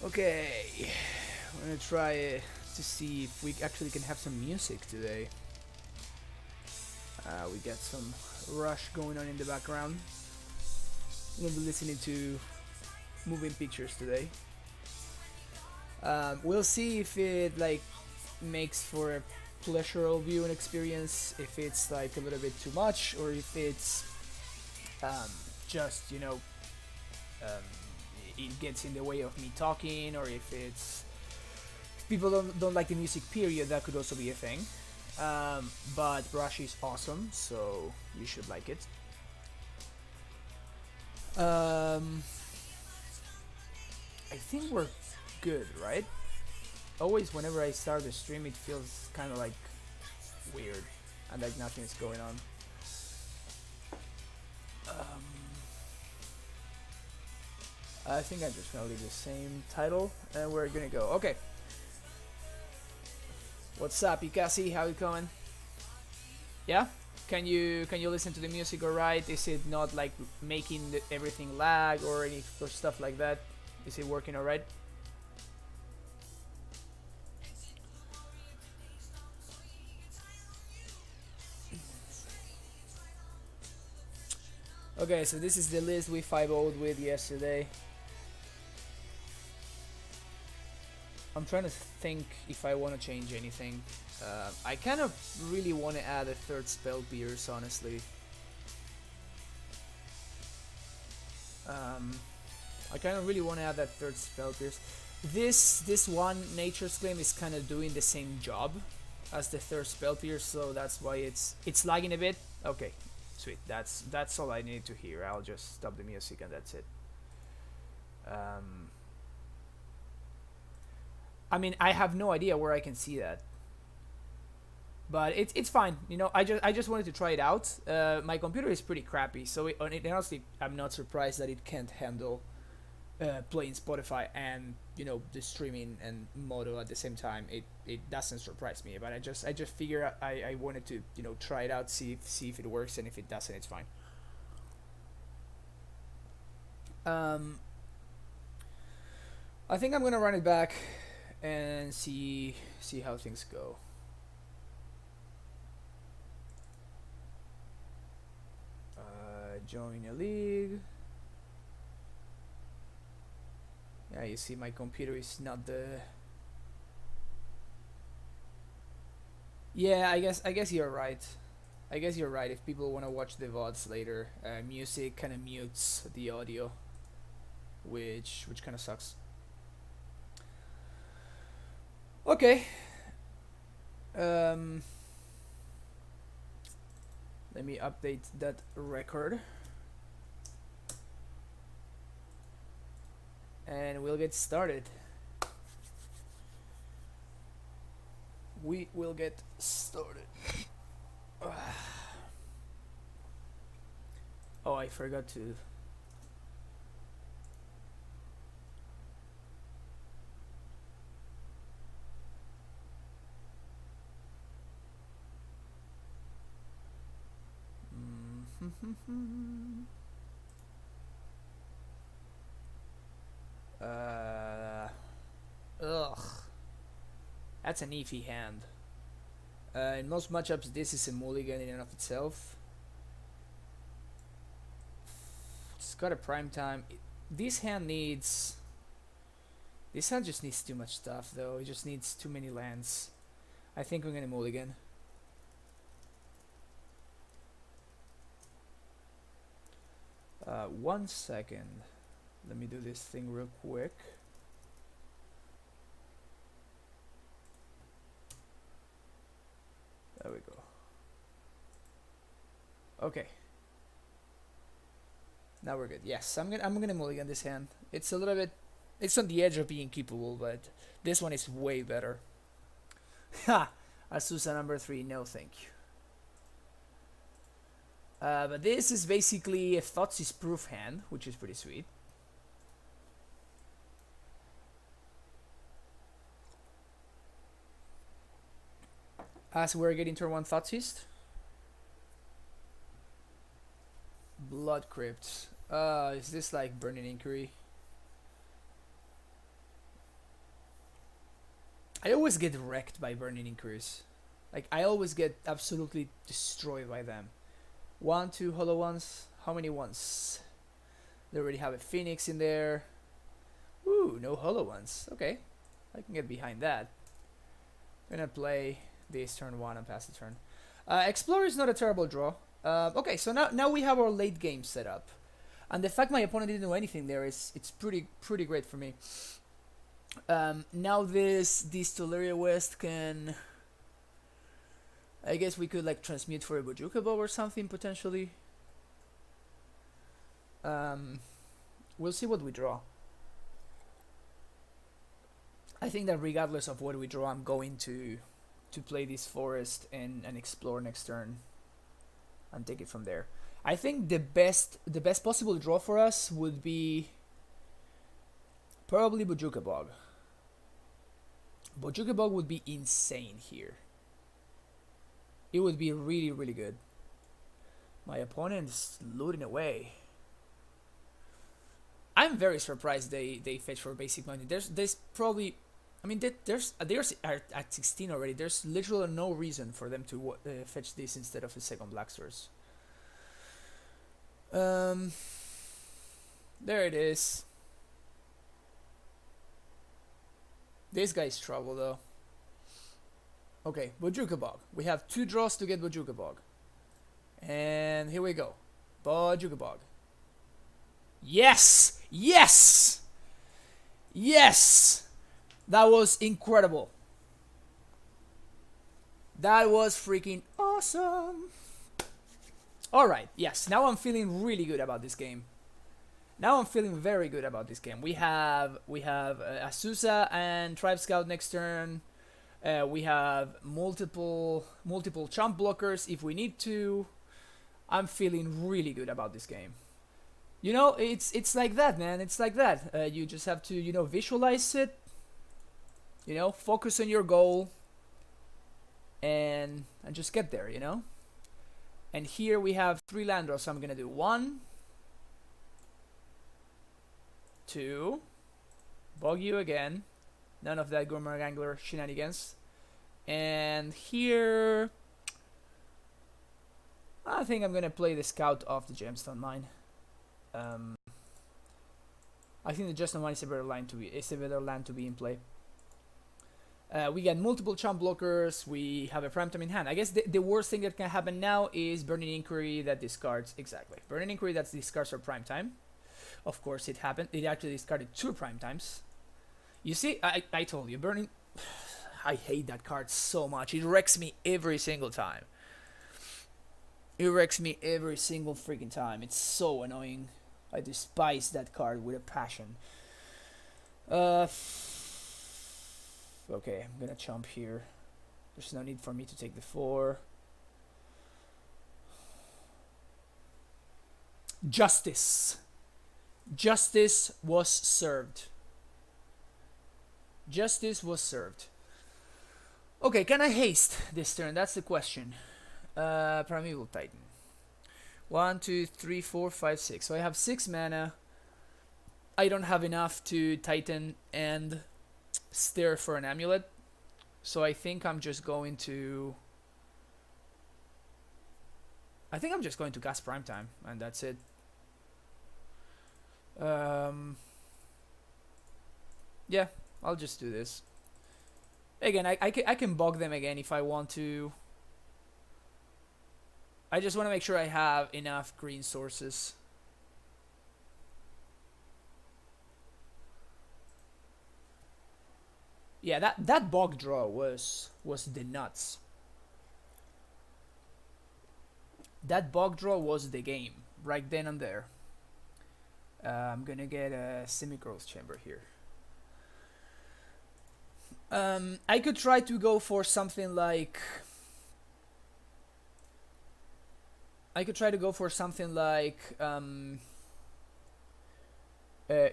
Okay, we're gonna try to see if we actually can have some music today. We got some Rush going on in the background. We're gonna be listening to moving pictures today. We'll see if it like makes for a pleasurable viewing experience, if it's like a little bit too much, or if it's um, just um, it gets in the way of me talking, or if it's if people don't like the music period, that could also be a thing. But Rush is awesome, so you should like it. um, I think we're good, right? Always whenever I start the stream it feels kind of like weird and like nothing is going on. um, I think I'm just gonna leave the same title and we're gonna go. Okay, what's up, Ikasi? How you going? Yeah, can you listen to the music all right? Is it not like making everything lag or any or stuff like that? Is it working all right? Okay, so this is the list we 5-0'd with yesterday. I'm trying to think if I want to change anything. I kind of really want to add a third spell pierce, honestly. Um, I kind of really want to add that third spell pierce. This one Nature's Claim is kind of doing the same job as the third spell pierce, so that's why it's lagging a bit. Okay, sweet. That's all I need to hear. I'll just stop the music and that's it. Um, I mean, I have no idea where I can see that, but it's fine. I just wanted to try it out. My computer is pretty crappy, so honestly, I'm not surprised that it can't handle playing Spotify and the streaming and Modo at the same time. It doesn't surprise me, but I just figure I wanted to try it out, see if it works, and if it doesn't, it's fine. Um, I think I'm gonna run it back and see how things go. Join a league. Yeah, you see my computer is not the. Yeah, I guess you're right. I guess you're right. If people want to watch the VODs later, music kind of mutes the audio, which kind of sucks. Okay. Um, Let me update that record, and we'll get started. We will get started. Oh, I forgot to. uh, Ugh, that's an iffy hand. In most matchups, this is a mulligan in and of itself. It's got a prime time. This hand needs. This hand just needs too much stuff, though. It just needs too many lands. I think we're gonna mulligan. One second. Let me do this thing real quick. There we go. Okay. Now we're good. Yes, I'm gonna mulligan this hand. It's a little bit. It's on the edge of being keepable, but this one is way better. Ha! Asusa number 3. No, thank you. But this is basically a Thoughtseize proof hand, which is pretty sweet. As we're getting turn 1 Thoughtseized. Blood Crypt. Is this like Burning Inquiry? I always get wrecked by Burning Inquiries. Like, I always get absolutely destroyed by them. 1, 2 hollow ones. How many ones? They already have a Phoenix in there. Ooh, no hollow ones. Okay, I can get behind that. I'm gonna play this turn 1 and pass the turn. Explorer is not a terrible draw. Okay, so now we have our late game set up. And the fact my opponent didn't do anything there it's pretty great for me. Now this Teleria West can... I guess we could like transmute for a Bojuka Bow or something potentially. We'll see what we draw. I think that regardless of what we draw, I'm going to play this forest and explore next turn and take it from there. I think the best possible draw for us would be probably Bojuka Bog. Bojuka Bog would be insane here. It would be really good. My opponent's looting away. I'm very surprised they fetch for basic money. There's probably, I mean, there's at 16 already. There's literally no reason for them to fetch this instead of a second Black Source. There it is. This guy's trouble though. Okay, Bojuka Bog. We have 2 draws to get Bojuka Bog. And here we go. Bojuka Bog. Yes! Yes! Yes! That was incredible. That was freaking awesome. Alright, yes. Now I'm feeling really good about this game. Now I'm feeling very good about this game. We have Azusa and Tribe Scout next turn. We have multiple chump blockers if we need to. I'm feeling really good about this game. You know, it's like that, man. It's like that. You just have to, you know, visualize it. You know, focus on your goal, and just get there. You know. And here we have 3 land draws. So I'm gonna do 1, 2, bog you again. None of that Gourmet Angler shenanigans. And here, I think I'm gonna play the Scout off the Gemstone Mine. I think the Gemstone Mine is a better land to be in play. We get multiple chump blockers. We have a Primetime in hand. I guess the worst thing that can happen now is Burning Inquiry that discards Burning Inquiry that discards our Primetime. Of course, it happened. It actually discarded 2 Primetimes. You see, I told you, Burning... I hate that card so much. It wrecks me every single time. It wrecks me every single freaking time. It's so annoying. I despise that card with a passion. Okay, I'm gonna chump here. There's no need for me to take the 4. Justice. Justice was served. Justice was served. Okay, can I haste this turn? That's the question. Primeval Titan. 1, 2, 3, 4, 5, 6. So I have 6 mana. I don't have enough to Titan and stare for an Amulet. So I think I'm just going to... cast Primetime, and that's it. Yeah, I'll just do this. Again, I can bog them again if I want to. I just want to make sure I have enough green sources. Yeah, that bog draw was the nuts. That bog draw was the game right then and there. I'm gonna get a Semi-Growth Chamber here. I could try to go for something like...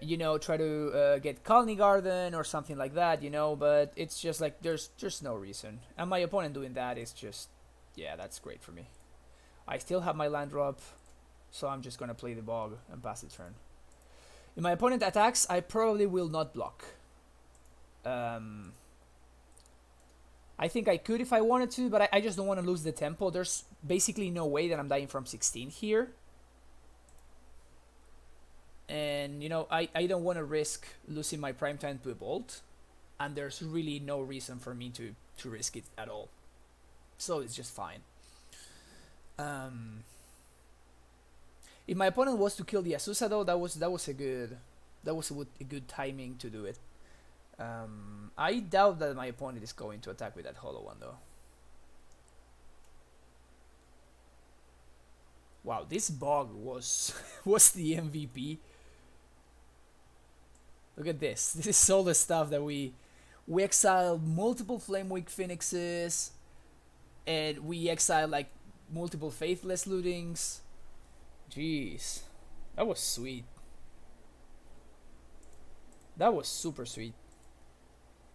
you know, try to get Colony Garden or something like that, you know, but it's just like there's no reason. And my opponent doing that is just, yeah, that's great for me. I still have my land drop, so I'm just gonna play the bog and pass the turn. If my opponent attacks, I probably will not block. I think I could if I wanted to, but I just don't want to lose the tempo. There's basically no way that I'm dying from 16 here. And, you know, I don't want to risk losing my prime time to a bolt. And there's really no reason for me to risk it at all. So it's just fine. If my opponent was to kill the Azusa though, that was a good timing to do it. I doubt that my opponent is going to attack with that hollow one though. Wow, this bog was was the MVP. Look at this. This is all the stuff that we exiled multiple Flameweak Phoenixes, and we exiled like multiple Faithless Lootings. Jeez, that was sweet. That was super sweet.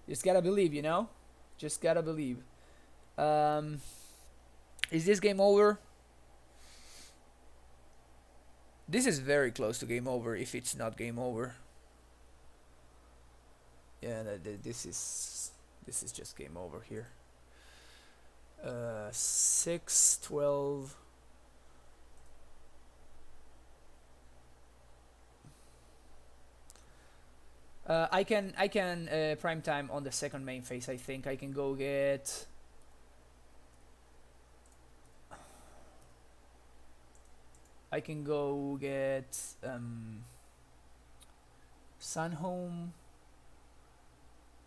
Just gotta believe, you know? Just gotta believe. Is this game over? This is very close to game over if it's not game over. Yeah, this is just game over here. 6, 12. I can prime time on the second main phase. I think I can go get. I can go get Sunhome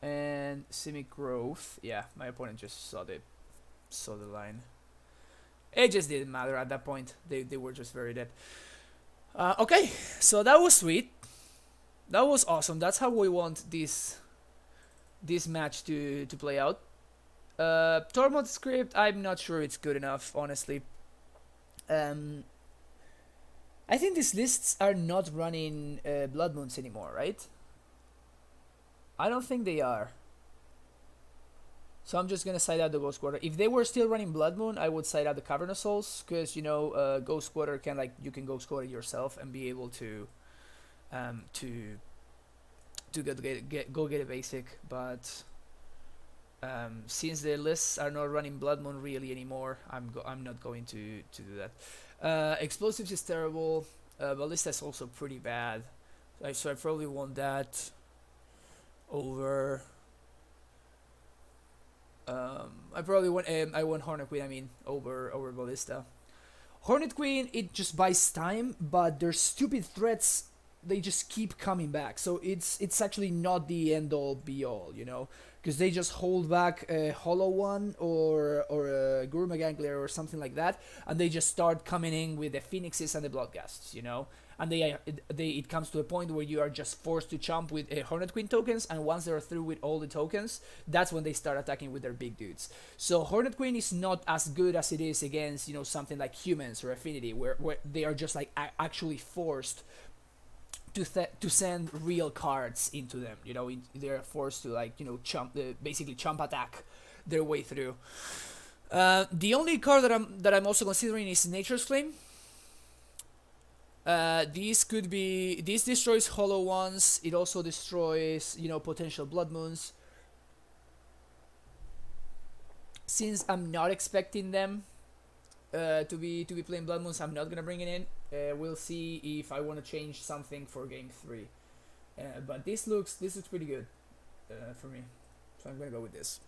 and Simic Growth. Yeah, my opponent just saw the line. It just didn't matter at that point. They were just very dead. Okay, so that was sweet. That was awesome. That's how we want this match to play out. Tormod script, I'm not sure it's good enough, honestly. I think these lists are not running Blood Moons anymore, right? I don't think they are. So I'm just gonna side out the Ghost Quarter. If they were still running Blood Moon, I would side out the Cavern of Souls, because you know, Ghost Quarter can you can Ghost Quarter yourself and be able to go get a basic. But since the lists are not running Blood Moon really anymore, I'm not going to do that. Explosives is terrible. Ballista is also pretty bad. So I probably want that over. I probably want I want Hornet Queen. I mean over Ballista. Hornet Queen, it just buys time, but their stupid threats, they just keep coming back. So it's actually not the end all be all, you know, because they just hold back a Hollow One or a Gurma Gangler or something like that, and they just start coming in with the Phoenixes and the Bloodghasts, you know. And it comes to a point where you are just forced to chomp with Hornet Queen tokens, and once they're through with all the tokens, that's when they start attacking with their big dudes. So Hornet Queen is not as good as it is against, you know, something like Humans or Affinity, where they are just like actually forced to send real cards into them. You know, they're forced to, like, you know, basically chump attack their way through. The only card that I'm also considering is Nature's Flame. This destroys Hollow Ones. It also destroys, you know, potential Blood Moons. Since I'm not expecting them to be playing Blood Moons, I'm not gonna bring it in. We'll see if I want to change something for game 3. But this looks pretty good for me, so I'm gonna go with this.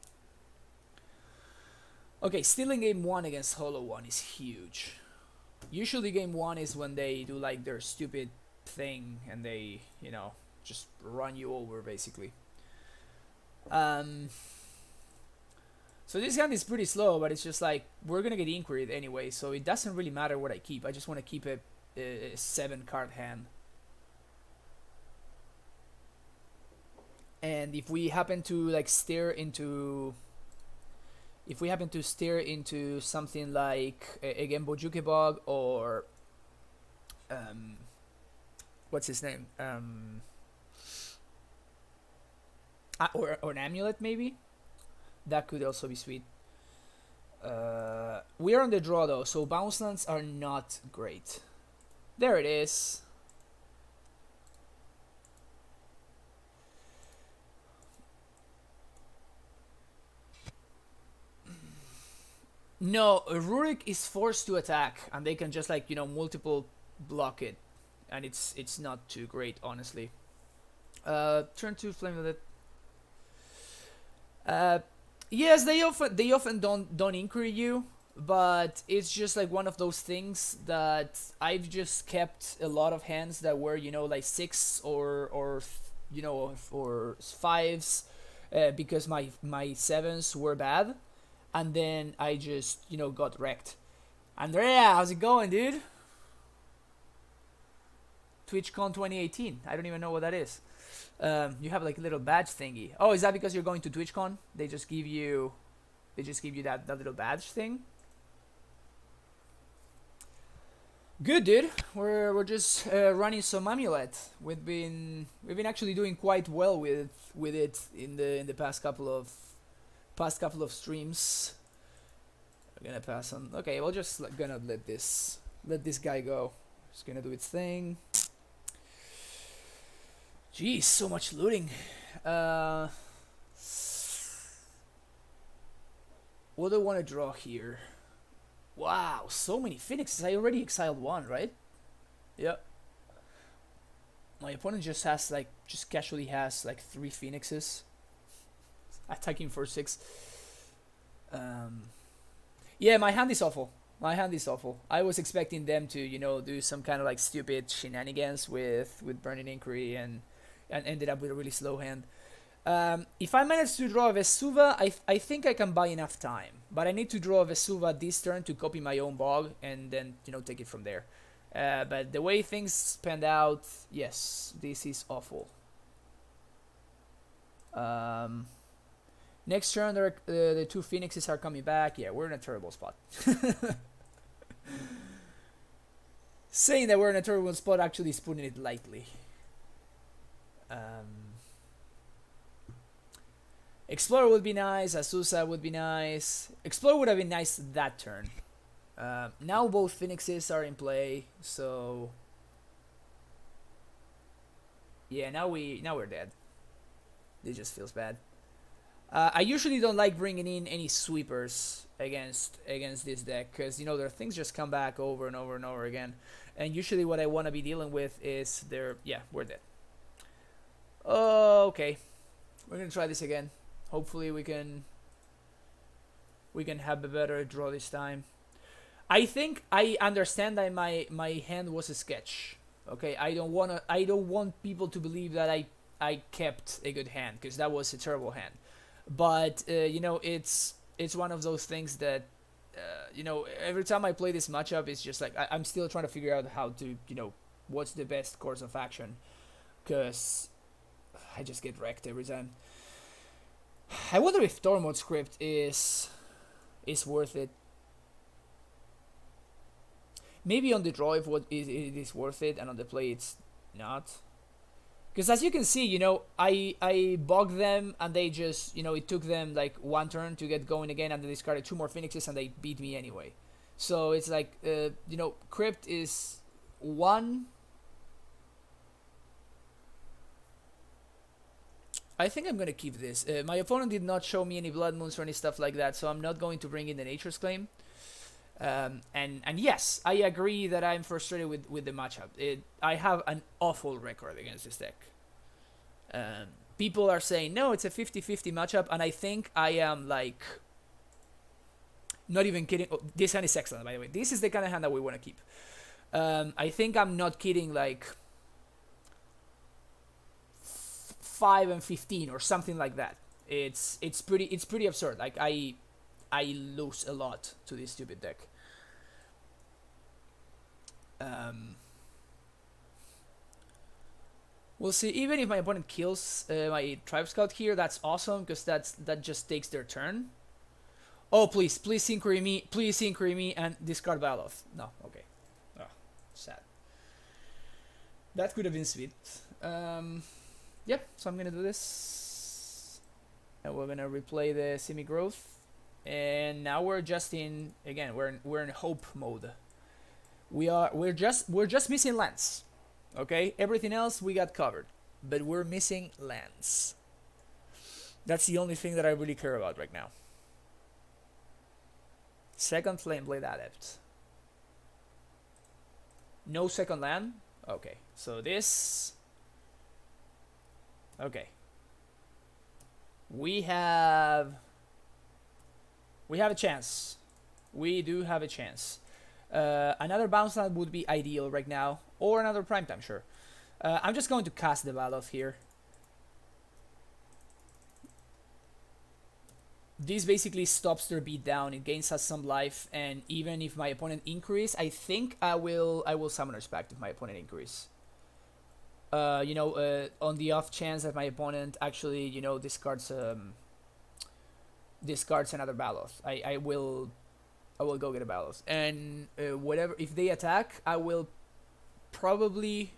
Okay, stealing game 1 against Hollow One is huge. Usually game 1 is when they do like their stupid thing and they, you know, just run you over basically. So this hand is pretty slow, but it's just like, we're gonna get Inquiry anyway, so it doesn't really matter what I keep. I just want to keep a 7 card hand. And if we happen to like steer into something like again Bojuke Bog or what's his name, or an Amulet maybe, that could also be sweet. We are on the draw though, so bounce lands are not great. There it is. No, Rurik is forced to attack, and they can just like multiple block it, and it's not too great, honestly. Turn to flame with it. Yes, they often don't inquiry you, but it's just like one of those things that I've just kept a lot of hands that were like six or fives, because my sevens were bad, and then I just got wrecked. Andrea, how's it going, dude? TwitchCon 2018. I don't even know what that is. You have like a little badge thingy. Oh, is that because you're going to TwitchCon? They just give you that little badge thing. Good, dude. We're just running some Amulet. We've been actually doing quite well with it in the past couple of streams. I'm gonna pass on. Okay, we'll just gonna let this guy go. It's gonna do its thing. Jeez, so much looting. What do I want to draw here? Wow, so many phoenixes. I already exiled one, right? Yep. My opponent just casually has like 3 phoenixes. Attacking for 6. Yeah, my hand is awful. I was expecting them to, do some kind of like stupid shenanigans with Burning Inquiry and ended up with a really slow hand. If I manage to draw a Vesuva, I think I can buy enough time. But I need to draw a Vesuva this turn to copy my own bog and then, take it from there. But the way things panned out, yes, this is awful. Next turn, the 2 Phoenixes are coming back. Yeah, we're in a terrible spot. Saying that we're in a terrible spot actually is putting it lightly. Explorer would be nice. Azusa would be nice. Explorer would have been nice that turn. Now both Phoenixes are in play, so yeah. Now we're dead. It just feels bad. I usually don't like bringing in any sweepers against this deck because their things just come back over and over and over again, and usually what I want to be dealing with is we're dead. Okay, we're gonna try this again. Hopefully we can have a better draw this time. I think I understand that my hand was a sketch. Okay, I don't want people to believe that I kept a good hand because that was a terrible hand. But it's one of those things that every time I play this matchup, it's just like I'm still trying to figure out how to what's the best course of action, because I just get wrecked every time. I wonder if Tormod script is worth it. Maybe on the draw it is worth it, and on the play it's not. Because as you can see, I bogged them, and they just, it took them like 1 turn to get going again, and they discarded 2 more Phoenixes, and they beat me anyway. So it's like, Crypt is 1. I think I'm going to keep this. My opponent did not show me any Blood Moons or any stuff like that, so I'm not going to bring in the Nature's Claim. And yes, I agree that I'm frustrated with the matchup. I have an awful record against this deck. People are saying, no, it's a 50-50 matchup, and I think I am like... Not even kidding. Oh, this hand is excellent, by the way. This is the kind of hand that we want to keep. I think I'm not kidding, like 5-15 or something like that. It's pretty absurd. Like I lose a lot to this stupid deck. We'll see. Even if my opponent kills my Tribe Scout here, that's awesome because that just takes their turn. Oh, please inquiry me and discard Baloth. No, okay. Oh, sad. That could have been sweet. Yep, so I'm gonna do this. And we're gonna replay the semi-growth. And now we're just in, again, we're in hope mode. We're just missing lands. Okay? Everything else we got covered. But we're missing lands. That's the only thing that I really care about right now. Second Flameblade Adept. No second land? Okay, so this... Okay. We have a chance. We do have a chance. Another bounce land would be ideal right now. Or another primetime, sure. I'm just going to cast the Baloth here. This basically stops their beatdown. It gains us some life, and even if my opponent increase, I think I will Summoner's Pact if my opponent increase. On the off chance that my opponent actually, discards another Baloth, I will go get a Baloth, and whatever, if they attack, I will probably,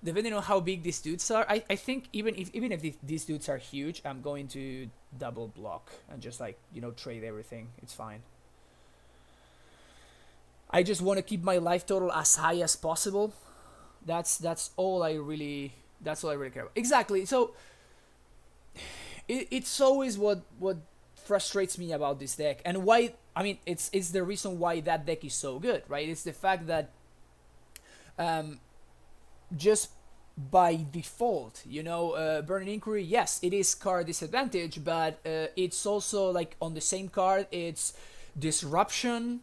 depending on how big these dudes are, I think even if these dudes are huge, I'm going to double block and just trade everything. It's fine. I just want to keep my life total as high as possible. That's all I really care about. Exactly. So it's always what frustrates me about this deck, and why, I mean, it's the reason why that deck is so good, right? It's the fact that just by default, Burning Inquiry, yes, it is card disadvantage, but it's also on the same card, it's disruption,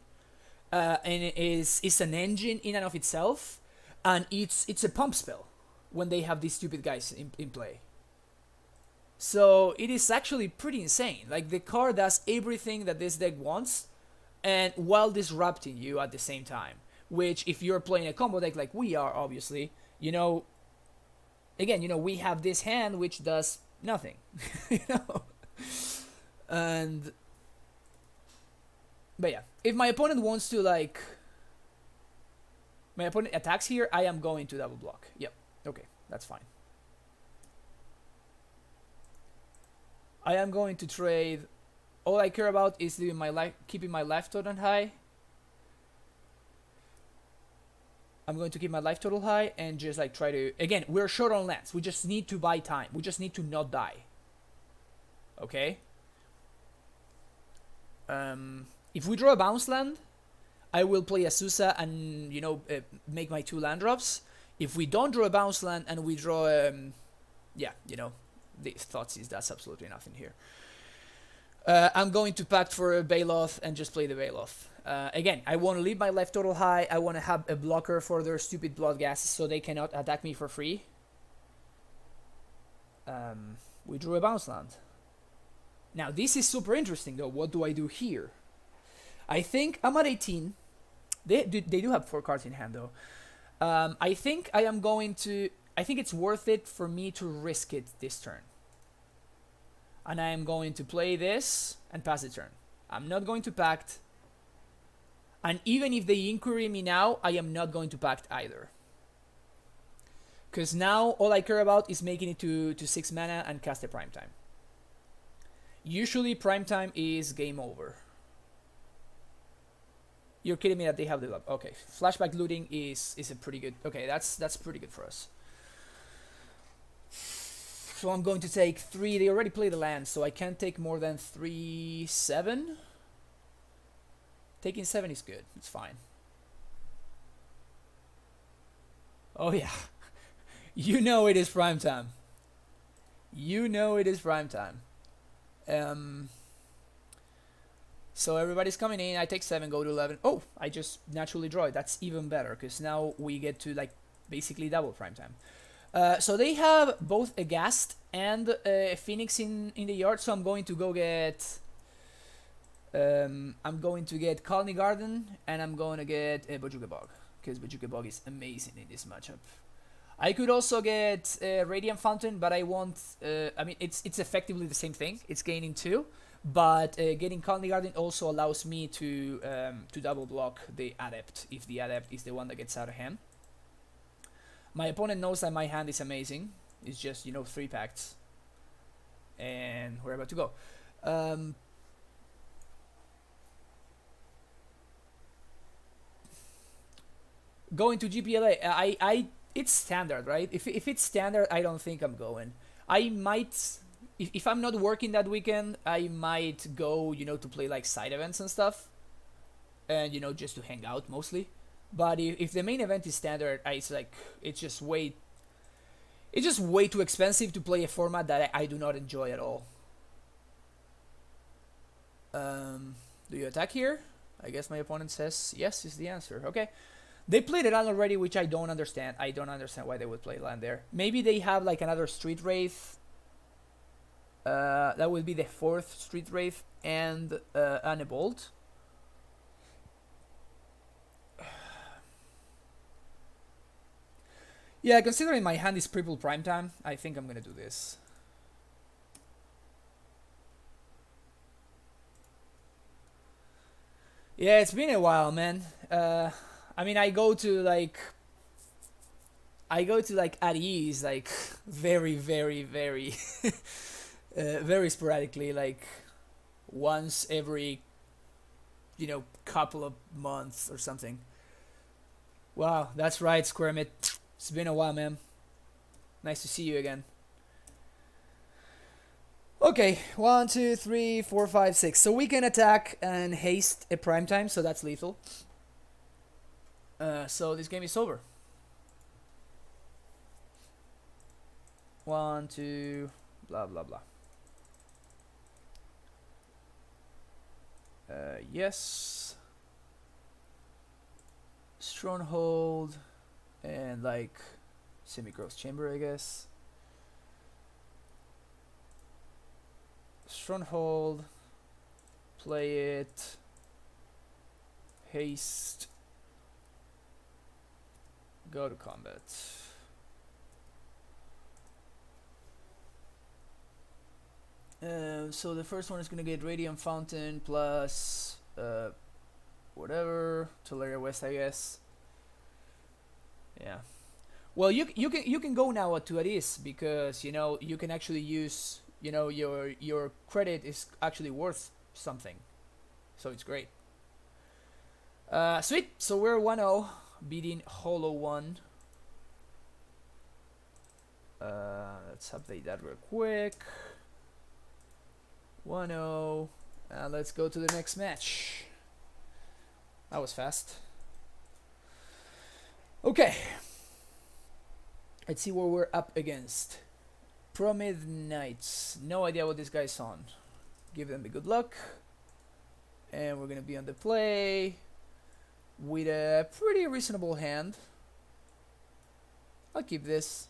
and it is an engine in and of itself, and it's a pump spell when they have these stupid guys in play. So it is actually pretty insane. The card does everything that this deck wants, and while disrupting you at the same time. Which, if you're playing a combo deck like we are, obviously, again, we have this hand which does nothing, and but yeah, if my opponent wants to my opponent attacks here, I am going to double block. Yep, okay, that's fine. I am going to trade. All I care about is keeping my life total high. I'm going to keep my life total high and just try to, again, we're short on lands. We just need to buy time. We just need to not die. Okay? If we draw a bounce land, I will play Azusa and, make my 2 land drops. If we don't draw a bounce land and we draw, the Thoughtseize, that's absolutely nothing here. I'm going to pact for a Baloth and just play the Baloth. Again, I want to leave my life total high. I want to have a blocker for their stupid blood gases so they cannot attack me for free. We drew a bounce land. Now, this is super interesting, though. What do I do here? I think I'm at 18. They do have 4 cards in hand, though. I think I am going to... I think it's worth it for me to risk it this turn. And I am going to play this and pass the turn. I'm not going to pact. And even if they inquiry me now, I am not going to pact either. Because now all I care about is making it to 6 mana and cast a primetime. Usually primetime is game over. You're kidding me that they have the... Okay, flashback looting is a pretty good... Okay, that's pretty good for us. So I'm going to take 3. They already play the land, so I can't take more than 3, 7. Taking 7 is good. It's fine. Oh yeah. You know it is prime time. You know it is prime time. So everybody's coming in. I take 7, go to 11. Oh, I just naturally draw it. That's even better, because now we get to basically double prime time. So they have both a Ghast and a Phoenix in the yard, so I'm going to go get... I'm going to get Colony Garden, and I'm going to get a Bojuka Bog, because Bojuka Bog is amazing in this matchup. I could also get Radiant Fountain, but I won't... I mean, it's effectively the same thing. It's gaining 2, but getting Colony Garden also allows me to double block the Adept, if the Adept is the one that gets out of hand. My opponent knows that my hand is amazing. It's just, 3 pacts. And we're about to go. Going to GPLA, it's standard, right? If it's standard, I don't think I'm going. I might if I'm not working that weekend, I might go, to play like side events and stuff, and just to hang out mostly. But if the main event is standard, it's just way too expensive to play a format that I do not enjoy at all. Do you attack here? I guess my opponent says yes is the answer. Okay. They played it land already, which I don't understand. I don't understand why they would play land there. Maybe they have like another Street Wraith. That would be the 4th Street Wraith and an Bolt. Yeah, considering my hand is triple prime time, I think I'm gonna do this. Yeah, it's been a while, man. I mean, I go to like at ease, like very, very, very, very sporadically, like once every, couple of months or something. Wow, that's right, Squirmit. It's been a while, man. Nice to see you again. Okay, 1, 2, 3, 4, 5, 6. So we can attack and haste a prime time, so that's lethal. So this game is over. 1, 2, blah blah blah. Yes. Stronghold and like semi-gross chamber, I guess. Stronghold, play it, haste, go to combat. So the first one is gonna get Radiant Fountain plus whatever, Tolaria West, I guess. Yeah. Well, you can go now to Aris because you can actually use your credit is actually worth something, so it's great. Sweet. So we're 1-0, beating Hollow 1. Let's update that real quick. 1-0, and let's go to the next match. That was fast. Okay, let's see what we're up against. Promid Knights. No idea what this guy's on. Give them the good luck. And we're gonna be on the play with a pretty reasonable hand. I'll keep this.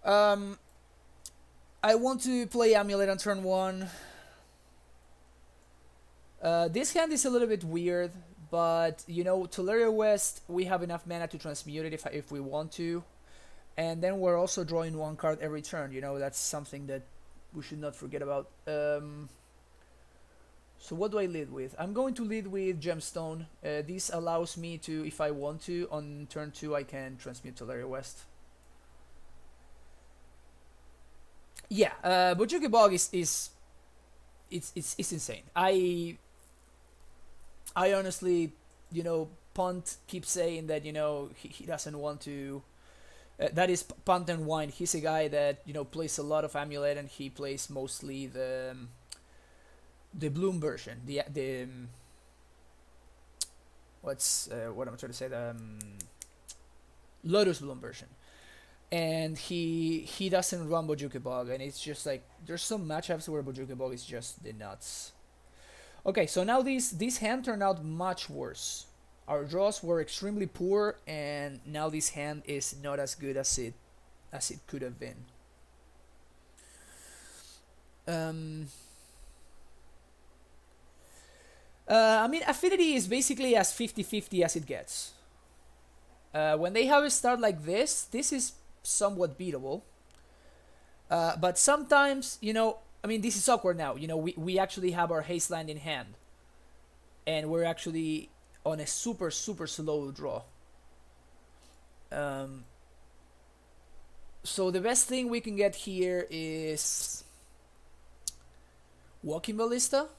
I want to play Amulet on turn 1. This hand is a little bit weird, but Tolaria West, we have enough mana to transmute it if we want to. And then we're also drawing 1 card every turn. That's something that we should not forget about. So what do I lead with? I'm going to lead with Gemstone. This allows me to, if I want to, on turn 2 I can transmute Tolaria West. Yeah, Bojuki Bog is it's insane. I honestly, Punt keeps saying that he doesn't want to. That is Punt and Wine. He's a guy that plays a lot of Amulet, and he plays mostly the Bloom version. The what's what I'm trying to say, the Lotus Bloom version. And he doesn't run Bojuki Bog, and it's just like there's some matchups where Bojuki Bog is just the nuts. Okay, so now this hand turned out much worse. Our draws were extremely poor, and now this hand is not as good as it could have been. I mean, Affinity is basically as 50-50 as it gets. When they have a start like this is somewhat beatable. But sometimes, I mean, this is awkward now. We actually have our haste land in hand, and we're actually on a super slow draw. So the best thing we can get here is Walking Ballista.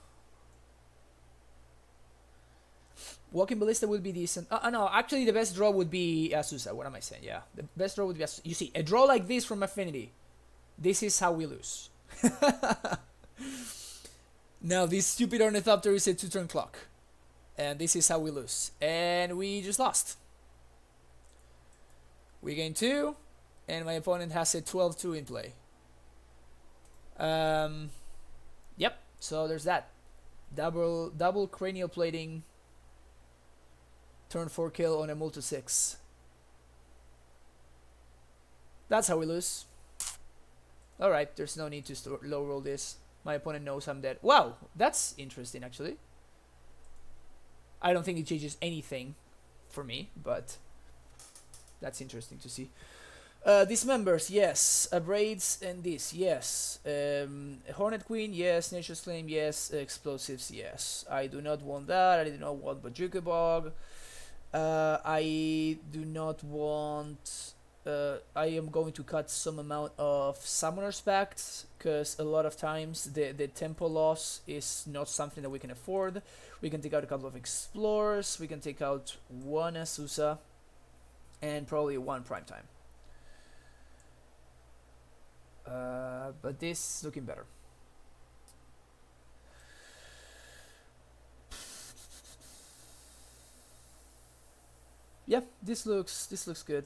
Walking Ballista would be decent. No, actually the best draw would be Azusa. What am I saying? Yeah, the best draw would be Azusa. You see, a draw like this from Affinity This is how we lose. Now this stupid Ornithopter is a 2-turn clock. And this is how we lose. And we just lost. We gain 2. And my opponent has a 12-2 in play. Yep, so there's that. Double cranial plating. Turn 4 kill on a multi 6. That's how we lose. Alright, there's no need to low roll this. My opponent knows I'm dead. Wow, that's interesting actually. I don't think it changes anything for me, but that's interesting to see. Dismembers, yes. Abrades and this, yes. Hornet Queen, yes. Nature's Claim, yes. Explosives, yes. I do not want that. I do not want Bajuka Bog. I do not want... I am going to cut some amount of Summoner's Pact, because a lot of times the tempo loss is not something that we can afford. We can take out a couple of Explorers. We can take out one Azusa. And probably one Primetime. But this is looking better. Yeah, this looks good.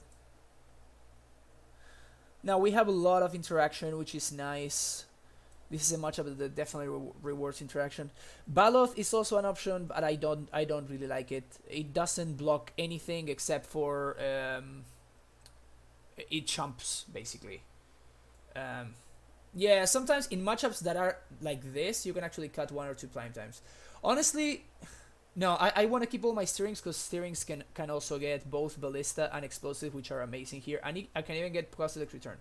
Now we have a lot of interaction, which is nice. This is a matchup that definitely rewards interaction. Baloth is also an option, but I don't really like it. It doesn't block anything except for it chumps basically. Yeah, sometimes in matchups that are like this, you can actually cut 1 or 2 Primetimes. Honestly, no, I want to keep all my steerings, because steerings can also get both Ballista and Explosive, which are amazing here. And I can even get Prosthetic Return,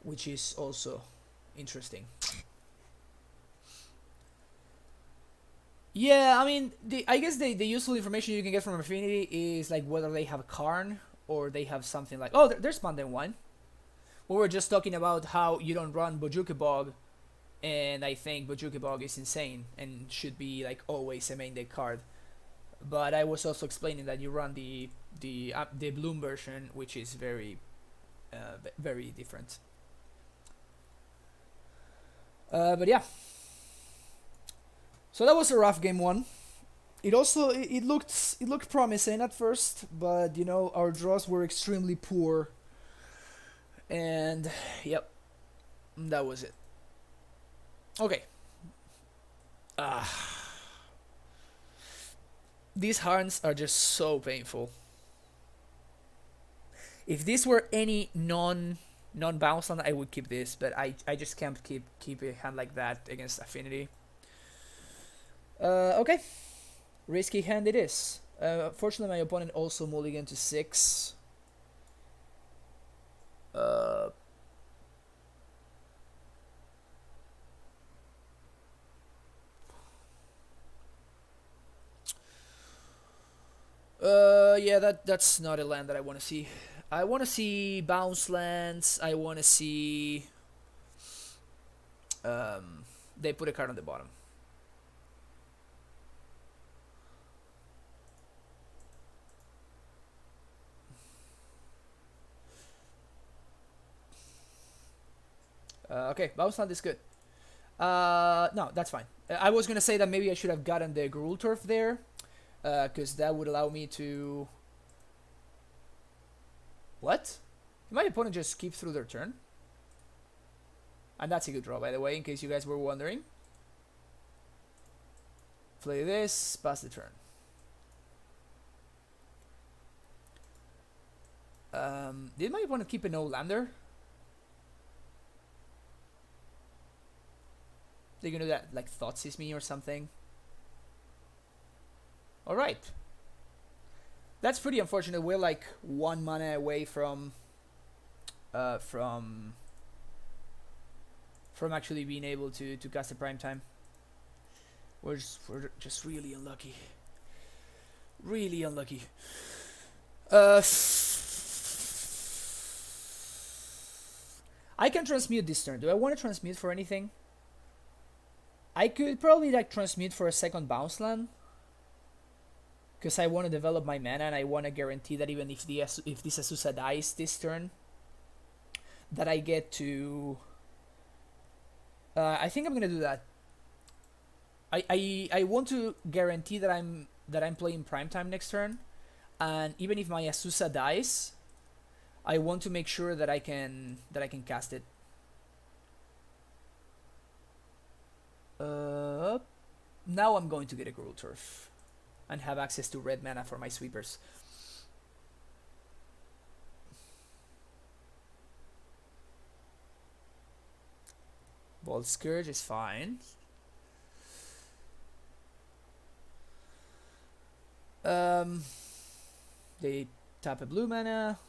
which is also interesting. Yeah, I mean, I guess the useful information you can get from Affinity is like whether they have a Karn or they have something like... Oh, there's Mountain 1. We were just talking about how you don't run Bojuka Bog, and I think Bojuka Bog is insane and should be like always a main deck card. But I was also explaining that you run the Bloom version, which is very different. But yeah. So that was a rough game 1. It also it looked promising at first, but you know, our draws were extremely poor. And yep, that was it. Okay. These harns are just so painful. If this were any non-bounce land, I would keep this, but I just can't keep a hand like that against Affinity. Okay. Risky hand it is. Fortunately, my opponent also mulliganed to 6. Yeah, that's not a land that I want to see. I want to see bounce lands. I want to see they put a card on the bottom. Okay, bounce land is good. No, that's fine. I was gonna say that maybe I should have gotten the Gruul Turf there, because that would allow me to... What? Did my opponent just skip through their turn? And that's a good draw, by the way, in case you guys were wondering. Play this, pass the turn. Did my opponent keep a no-lander? They're gonna do that, like, Thoughtseize me or something. Alright. That's pretty unfortunate. We're like 1 mana away from actually being able to cast a Primetime. We're just really unlucky. Really unlucky. I can transmute this turn. Do I want to transmute for anything? I could probably like transmute for a second bounce land, because I want to develop my mana and I want to guarantee that even if this Azusa dies this turn, that I get to. I think I'm gonna do that. I want to guarantee that I'm playing primetime next turn, and even if my Azusa dies, I want to make sure that I can cast it. Now I'm going to get a Gruul Turf and have access to red mana for my sweepers. Bolt Scourge is fine. They tap a blue mana.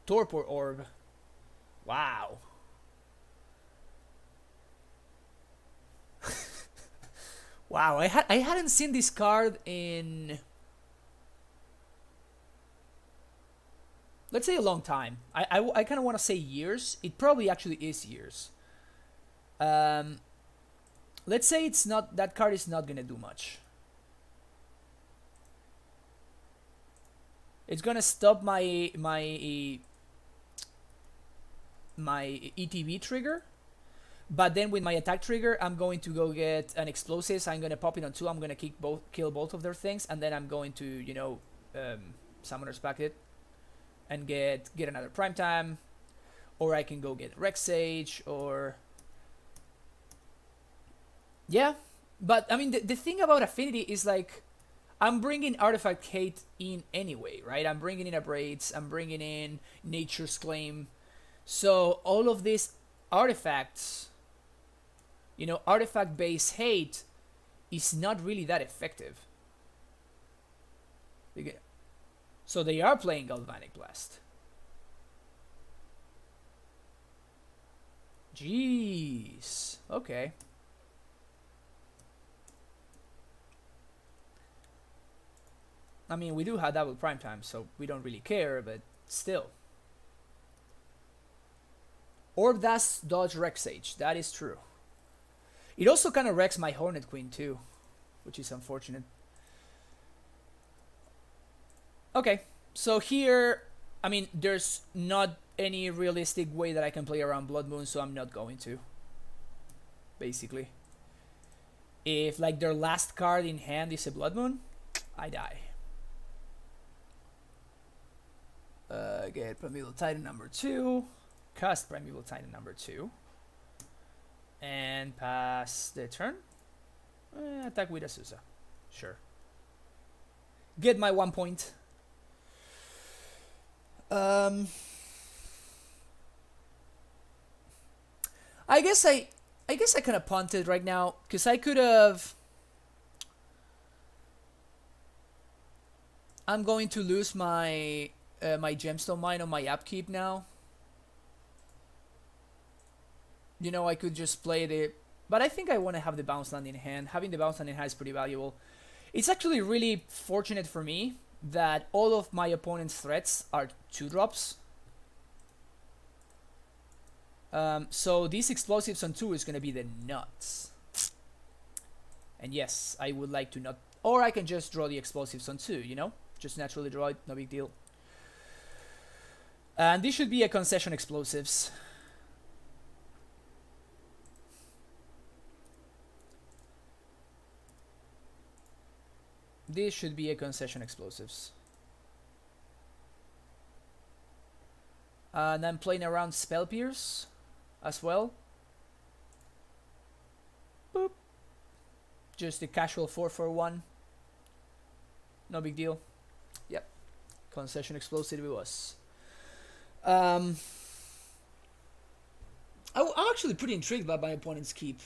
Torpor Orb. Wow. Wow, I hadn't seen this card in, let's say, a long time. I kind of want to say years. It probably actually is years. Let's say it's not, that card is not gonna do much. It's gonna stop my ETB trigger, but then with my attack trigger, I'm going to go get an explosives. I'm gonna pop it on 2. I'm gonna kill both of their things, and then I'm going to, you know, Summoner's Packet and get another primetime, or I can go get Rex Sage, or yeah. But I mean, the thing about Affinity is like, I'm bringing Artifact Hate in anyway, right? I'm bringing in Abrades, I'm bringing in Nature's Claim. So all of these artifacts, you know, artifact-based hate is not really that effective. So they are playing Galvanic Blast. Jeez. Okay. I mean, we do have double primetime, so we don't really care, but still. Orb does dodge Rex Sage, that is true. It also kind of wrecks my Hornet Queen too, which is unfortunate. Okay, so here, I mean, there's not any realistic way that I can play around Blood Moon, so I'm not going to. Basically. If like their last card in hand is a Blood Moon, I die. Get Primeval Titan number 2. Cast Primeval Titan number 2. And pass the turn. Attack with Azusa. Sure. Get my 1 point. I guess I kind of punted right now, because I could have. I'm going to lose my my gemstone mine on my upkeep now. You know, I could just play it, but I think I want to have the bounce land in hand. Having the bounce land in hand is pretty valuable. It's actually really fortunate for me that all of my opponent's threats are 2-drops. So these explosives on 2 is going to be the nuts. And yes, I would like to not, or I can just draw the explosives on 2, you know? Just naturally draw it, no big deal. And this should be a concession explosives. This should be a concession explosives. And I'm playing around Spell Pierce as well. Boop. Just a casual 4/1. No big deal. Yep. Concession explosive it was. I'm actually pretty intrigued by my opponent's keep.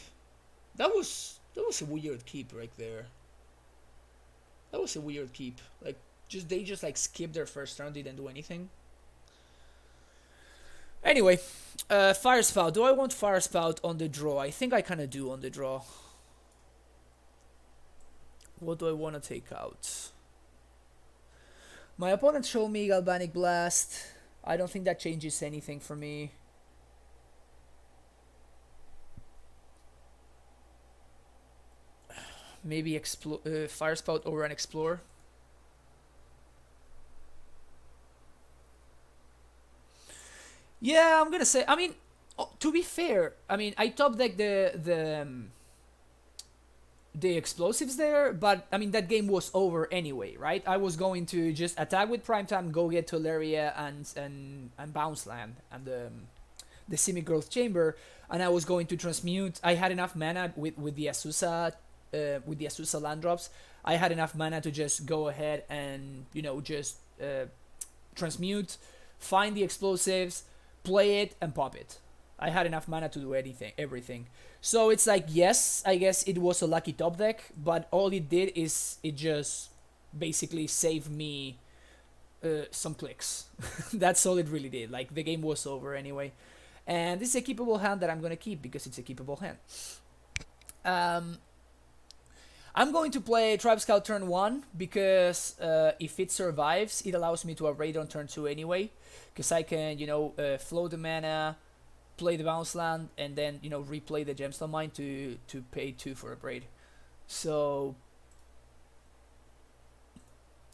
That was a weird keep right there. That was a weird keep. Like, they just like skipped their first round, didn't do anything. Anyway, Fire Spout. Do I want Fire Spout on the draw? I think I kind of do on the draw. What do I want to take out? My opponent showed me Galvanic Blast. I don't think that changes anything for me. Maybe Fire Spout over an Explore. Yeah, I'm gonna say. I mean, to be fair, I mean I top deck the explosives there, but I mean that game was over anyway, right? I was going to just attack with Primetime, go get Teleria and Bounce Land and the Semi Growth Chamber, and I was going to transmute. I had enough mana with the Asusa land drops. I had enough mana to just go ahead and just transmute, find the explosives, play it, and pop it. I had enough mana to do everything. So it's like, yes, I guess it was a lucky top deck, but all it did is it just basically saved me some clicks. That's all it really did. Like, the game was over anyway. And this is a keepable hand that I'm going to keep because it's a keepable hand. I'm going to play Tribe Scout turn 1 because if it survives, it allows me to raid on turn 2 anyway. Because I can, flow the mana, play the bounce land, and then, replay the Gemstone Mine to pay 2 for a braid. So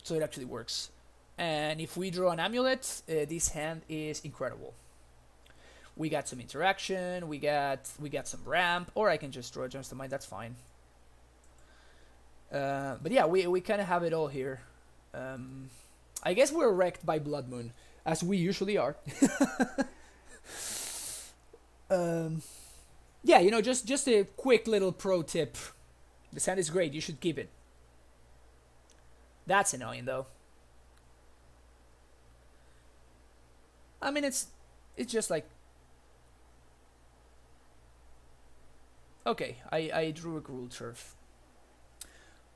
it actually works. And if we draw an Amulet, this hand is incredible. We got some interaction, we got some ramp, or I can just draw a Gemstone Mine, that's fine. But yeah, we kind of have it all here. I guess we're wrecked by Blood Moon, as we usually are. Yeah, just a quick little pro tip. This hand is great, you should keep it. That's annoying though. I mean, it's just like... Okay, I drew a Gruul Turf.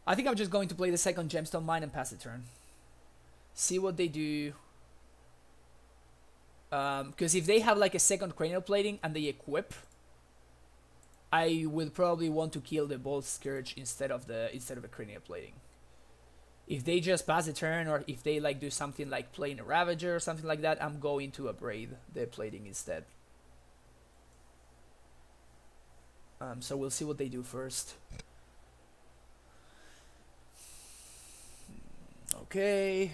I think I'm just going to play the second Gemstone Mine and pass the turn. See what they do. Because if they have like a second Cranial Plating and they equip, I will probably want to kill the Bolt Scourge instead of a Cranial Plating. If they just pass the turn, or if they like do something like playing a Ravager or something like that, I'm going to upgrade the plating instead. So we'll see what they do first. Okay.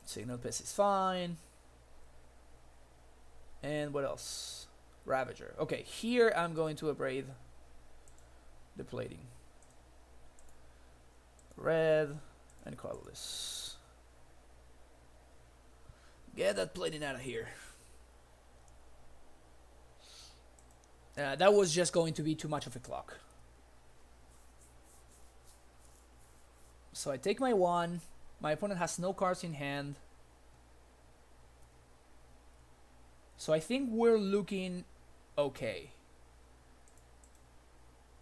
Signal Piss is fine. And what else? Ravager. Okay, here I'm going to upgrade the plating. Red and colorless. Get that plating out of here. That was just going to be too much of a clock. So I take my 1. My opponent has no cards in hand. So I think we're looking okay.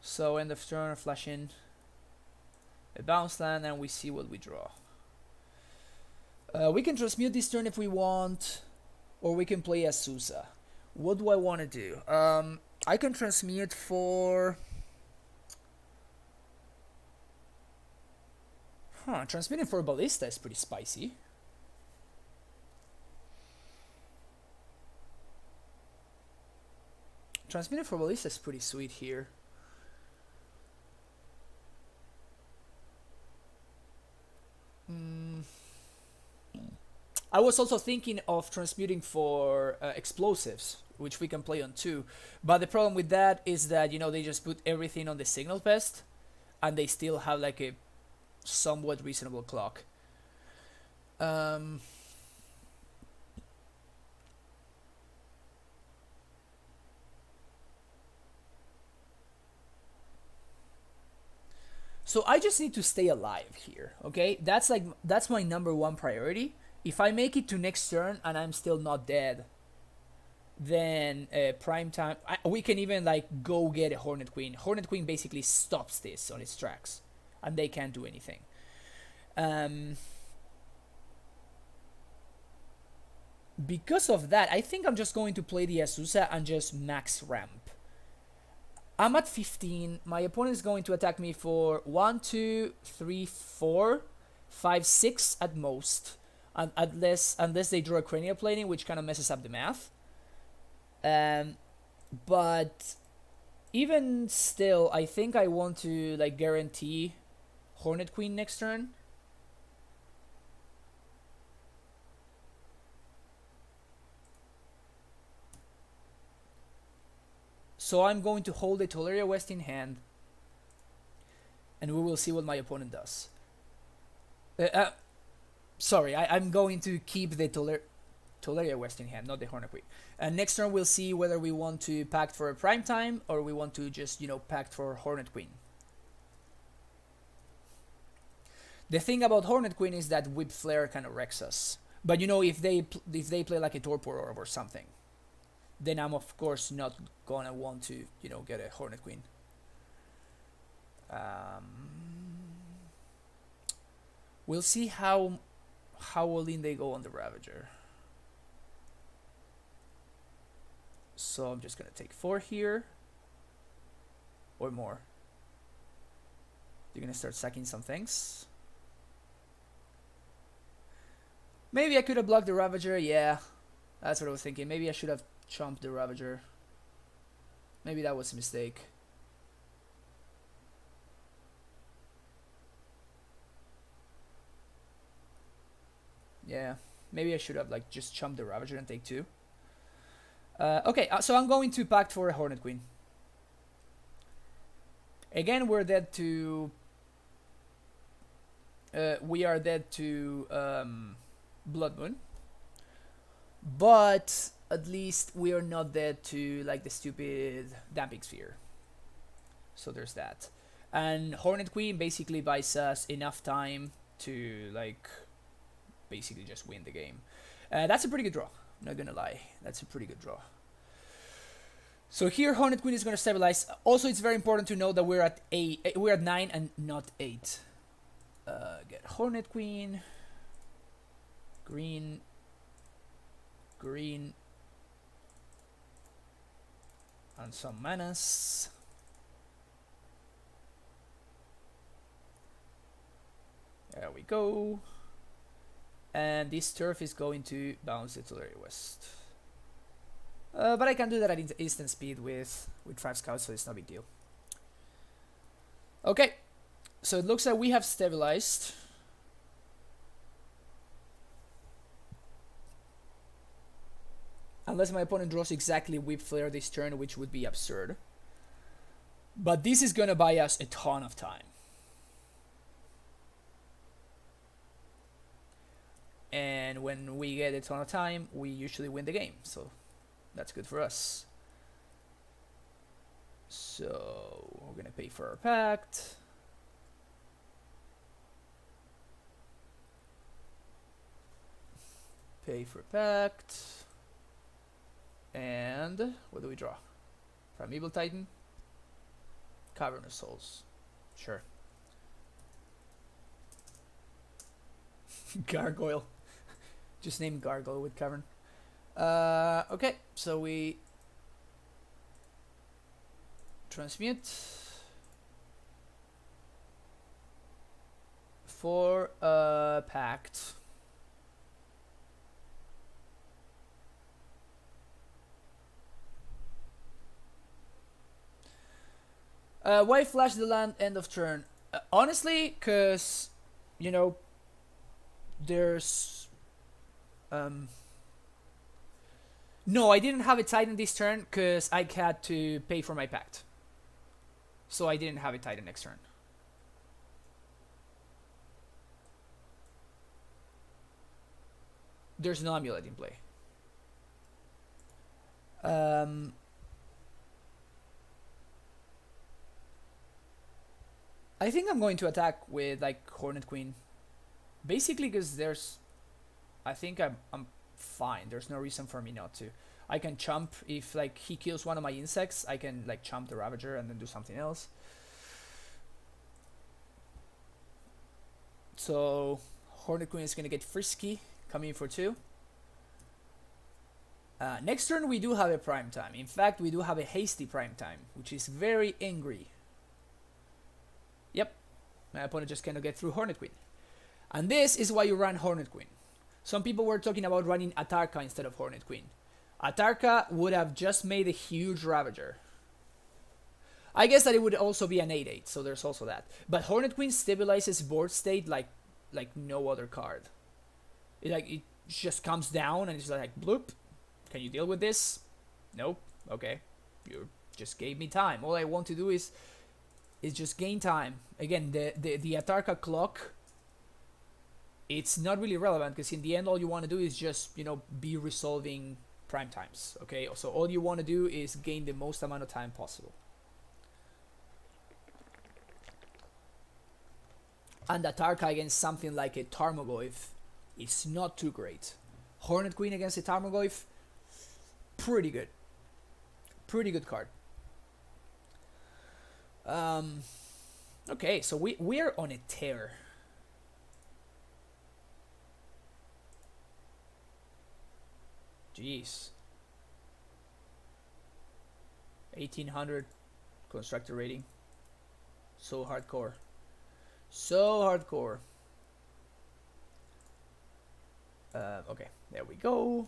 So end of turn, flash in a bounce land, and we see what we draw. We can transmute this turn if we want, or we can play Asusa. What do I want to do? I can transmute for... transmitting for Ballista is pretty spicy. Transmitting for Ballista is pretty sweet here. I was also thinking of transmuting for explosives, which we can play on 2. But the problem with that is that, they just put everything on the Signal Pest, and they still have like a somewhat reasonable clock. So I just need to stay alive here, okay? That's my number 1 priority. If I make it to next turn and I'm still not dead, then prime time. We can even like go get a Hornet Queen. Hornet Queen basically stops this on its tracks, and they can't do anything. Because of that, I think I'm just going to play the Asusa and just max ramp. I'm at 15. My opponent is going to attack me for 1, 2, 3, 4, 5, 6 at most. Unless they draw a Cranial Plating, which kind of messes up the math. But even still, I think I want to like guarantee Hornet Queen next turn. So I'm going to hold the Tolaria West in hand, and we will see what my opponent does. Sorry, I'm going to keep the Tolaria West in hand, not the Hornet Queen. And next turn we'll see whether we want to pact for a prime time or we want to just, you know, pact for Hornet Queen. The thing about Hornet Queen is that Whip Flare kind of wrecks us. But you know, if they play like a Torpor Orb or something, then I'm of course not gonna want to, you know, get a Hornet Queen. We'll see how all in they go on the Ravager. So I'm just gonna take 4 here, or more. They're gonna start sacking some things. Maybe I could have blocked the Ravager. Yeah, that's what I was thinking. Maybe I should have chomped the Ravager. Maybe that was a mistake. Yeah, maybe I should have like just chomped the Ravager and take 2. Okay, so I'm going to pact for a Hornet Queen. Again, we're dead to... we are dead to Blood Moon. But at least we are not dead to like the stupid Damping Sphere. So there's that. And Hornet Queen basically buys us enough time to like basically just win the game. That's a pretty good draw. Not gonna lie, that's a pretty good draw. So here Hornet Queen is gonna stabilize. Also, it's very important to know that we're at 8. We're at 9 and not 8. Get Hornet Queen. Green. Green. And some manas. There we go. And this turf is going to bounce the Tolaria West. But I can do that at instant speed with 5 scouts, so it's no big deal. Okay, so it looks like we have stabilized. Unless my opponent draws exactly Whip Flare this turn, which would be absurd. But this is gonna buy us a ton of time. And when we get a ton of time, we usually win the game. So that's good for us. So we're gonna pay for our pact. Pay for pact. And what do we draw? Primeval Titan. Cavernous Souls. Sure. Gargoyle. Just name Gargoyle with Cavern. Okay, so we transmute for a pact. Why flash the land end of turn? Honestly, cause you know there's no, I didn't have a Titan this turn because I had to pay for my pact. So I didn't have a Titan next turn. There's no Amulet in play. I think I'm going to attack with like Hornet Queen. Basically because there's... I think I'm fine. There's no reason for me not to. I can chomp if like he kills one of my insects. I can like chomp the Ravager and then do something else. So Hornet Queen is gonna get frisky, coming in for 2. Next turn we do have a prime time. In fact, we do have a hasty prime time, which is very angry. Yep, my opponent just cannot get through Hornet Queen. And this is why you run Hornet Queen. Some people were talking about running Atarka instead of Hornet Queen. Atarka would have just made a huge Ravager. I guess that it would also be an 8/8, so there's also that. But Hornet Queen stabilizes board state like no other card. It just comes down and it's like bloop. Can you deal with this? Nope. Okay. You just gave me time. All I want to do is just gain time. Again, the Atarka clock, it's not really relevant because in the end all you want to do is just, you know, be resolving prime times. Okay, so all you want to do is gain the most amount of time possible. And Atarka against something like a Tarmogoyf is not too great. Hornet Queen against a Tarmogoyf, pretty good. Pretty good card. Okay, so we're on a tear. Jeez. 1800 constructor rating. So hardcore. So hardcore. Okay, there we go.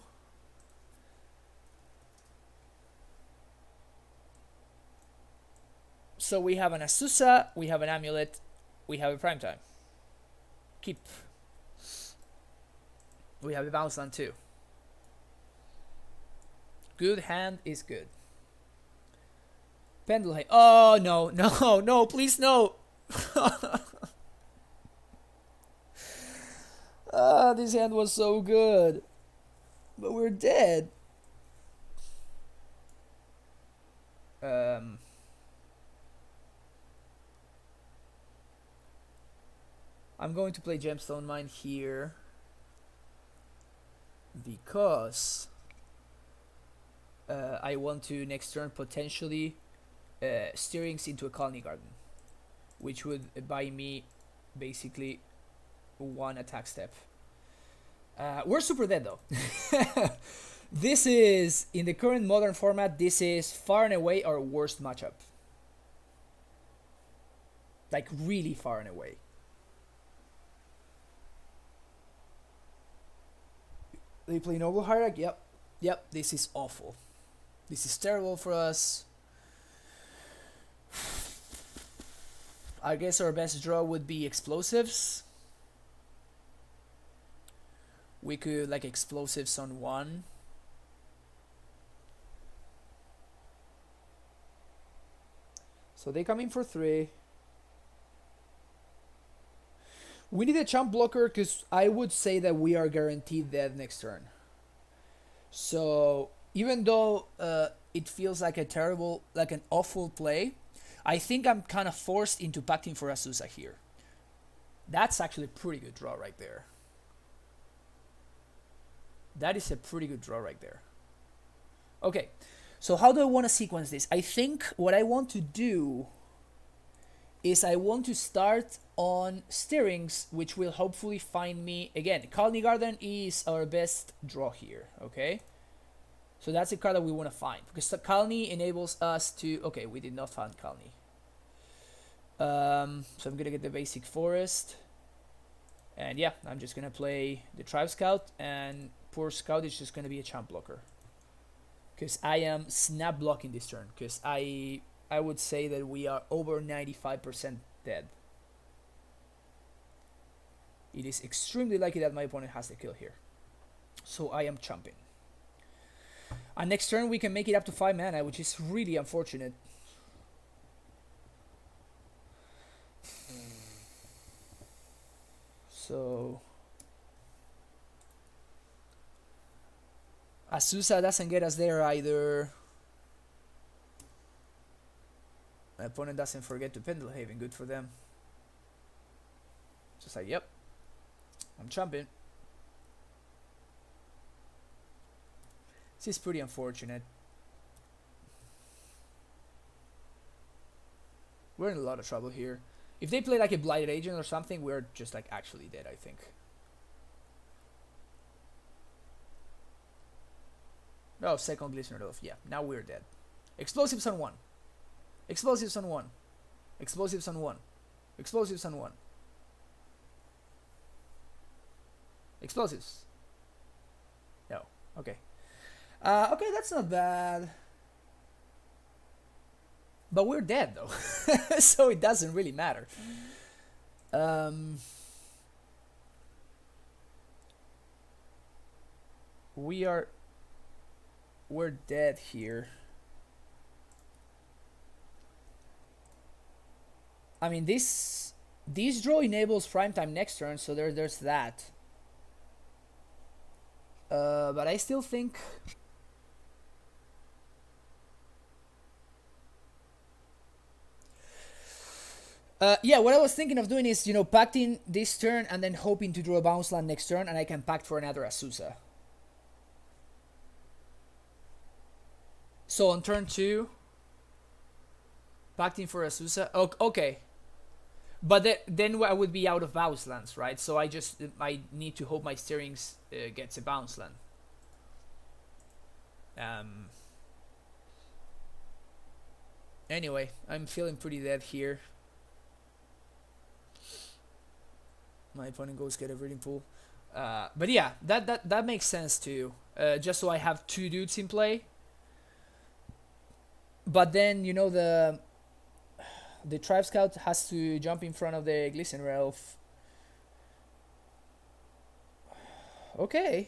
So we have an Azusa, we have an Amulet, we have a Primetime. Keep. We have a Bounce Land too. Good hand is good. Pendulum. Oh no, no, no, please no. This hand was so good. But we're dead. I'm going to play Gemstone Mine here because I want to next turn potentially Steerings into a Colony Garden, which would buy me basically one attack step. We're super dead though. This is, in the current modern format, this is far and away our worst matchup. Like really far and away. They play Noble Hierarch? Yep. Yep, this is awful. This is terrible for us. I guess our best draw would be Explosives. We could like Explosives on 1. So they come in for 3. We need a chump blocker because I would say that we are guaranteed dead next turn. So even though it feels like a terrible, like an awful play, I think I'm kind of forced into pacting for Azusa here. That's actually a pretty good draw right there. That is a pretty good draw right there. Okay, so how do I want to sequence this? I think what I want to do is I want to start on Steerings, which will hopefully find me, again, Colony Garden is our best draw here, okay? So that's a card that we want to find, because the Colony enables us to, okay, we did not find Colony. So I'm gonna get the basic Forest, and yeah, I'm just gonna play the Tribe Scout, and poor Scout is just gonna be a champ blocker. Because I am snap blocking this turn, because I would say that we are over 95% dead. It is extremely likely that my opponent has the kill here. So I am chumping. And next turn we can make it up to 5 mana, which is really unfortunate. So Azusa doesn't get us there either. My opponent doesn't forget to Pendelhaven, good for them. Just like, yep, I'm chumping. This is pretty unfortunate. We're in a lot of trouble here. If they play like a Blighted Agent or something, we're just like actually dead, I think. Oh, second Glistener off. Yeah, now we're dead. Explosives on 1. Explosives on 1. Explosives on 1. Explosives on 1. Explosives. No. Okay. Okay, that's not bad. But we're dead though. So it doesn't really matter. We're dead here. I mean, this draw enables prime time next turn, so there's that. But I still think. Yeah, what I was thinking of doing is, pacting this turn and then hoping to draw a bounce land next turn, and I can pact for another Azusa. So on turn 2, pacting for Azusa. Okay. But then I would be out of bounce lands, right? So I need to hope my steerings gets a bounce land. Anyway, I'm feeling pretty dead here. My opponent goes get a reading pool. But yeah, that makes sense too. Just so I have 2 dudes in play. But then, the Tribe Scout has to jump in front of the Glisten Elf. Okay.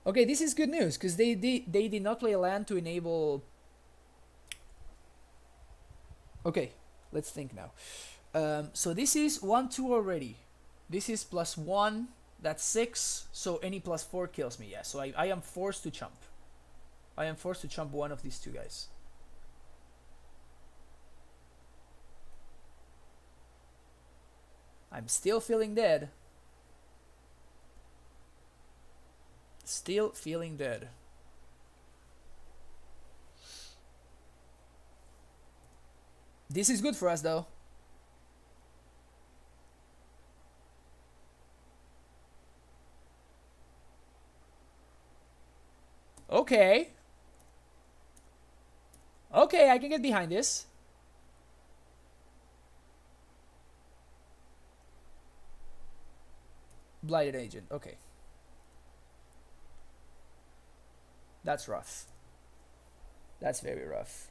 Okay, this is good news, because they did not play a land to enable... Okay, let's think now. So this is 1-2 already. This is +1, that's 6, so any +4 kills me, yeah. So I am forced to chump. I am forced to chump one of these 2 guys. I'm still feeling dead. Still feeling dead. This is good for us though. Okay. Okay, I can get behind this. Blighted Agent, okay. That's rough. That's very rough.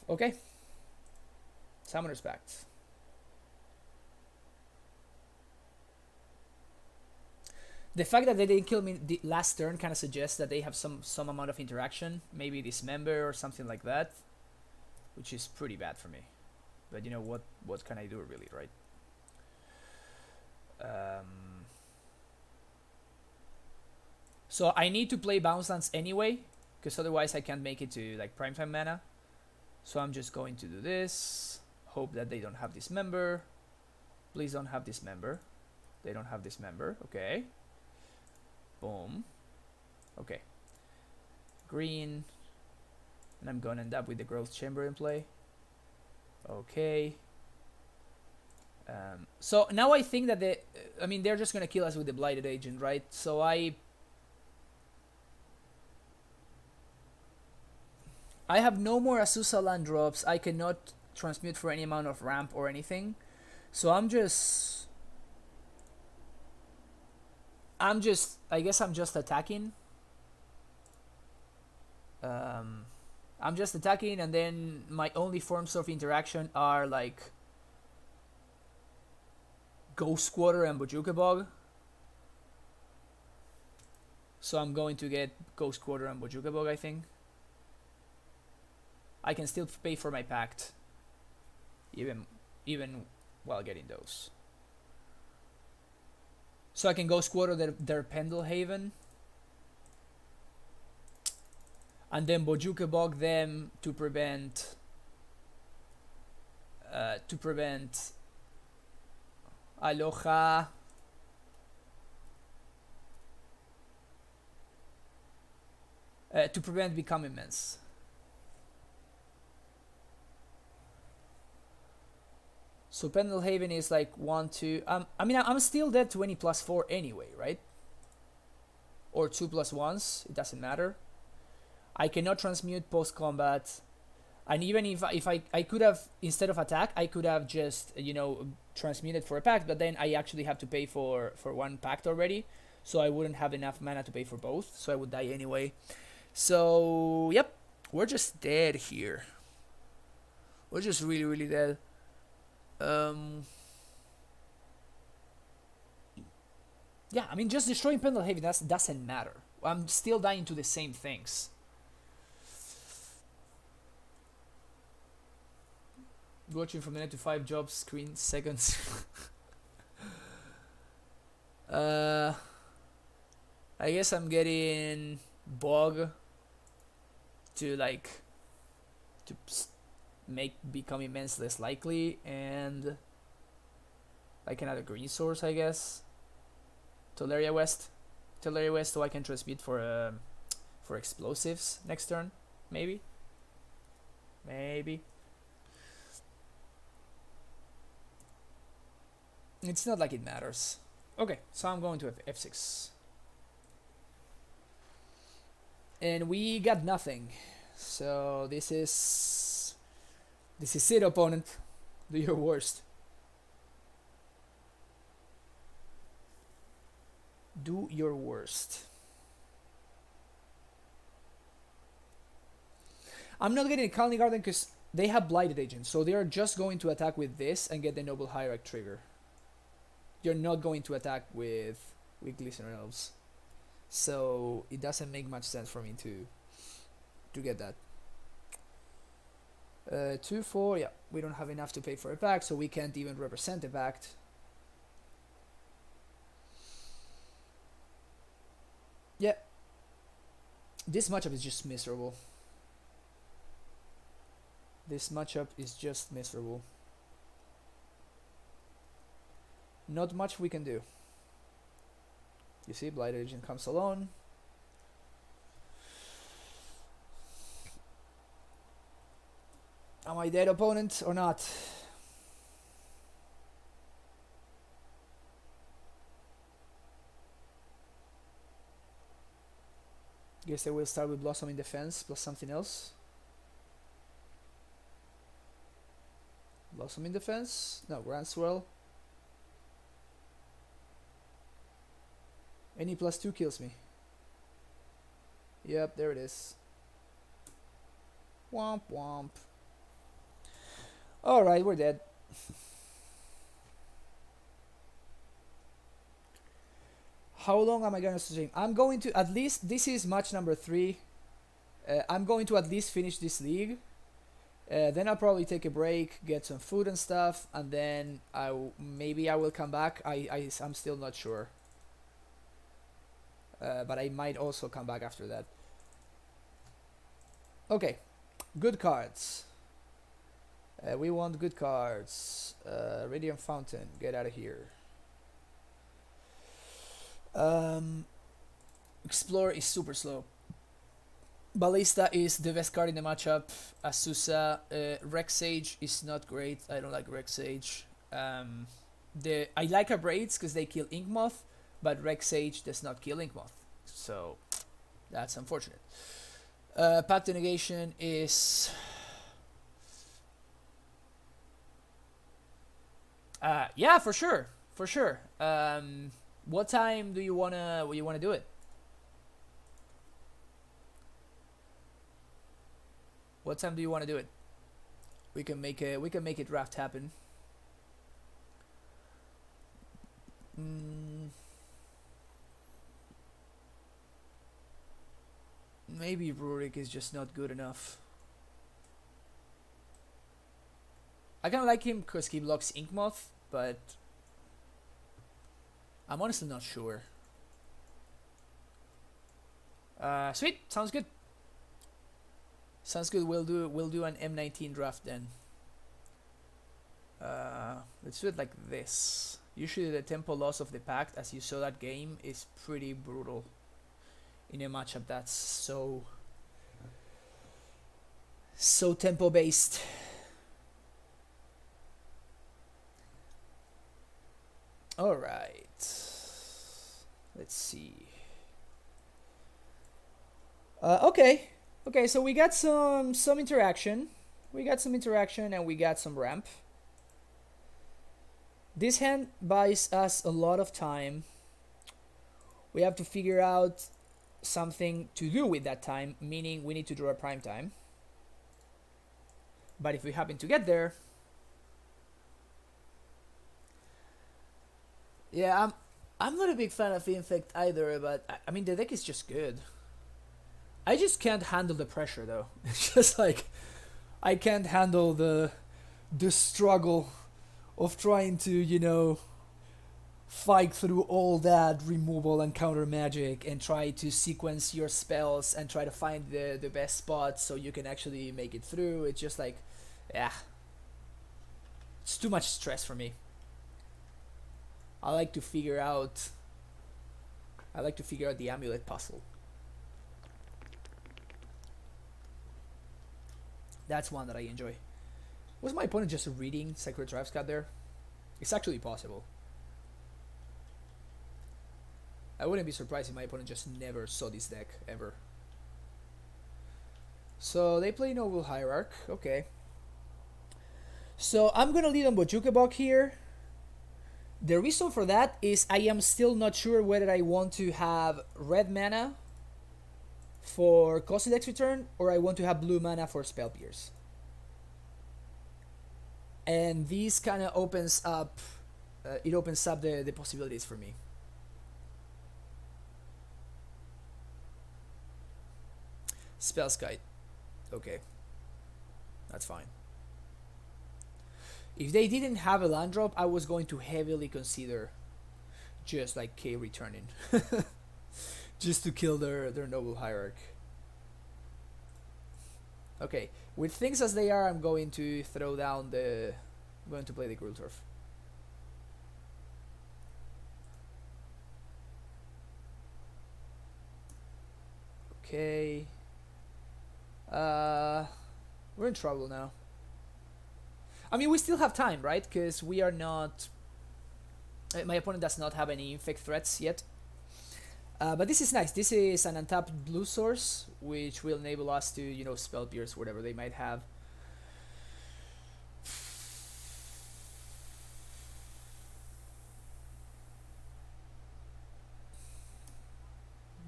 Okay. Summoner's Pact. The fact that they didn't kill me the last turn kind of suggests that they have some amount of interaction. Maybe Dismember or something like that. Which is pretty bad for me. But you know what can I do really, right? So I need to play bounce lands anyway, because otherwise I can't make it to like primetime mana. So I'm just going to do this. Hope that they don't have Dismember. Please don't have Dismember. They don't have Dismember. Okay. Boom. Okay. Green. And I'm gonna end up with the Growth Chamber in play. Okay. So now I think that they're just gonna kill us with the Blighted Agent, right? So I have no more Azusa land drops. I cannot transmute for any amount of ramp or anything. So I guess I'm just attacking. I'm just attacking, and then my only forms of interaction are like Ghost Squatter and Bojuka Bog. So I'm going to get Ghost Squatter and Bojuka Bog, I think. I can still pay for my pact, even while getting those. So I can go squatter their Pendelhaven, and then Bojuka Bog them to prevent Aloha. To prevent Become Immense. So Pendelhaven is like 1, 2. I mean, I'm still dead to any +4 anyway, right? Or 2 +1s. It doesn't matter. I cannot transmute post combat, and even if I could have, instead of attack, I could have just transmuted for a pact, but then I actually have to pay for one pact already, so I wouldn't have enough mana to pay for both, so I would die anyway. So yep, we're just dead here. We're just really, really dead. Yeah, I mean, just destroying Pendelhaven doesn't matter. I'm still dying to the same things. Watching from the 9 to 5 job screen seconds. uh, I guess I'm getting bog to like to make become immense less likely, and like another green source, I guess. Teleria West, so I can transmit for explosives next turn, maybe. It's not like it matters. Okay, so I'm going to F6. And we got nothing. So this is it, opponent. Do your worst. Do your worst. I'm not getting a Colony Garden because they have Blighted Agent, so they are just going to attack with this and get the Noble Hierarch trigger. You're not going to attack with Glistener Elves. So it doesn't make much sense for me to get that. 2-4, yeah, we don't have enough to pay for a pact, so we can't even represent a pact. Yeah, this matchup is just miserable. Not much we can do. You see, Blighted Agent comes alone. Am I dead, opponent, or not? Guess I will start with Blossoming Defense plus something else. Blossoming Defense? No, Grand Swirl. Any +2 kills me. Yep, there it is. Womp womp. Alright, we're dead. How long am I gonna stream? I'm going to at least, this is match number 3. I'm going to at least finish this league. Then I'll probably take a break, get some food and stuff, and then maybe I will come back. I'm still not sure. But I might also come back after that. Okay, good cards. We want good cards. Radiant Fountain, get out of here. Explorer is super slow. Ballista is the best card in the matchup. Azusa, Rex Sage is not great. I don't like Rex Sage. I like her braids because they kill Inkmoth, but Rex Sage does not kill Inkmoth, so that's unfortunate. Path to Negation is yeah, for sure. What time do you wanna do it? What time do you want to do it? We can make a draft happen. Maybe Rurik is just not good enough. I kind of like him because he blocks Inkmoth, but I'm honestly not sure. Sweet, sounds good. Sounds good. We'll do an M19 draft then. Let's do it like this. Usually the tempo loss of the pact, as you saw that game, is pretty brutal in a matchup that's so tempo based. All right. Let's see. Okay, so we got some interaction. We got some interaction and we got some ramp. This hand buys us a lot of time. We have to figure out something to do with that time, meaning we need to draw a prime time. But if we happen to get there, yeah, I'm not a big fan of Infect either, but I mean the deck is just good. I just can't handle the pressure though. It's just like I can't handle the the struggle of trying to, you know, fight through all that removal and counter magic and try to sequence your spells and try to find the best spot so you can actually make it through. It's just like, yeah, it's too much stress for me. I like to figure out the amulet puzzle. That's one that I enjoy. Was my opponent just reading Sacred Drive Scout there? It's actually possible. I wouldn't be surprised if my opponent just never saw this deck, ever. So they play Noble Hierarch, okay. So I'm gonna lead on Bojuka here. The reason for that is I am still not sure whether I want to have red mana for Costly Dex Return or I want to have blue mana for Spell Pierce. And this kind of opens up, the possibilities for me. Spellskite. Okay. That's fine. If they didn't have a land drop, I was going to heavily consider just like K returning. Just to kill their Noble Hierarch. Okay. With things as they are, I'm going to throw down the... I'm going to play the Gruul Turf. Okay. We're in trouble now. I mean, we still have time, right? Because we are not... my opponent does not have any Infect threats yet. But this is nice. This is an untapped blue source, which will enable us to, you know, Spell Pierce whatever they might have.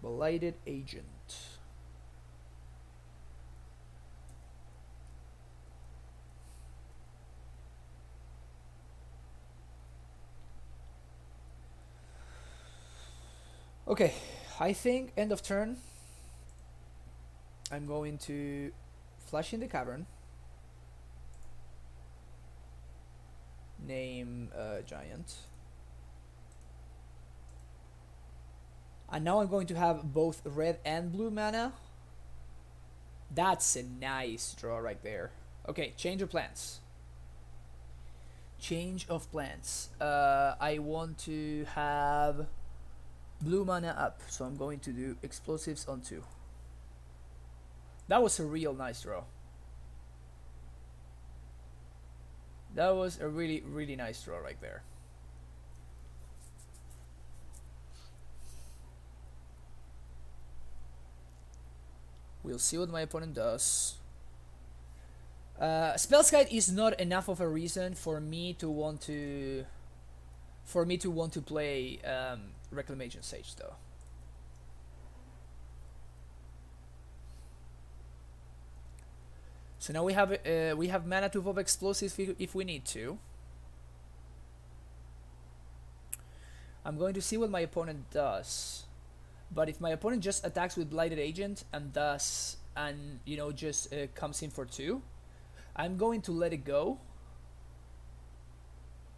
Blighted Agent. Okay, I think end of turn I'm going to flash in the cavern, name Giant, and now I'm going to have both red and blue mana. That's a nice draw right there. Okay, change of plans. Change of plans. I want to have blue mana up, so I'm going to do explosives on 2. That was a real nice draw. That was a really, really nice draw right there. We'll see what my opponent does. Spellskite is not enough of a reason for me to want to play Reclamation Sage though. So now we have mana to evolve explosives if we need to. I'm going to see what my opponent does. But if my opponent just attacks with Blighted Agent and you know, just comes in for 2, I'm going to let it go.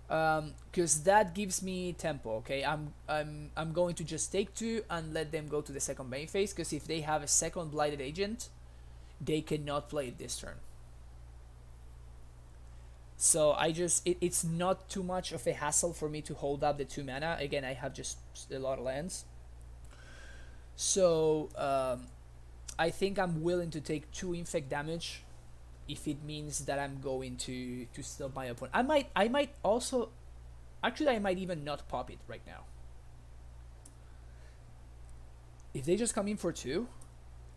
Because that gives me tempo. Okay, I'm going to just take 2 and let them go to the second main phase. Because if they have a second Blighted Agent, they cannot play it this turn. So it's not too much of a hassle for me to hold up the 2 mana. Again, I have just a lot of lands. So I think I'm willing to take 2 Infect damage if it means that I'm going to stop my opponent. I might also, actually I might even not pop it right now. If they just come in for 2,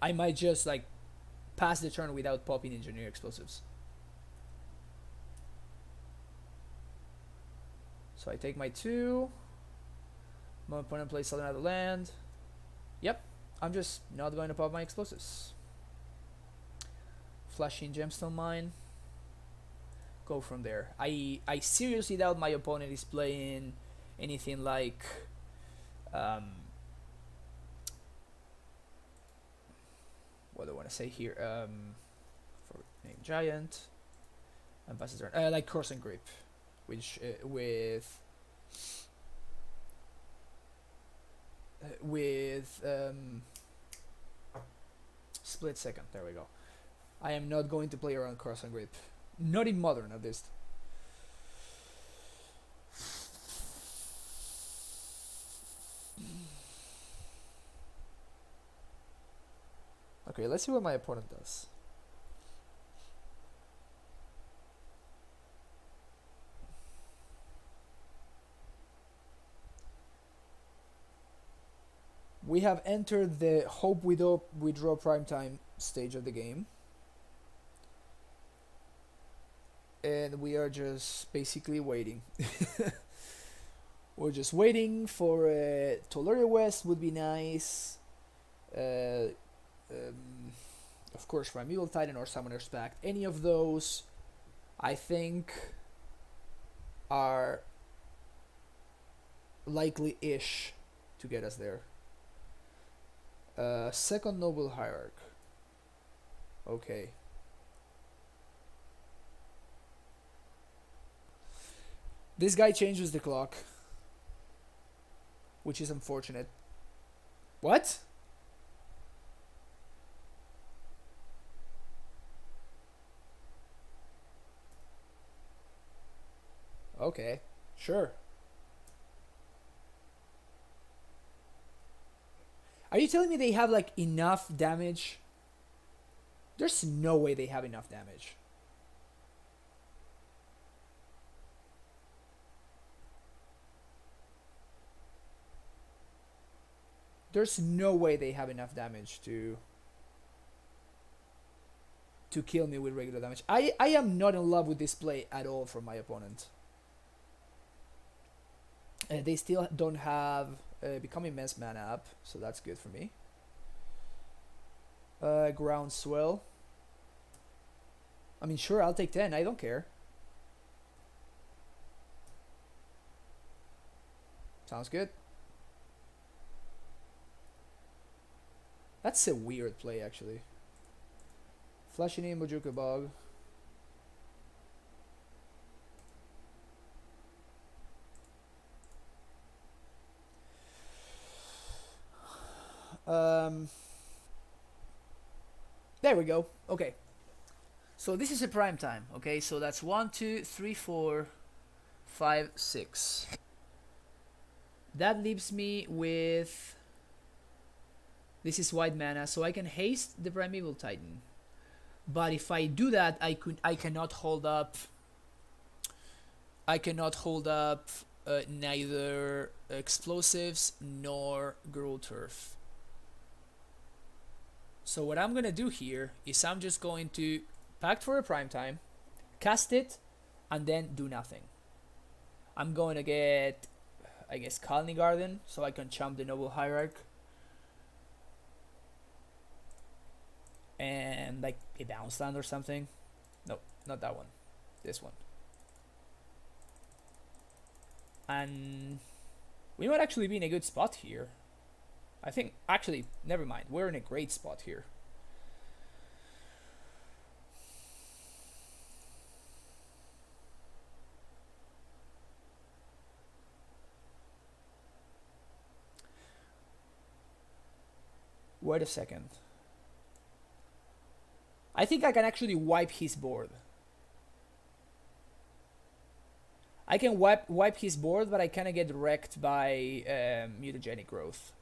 I might just like pass the turn without popping Engineer Explosives. So I take my 2. My opponent plays Southern Other Land. Yep, I'm just not going to pop my explosives. Flashing Gemstone Mine. Go from there. I seriously doubt my opponent is playing anything like what do I want to say here? For name Giant. And pass the turn. Like Cross and Grip, which with Split Second. There we go. I am not going to play around Cross and Grip. Not in Modern, at least. Okay, let's see what my opponent does. We have entered the Hope we draw Primetime stage of the game. And we are just basically waiting. We're just waiting for Tolaria West would be nice. Of course, Primeval Titan or Summoner's Pact. Any of those, I think, are likely-ish to get us there. Second Noble Hierarch. Okay. This guy changes the clock, which is unfortunate. What? Okay, sure. Are you telling me they have like enough damage? There's no way they have enough damage. There's no way they have enough damage to kill me with regular damage. I am not in love with this play at all from my opponent. They still don't have Becoming Mess mana up, so that's good for me. Groundswell. I mean, sure, I'll take 10. I don't care. Sounds good. That's a weird play, actually. Flashing in Mojuka Bog. There we go. Okay. So this is a prime time. Okay, so that's 1, 2, 3, 4, 5, 6. That leaves me with... This is white mana, so I can haste the Primeval Titan. But if I do that, I cannot hold up. I cannot hold up neither explosives nor Gruul Turf. So what I'm gonna do here is I'm just going to Pact for a prime time, cast it, and then do nothing. I'm going to get, I guess, Colony Garden, so I can chump the Noble Hierarch. And like a bounce land or something. No, not that one. This one. And we might actually be in a good spot here. I think, actually, never mind. We're in a great spot here. Wait a second. I think I can actually wipe his board. I can wipe his board, but I kind of get wrecked by mutagenic growth.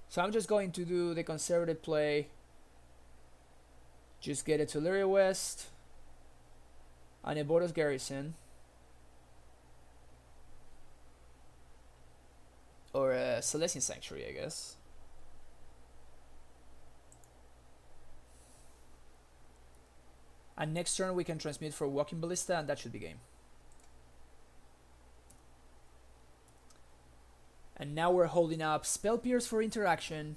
So I'm just going to do the conservative play. Just get a Tolaria West and a Boros Garrison. Or a Celestian Sanctuary, I guess. And next turn we can transmute for Walking Ballista, and that should be game. And now we're holding up Spell Pierce for interaction,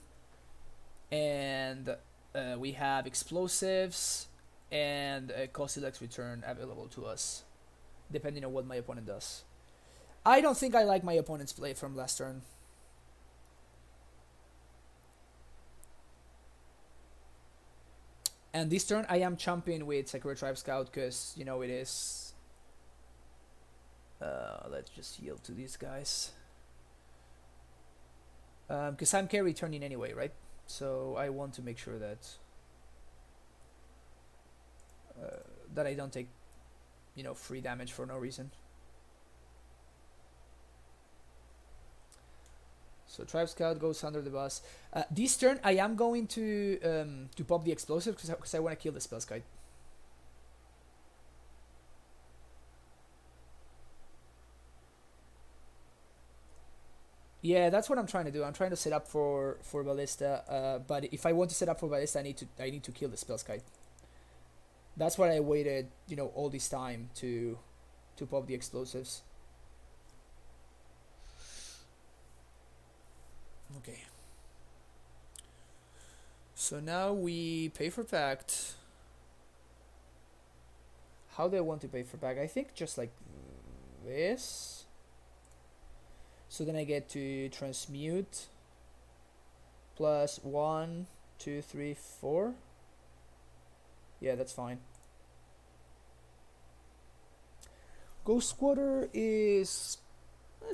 and we have explosives and Kozilek's Return available to us, depending on what my opponent does. I don't think I like my opponent's play from last turn. And this turn I am chumping with Sakura Tribe Scout because, you know, it is Let's just yield to these guys. Because I'm carry turning anyway, right? So I want to make sure that that I don't take, you know, free damage for no reason. So Tribe Scout goes under the bus. This turn I am going to pop the explosive because I want to kill the Spell Kite. Yeah, that's what I'm trying to do. I'm trying to set up for Ballista. But if I want to set up for Ballista, I need to kill the Spell Kite. That's why I waited, you know, all this time to pop the explosives. Okay. So now we pay for Pact. How do I want to pay for Pact? I think just like this. So then I get to transmute plus 1, 2, 3, 4. Yeah, that's fine. Ghost Squatter is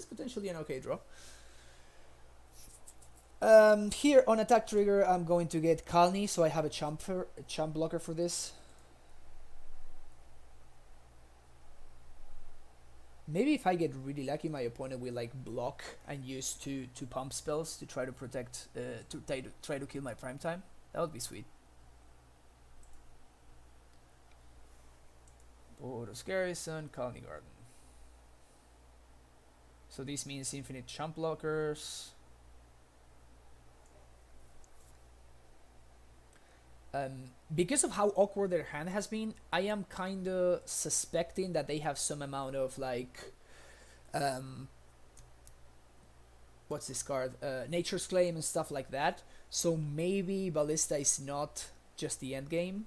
potentially an okay draw. Here on attack trigger, I'm going to get Kalni, so I have a chump blocker for this. Maybe if I get really lucky, my opponent will like block and use two pump spells to try to protect, try to kill my prime time. That would be sweet. Boros Garrison, Colony Garden. So this means infinite chump blockers. Because of how awkward their hand has been, I am kinda suspecting that they have some amount of like, what's this card? Nature's Claim and stuff like that. So maybe Ballista is not just the end game.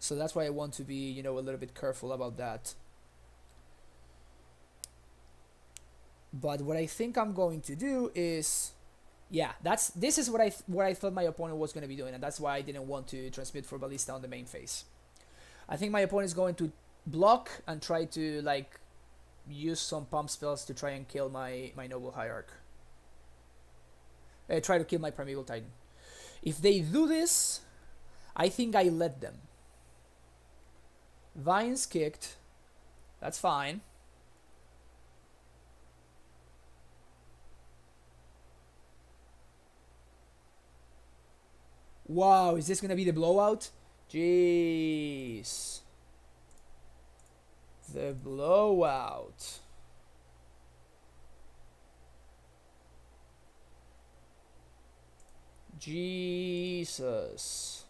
So that's why I want to be, you know, a little bit careful about that. But what I think I'm going to do is, yeah, this is what I thought my opponent was going to be doing, and that's why I didn't want to transmit for Ballista on the main phase. I think my opponent is going to block and try to like use some pump spells to try and kill my Noble Hierarch. Try to kill my Primeval Titan. If they do this, I think I let them. Vines kicked. That's fine. Wow, is this gonna be the blowout? Jeez. The blowout. Jesus.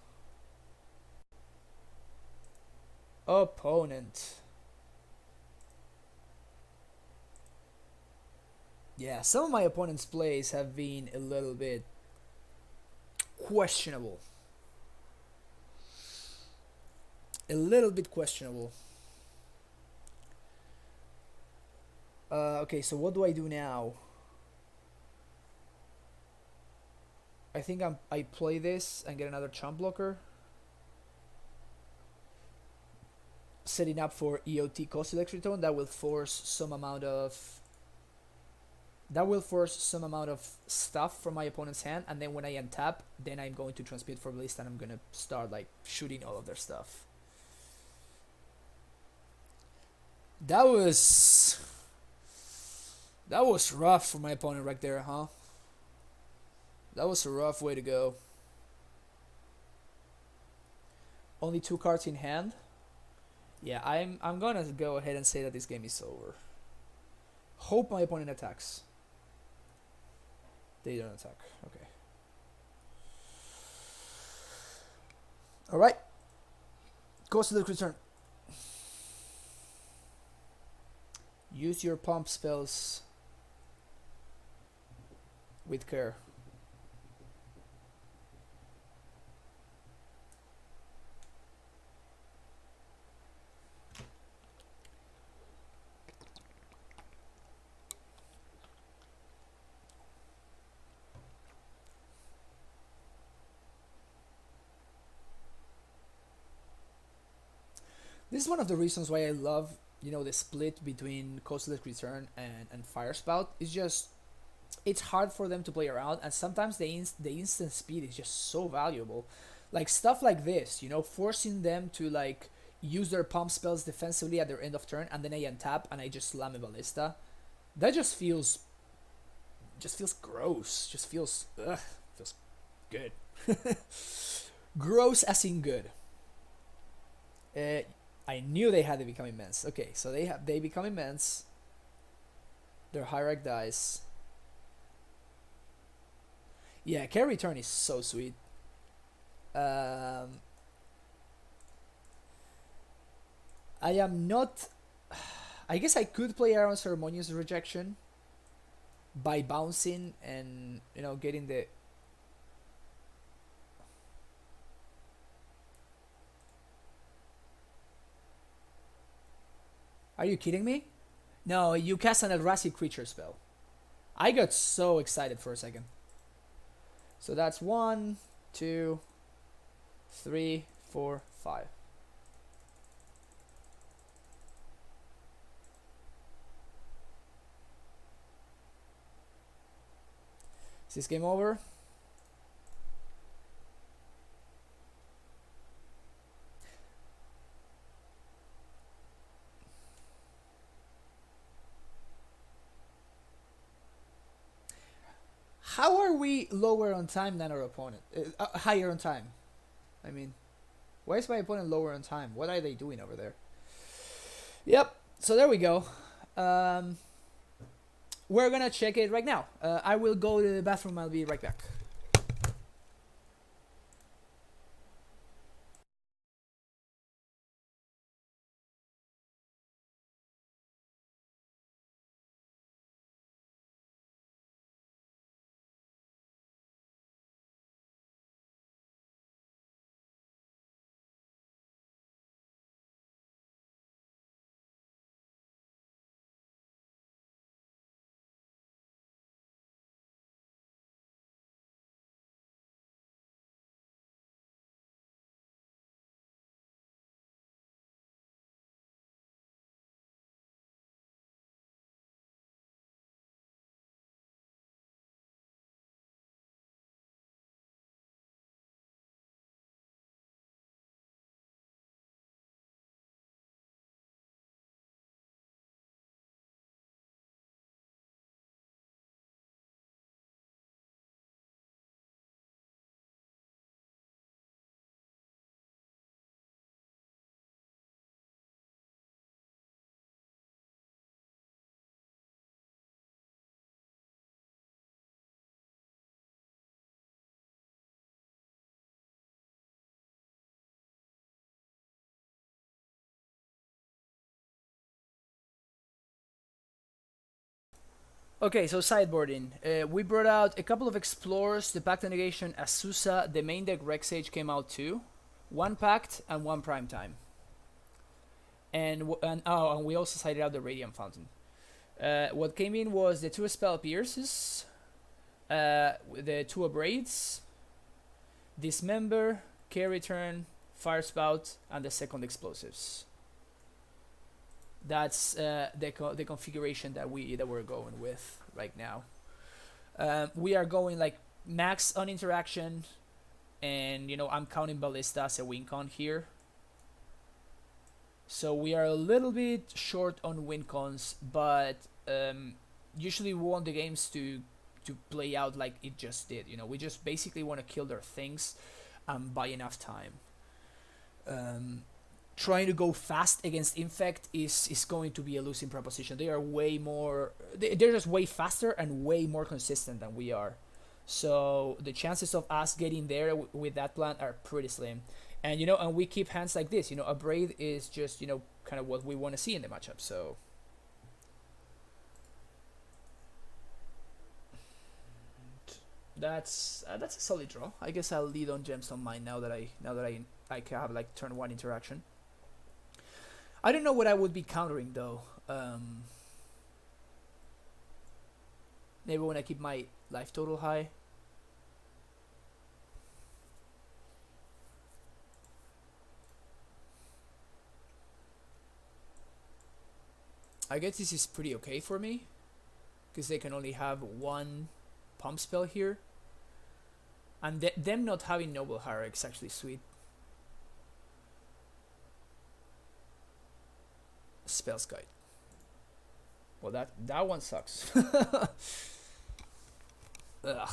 Opponent. Yeah, some of my opponent's plays have been a little bit questionable. A little bit questionable. Okay, so what do I do now? I think I play this and get another chump blocker. Setting up for EOT Cost Electric Tone, that will force some amount of stuff from my opponent's hand, and then when I untap, then I'm going to transmit for Ballista and I'm gonna start like shooting all of their stuff. That was rough for my opponent right there, huh? That was a rough way to go. Only 2 cards in hand. Yeah, I'm gonna go ahead and say that this game is over. Hope my opponent attacks. They don't attack. Okay. Alright. Goes to the return. Use your pump spells with care. This is one of the reasons why I love the split between Costless Return and Fire Spout is just, it's hard for them to play around, and sometimes the instant speed is just so valuable. Like stuff like this, forcing them to like use their pump spells defensively at their end of turn, and then I untap and I just slam a ballista. That just feels gross. Just feels good. Gross as in good. I knew they had to become immense. Okay, so they become immense. Their hierarch dies. Yeah, carry turn is so sweet. I am not. I guess I could play around Ceremonious Rejection by bouncing and getting the. Are you kidding me? No, you cast an Eldrazi creature spell. I got so excited for a second. So that's 1, 2, 3, 4, 5. Is this game over? How are we lower on time than our opponent? Higher on time. I mean, why is my opponent lower on time? What are they doing over there? Yep. So there we go. We're gonna check it right now. I will go to the bathroom. I'll be right back. Okay, so sideboarding. We brought out a couple of Explorers, the Pact of Negation, Azusa, the main deck Rexage came out too. One Pact and one Primetime. And we also sided out the Radiant Fountain. What came in was the 2 Spell Pierces, the 2 Abrades, Dismember, Carry Turn, Fire Spout, and the second Explosives. That's the configuration that we're going with right now. We are going like max on interaction, and I'm counting Ballista as a win con here. So we are a little bit short on win cons, but usually we want the games to play out like it just did. We just basically want to kill their things and buy enough time. Trying to go fast against Infect is going to be a losing proposition. They are way more. They're just way faster and way more consistent than we are. So the chances of us getting there with that plan are pretty slim. And and we keep hands like this. A Braid is just kind of what we want to see in the matchup. So that's a solid draw. I guess I'll lead on Gemstone Mine now that I have like turn 1 interaction. I don't know what I would be countering though. Maybe when I keep my life total high. I guess this is pretty okay for me, because they can only have one pump spell here. And them not having Noble Hierarch is actually sweet. Spells Guide. Well, that one sucks. Ugh.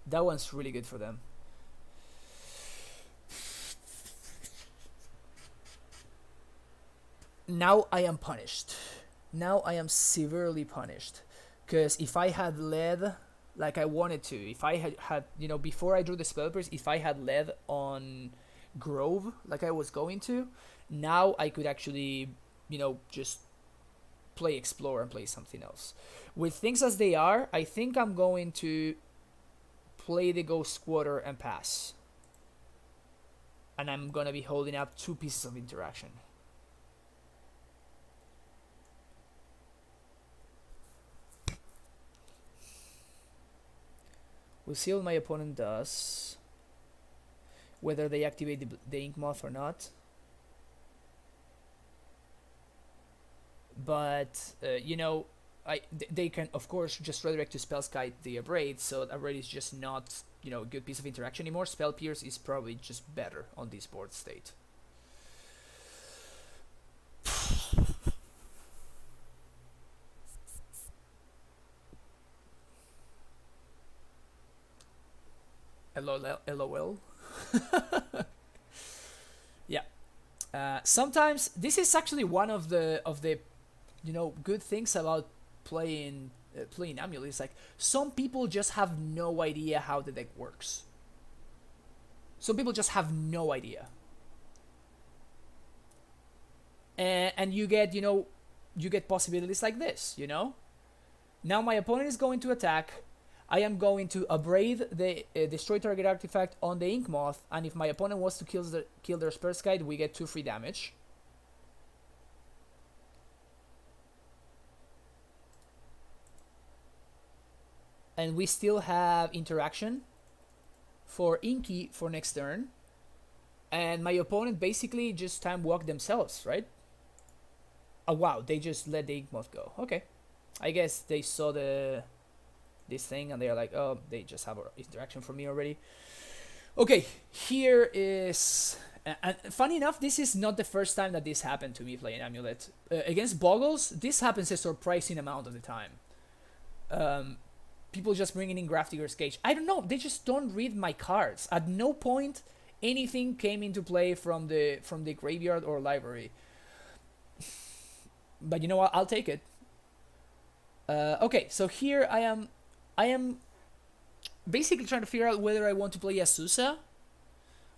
That one's really good for them. Now I am punished. Now I am severely punished. Because if I had led like I wanted to, if I had you know, before I drew the spell pierce, if I had led on Grove like I was going to, now I could actually, you know, just play Explore and play something else. With things as they are, I think I'm going to play the Ghost Squatter and pass. And I'm gonna be holding up 2 pieces of interaction. We'll see what my opponent does, whether they activate the Ink Moth or not. But you know, they can of course just redirect to Spellskite the Abrade, so Abrade is just not, you know, a good piece of interaction anymore. Spell Pierce is probably just better on this board state. LOL. Yeah. Sometimes this is actually one of the you know, good things about playing Amulet. It's like some people just have no idea how the deck works. Some people just have no idea. And you get, you know, you get possibilities like this, you know? Now my opponent is going to attack. I am going to Abrade the destroy target artifact on the Ink Moth, and if my opponent wants to kill their Spellskite, we get 2 free damage. And we still have interaction for Inky for next turn. And my opponent basically just time walked themselves, right? Oh wow, they just let the Ink Moth go. Okay. I guess they saw this thing and they're like, oh, they just have interaction for me already. Okay, here is... and funny enough, this is not the first time that this happened to me playing Amulet. Against Boggles, this happens a surprising amount of the time. People just bringing in Grafdigger's Cage. I don't know, they just don't read my cards. At no point anything came into play from the graveyard or library. But you know what, I'll take it. Okay, so here I am basically trying to figure out whether I want to play Azusa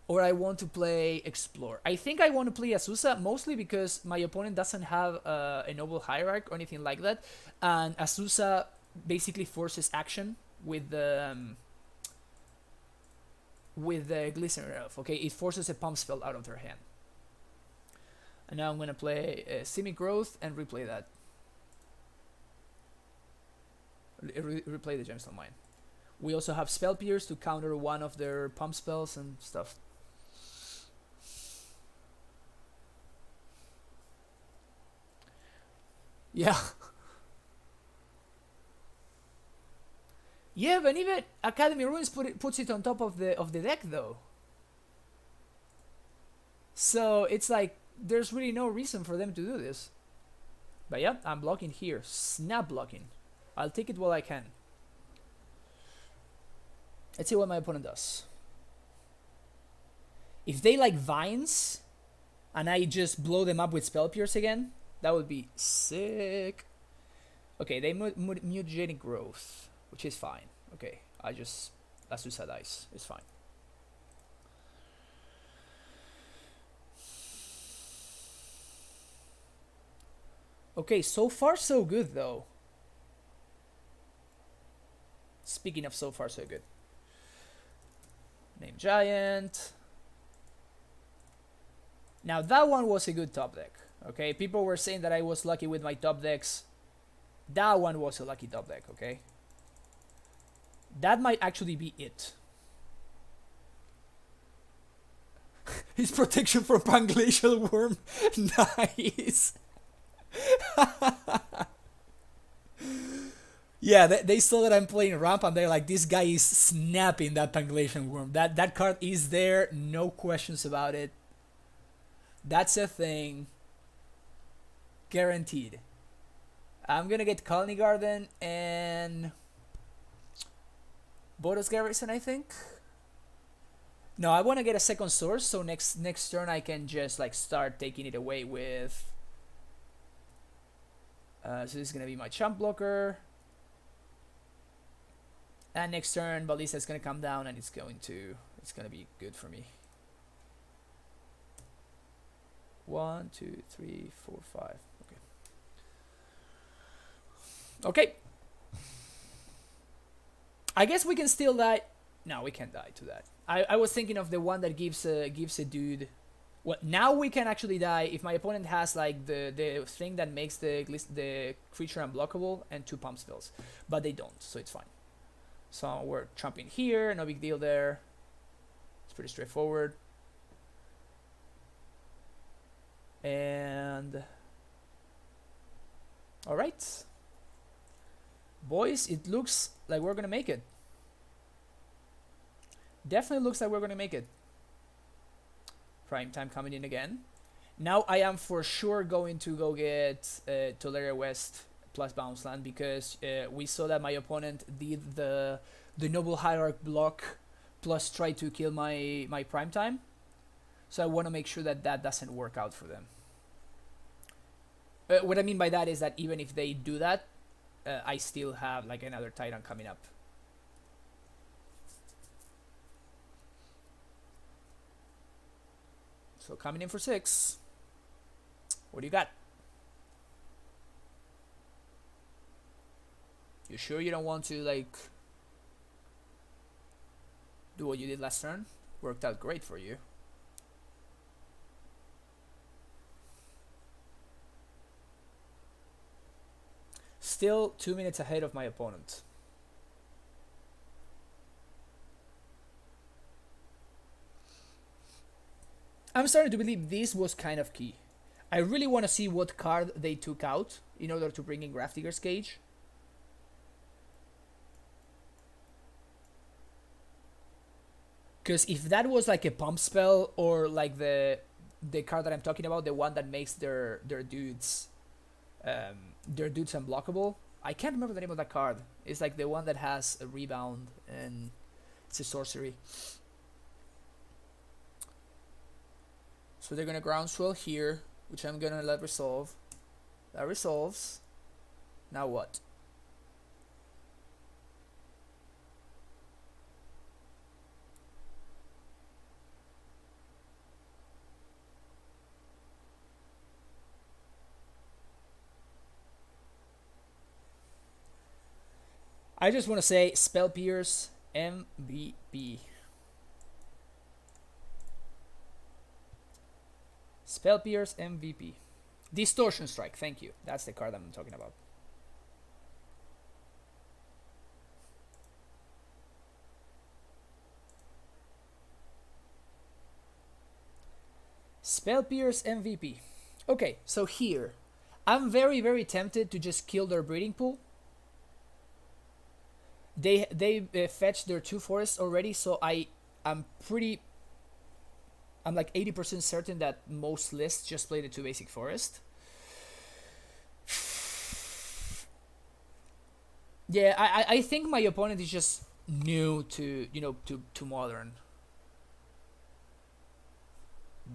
or I want to play Explore. I think I want to play Azusa mostly because my opponent doesn't have a Noble Hierarch or anything like that, and Azusa basically forces action with the Glistener Elf. Okay, it forces a pump spell out of their hand. And now I'm gonna play Simic Growth and replay that. Replay the Gemstone Mine. We also have Spell Pierce to counter one of their pump spells and stuff. Yeah. Yeah, but even Academy Ruins puts it on top of the deck though. So it's like there's really no reason for them to do this. But yeah, I'm blocking here. Snap blocking. I'll take it while I can. Let's see what my opponent does. If they like Vines, and I just blow them up with Spell Pierce again, that would be sick. Okay, they Mutagenic Growth, which is fine. Okay, I just... Azusa dice. It's fine. Okay, so far so good though. Speaking of so far so good. Name Giant. Now that one was a good top deck. Okay, people were saying that I was lucky with my top decks. That one was a lucky top deck, okay? That might actually be it. His protection from Panglacial Worm. Nice. Yeah, they saw that I'm playing ramp and they're like, this guy is snapping that Pangolation Worm. That card is there, no questions about it. That's a thing. Guaranteed. I'm gonna get Colony Garden and Boros Garrison, I think. No, I want to get a second source, so next turn I can just like start taking it away with. So this is gonna be my chump blocker. And next turn, Ballista is gonna come down, and it's gonna be good for me. 1, 2, 3, 4, 5. Okay. Okay. I guess we can still die. No, we can't die to that. I was thinking of the one that gives a dude. Well, now we can actually die if my opponent has like the thing that makes the creature unblockable and 2 pump spells, but they don't, so it's fine. So we're trumping here, no big deal there. It's pretty straightforward. And all right, boys, it looks like we're gonna make it. Definitely looks like we're gonna make it. Prime time coming in again. Now I am for sure going to go get Tolaria West plus Bounce Land, because we saw that my opponent did the Noble Hierarch block plus try to kill my prime time. So I want to make sure that that doesn't work out for them. What I mean by that is that even if they do that, I still have like another Titan coming up. So coming in for 6. What do you got? You sure you don't want to like do what you did last turn? Worked out great for you. Still 2 minutes ahead of my opponent. I'm starting to believe this was kind of key. I really want to see what card they took out in order to bring in Grafdigger's Cage. Because if that was like a pump spell, or like the card that I'm talking about, the one that makes their dudes unblockable. I can't remember the name of that card. It's like the one that has a rebound and it's a sorcery. So they're gonna groundswell here, which I'm gonna let resolve. That resolves. Now what? I just want to say Spell Pierce MVP. Spell Pierce MVP. Distortion Strike, thank you. That's the card I'm talking about. Spell Pierce MVP. Okay, so here, I'm very, very tempted to just kill their breeding pool. They fetched their 2 forests already, so I'm like 80% certain that most lists just play the 2 basic forest. Yeah, I think my opponent is just new to, you know, to modern.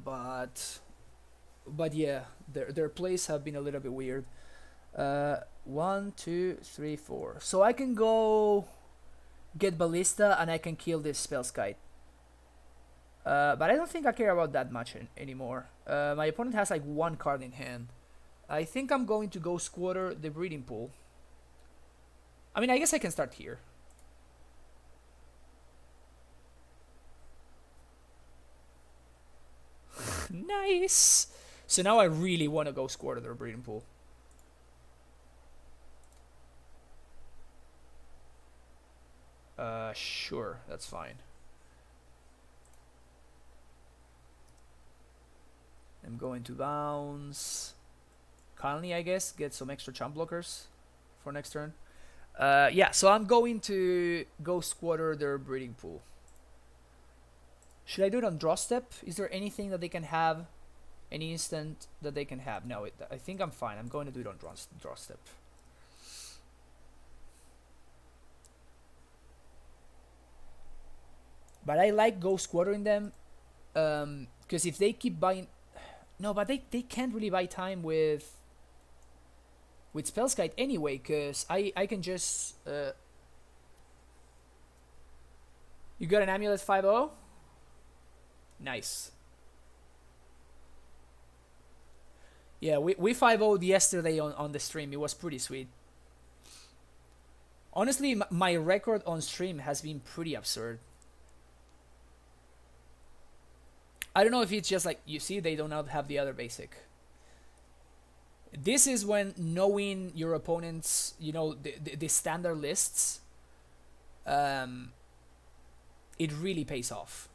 But yeah, their plays have been a little bit weird. 1, 2, 3, 4. So I can go get Ballista and I can kill this Spellskite. But I don't think I care about that much anymore. My opponent has like 1 card in hand. I think I'm going to go squatter the breeding pool. I mean, I guess I can start here. Nice! So now I really want to go squatter their breeding pool. Sure, that's fine. I'm going to bounce. Conley, I guess, get some extra chump blockers for next turn. Yeah, so I'm going to go squatter their breeding pool. Should I do it on draw step? Is there anything that they can have? Any instant that they can have? No, I think I'm fine. I'm going to do it on draw step. But I like go squattering them, because if they keep buying... No, but they can't really buy time with Spellskite anyway, because I can just... You got an Amulet 5-0? Nice. Yeah, we 5-0'd yesterday on the stream. It was pretty sweet. Honestly, my record on stream has been pretty absurd. I don't know if it's just like, you see, they do not have the other basic. This is when knowing your opponent's, you know, the standard lists, it really pays off.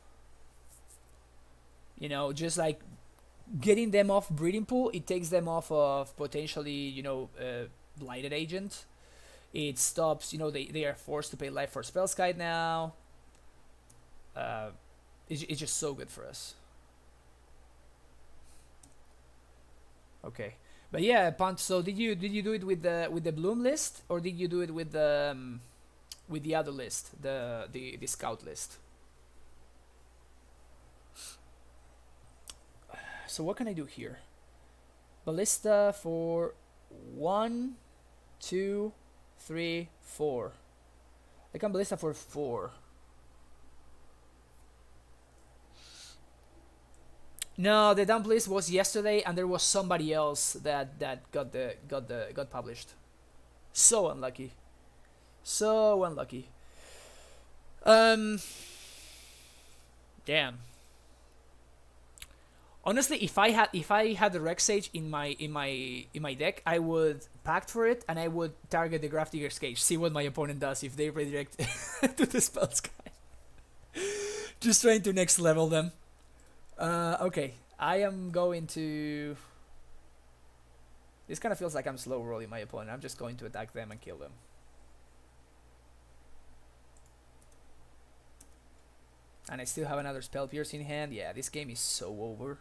You know, just like getting them off breeding pool, it takes them off of potentially, you know, blighted agent. It stops, you know, they are forced to pay life for Spellskite now. It's just so good for us. Okay, but yeah, Punt. So did you do it with the Bloom list, or did you do it with the other list, the Scout list? So what can I do here? Ballista for 1, 2, 3, 4. I can Ballista for 4. No, the dump list was yesterday, and there was somebody else that got published. So unlucky. So unlucky. Damn. Honestly, if I had the Rex Sage in my deck, I would pact for it, and I would target the Grafdigger's Cage. See what my opponent does if they redirect to the Spellskite. Just trying to next level them. Okay, I am going to... This kind of feels like I'm slow rolling my opponent. I'm just going to attack them and kill them. And I still have another Spell Pierce in hand. Yeah, this game is so over.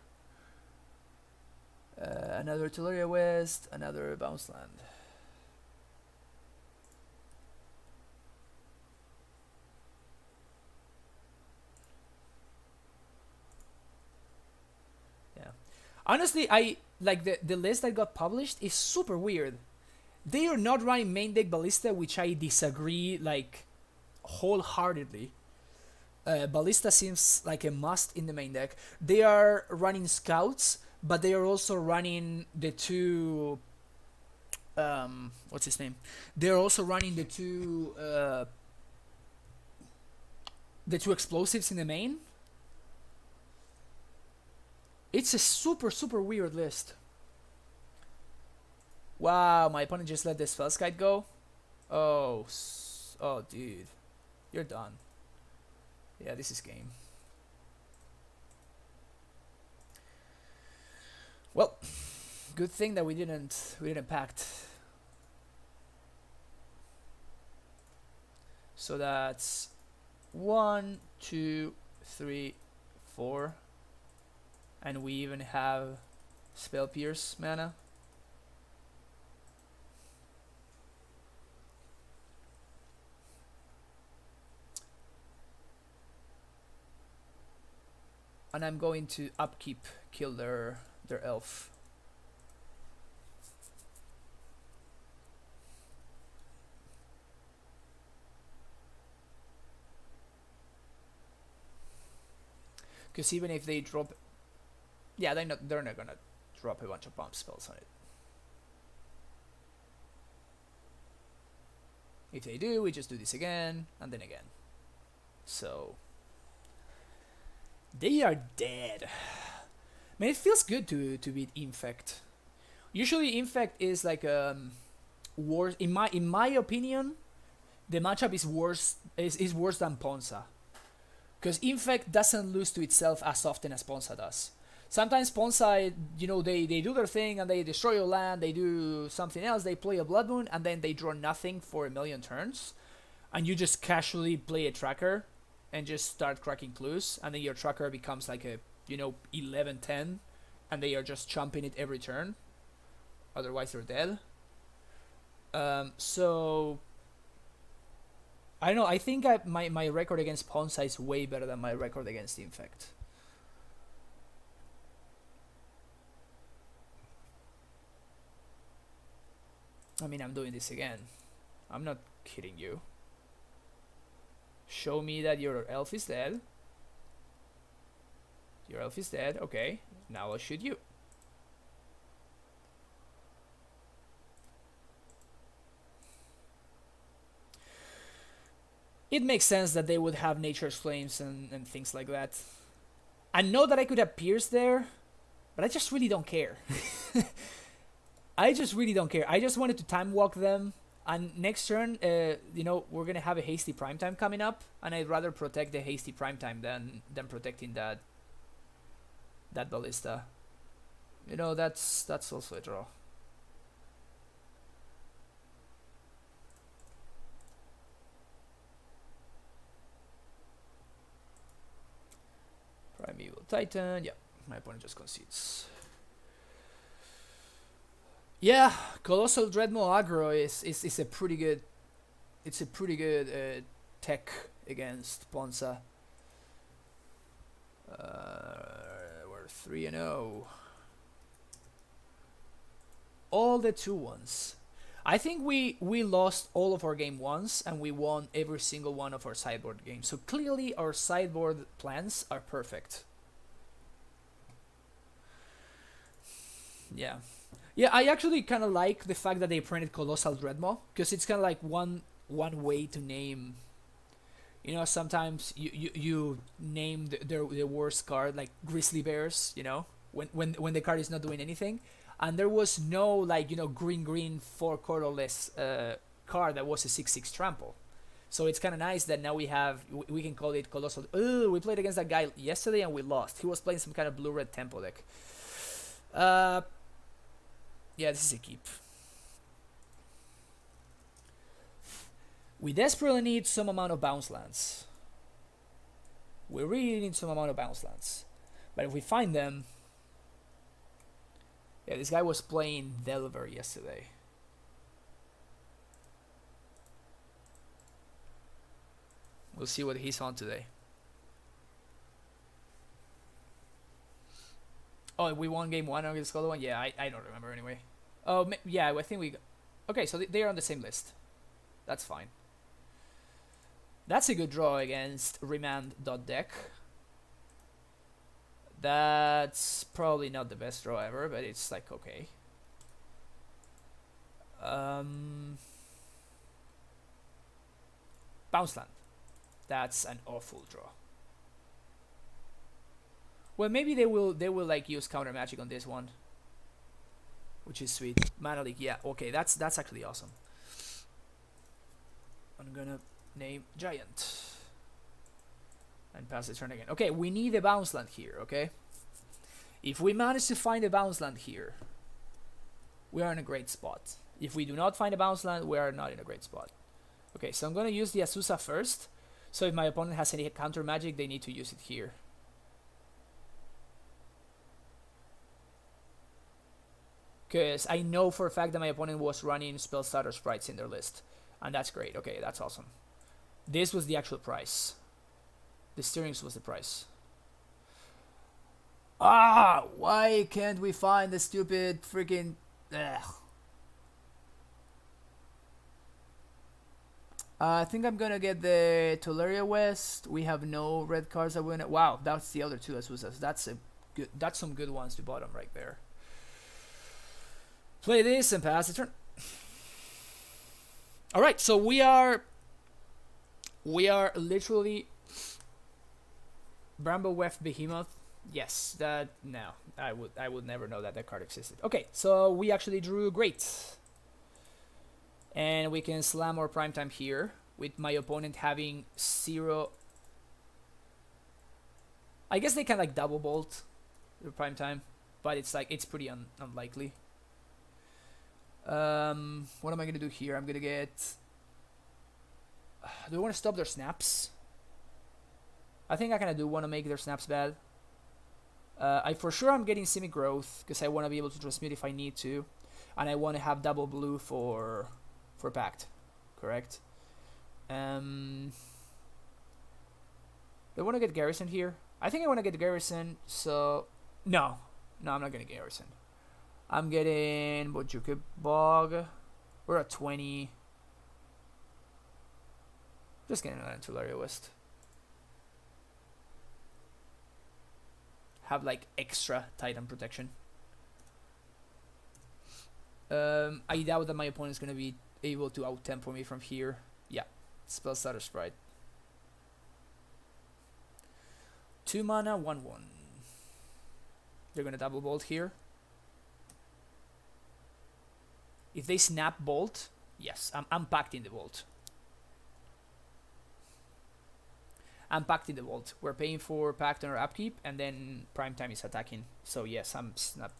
Another Teleria West, another Bounce Land. Yeah. Honestly, I like the list that got published is super weird. They are not running main deck Ballista, which I disagree like wholeheartedly. Ballista seems like a must in the main deck. They are running Scouts, but they are also running the two... what's his name? They are also running the two explosives in the main. It's a super weird list. Wow, my opponent just let the Spellskite go. Oh, dude, you're done. Yeah, this is game. Well, good thing that we didn't pact. So that's 1, 2, 3, 4, and we even have Spell Pierce mana. And I'm going to upkeep kill their elf. Because even if they drop, yeah, they're not gonna drop a bunch of pump spells on it. If they do, we just do this again and then again. So they are dead. I mean, it feels good to beat Infect. Usually, Infect is like worse. In my opinion, the matchup is worse than Ponza, because Infect doesn't lose to itself as often as Ponza does. Sometimes Bonsai, you know, they do their thing and they destroy your land, they do something else, they play a Blood Moon, and then they draw nothing for a million turns. And you just casually play a tracker and just start cracking clues, and then your tracker becomes like a, you know, 11-10, and they are just chomping it every turn. Otherwise they're dead. So I don't know, I think my record against Bonsai is way better than my record against Infect. I mean, I'm doing this again. I'm not kidding you. Show me that your elf is dead. Your elf is dead. Okay, now I'll shoot you. It makes sense that they would have Nature's Flames and things like that. I know that I could have Pierce there, but I just really don't care. I just really don't care. I just wanted to time walk them, and next turn, you know, we're gonna have a hasty primetime coming up, and I'd rather protect the hasty primetime than protecting that ballista. You know, that's also a draw. Primeval Titan. Yeah, my opponent just concedes. Yeah, Colossal Dreadmaw aggro is a pretty good. It's a pretty good tech against Ponza. We're 3-0. All the 2-1s. I think we lost all of our game ones and we won every single one of our sideboard games. So clearly our sideboard plans are perfect. Yeah. Yeah, I actually kind of like the fact that they printed Colossal Dreadmaw, because it's kind of like one way to name. You know, sometimes you name the worst card, like Grizzly Bears. You know, when the card is not doing anything, and there was no, like, you know, green 4 colorless card that was a 6/6 trample. So it's kind of nice that now we can call it Colossal. Oh, we played against that guy yesterday and we lost. He was playing some kind of blue-red tempo deck. Yeah, this is a keep. We desperately need some amount of bounce lands. We really need some amount of bounce lands. But if we find them... Yeah, this guy was playing Delver yesterday. We'll see what he's on today. Oh, we won game 1 against the other one? Yeah, I don't remember anyway. Oh, yeah, I think we... Okay, so they are on the same list. That's fine. That's a good draw against Remand.deck. That's probably not the best draw ever, but it's like okay. Bounce land. That's an awful draw. Well, maybe they will like use counter magic on this one, which is sweet. Mana Leak, yeah, okay, that's actually awesome. I'm gonna name Giant and pass the turn again. Okay, we need a bounce land here. Okay, if we manage to find a bounce land here, we are in a great spot. If we do not find a bounce land, we are not in a great spot. Okay, so I'm gonna use the Azusa first. So if my opponent has any counter magic, they need to use it here. Because I know for a fact that my opponent was running Spell Starter Sprites in their list. And that's great. Okay, that's awesome. This was the actual price. The steerings was the price. Ah! Why can't we find the stupid freaking... Ugh. I think I'm gonna get the Tolaria West. We have no red cards that win it. Wow, that's the other two Azuzas. That's some good ones to bottom right there. Play this and pass the turn. Alright, so we are literally Brambleweft Behemoth. Yes, no, I would never know that card existed. Okay, so we actually drew great. And we can slam our primetime here with my opponent having 0. I guess they can like double bolt. prime time, but it's like it's pretty unlikely. What am I gonna do here? I'm gonna get. Do I want to stop their snaps? I think I kind of do want to make their snaps bad. I for sure I'm getting semi growth because I want to be able to transmute if I need to, and I want to have double blue for Pact, correct? Do I want to get Garrison here? I think I want to get Garrison. So no, I'm not gonna get Garrison. I'm getting Bojuka Bog. We're at 20. Just getting an Antularia West. Have like extra Titan protection. I doubt that my opponent is gonna be able to out-tempo me from here. Yeah, Spell Starter Sprite. 2 mana, 1/1. They're gonna double bolt here. If they snap bolt, yes, I'm packed in the bolt. I'm packed in the vault. We're paying for pact on our upkeep, and then prime time is attacking. So yes, I'm snap.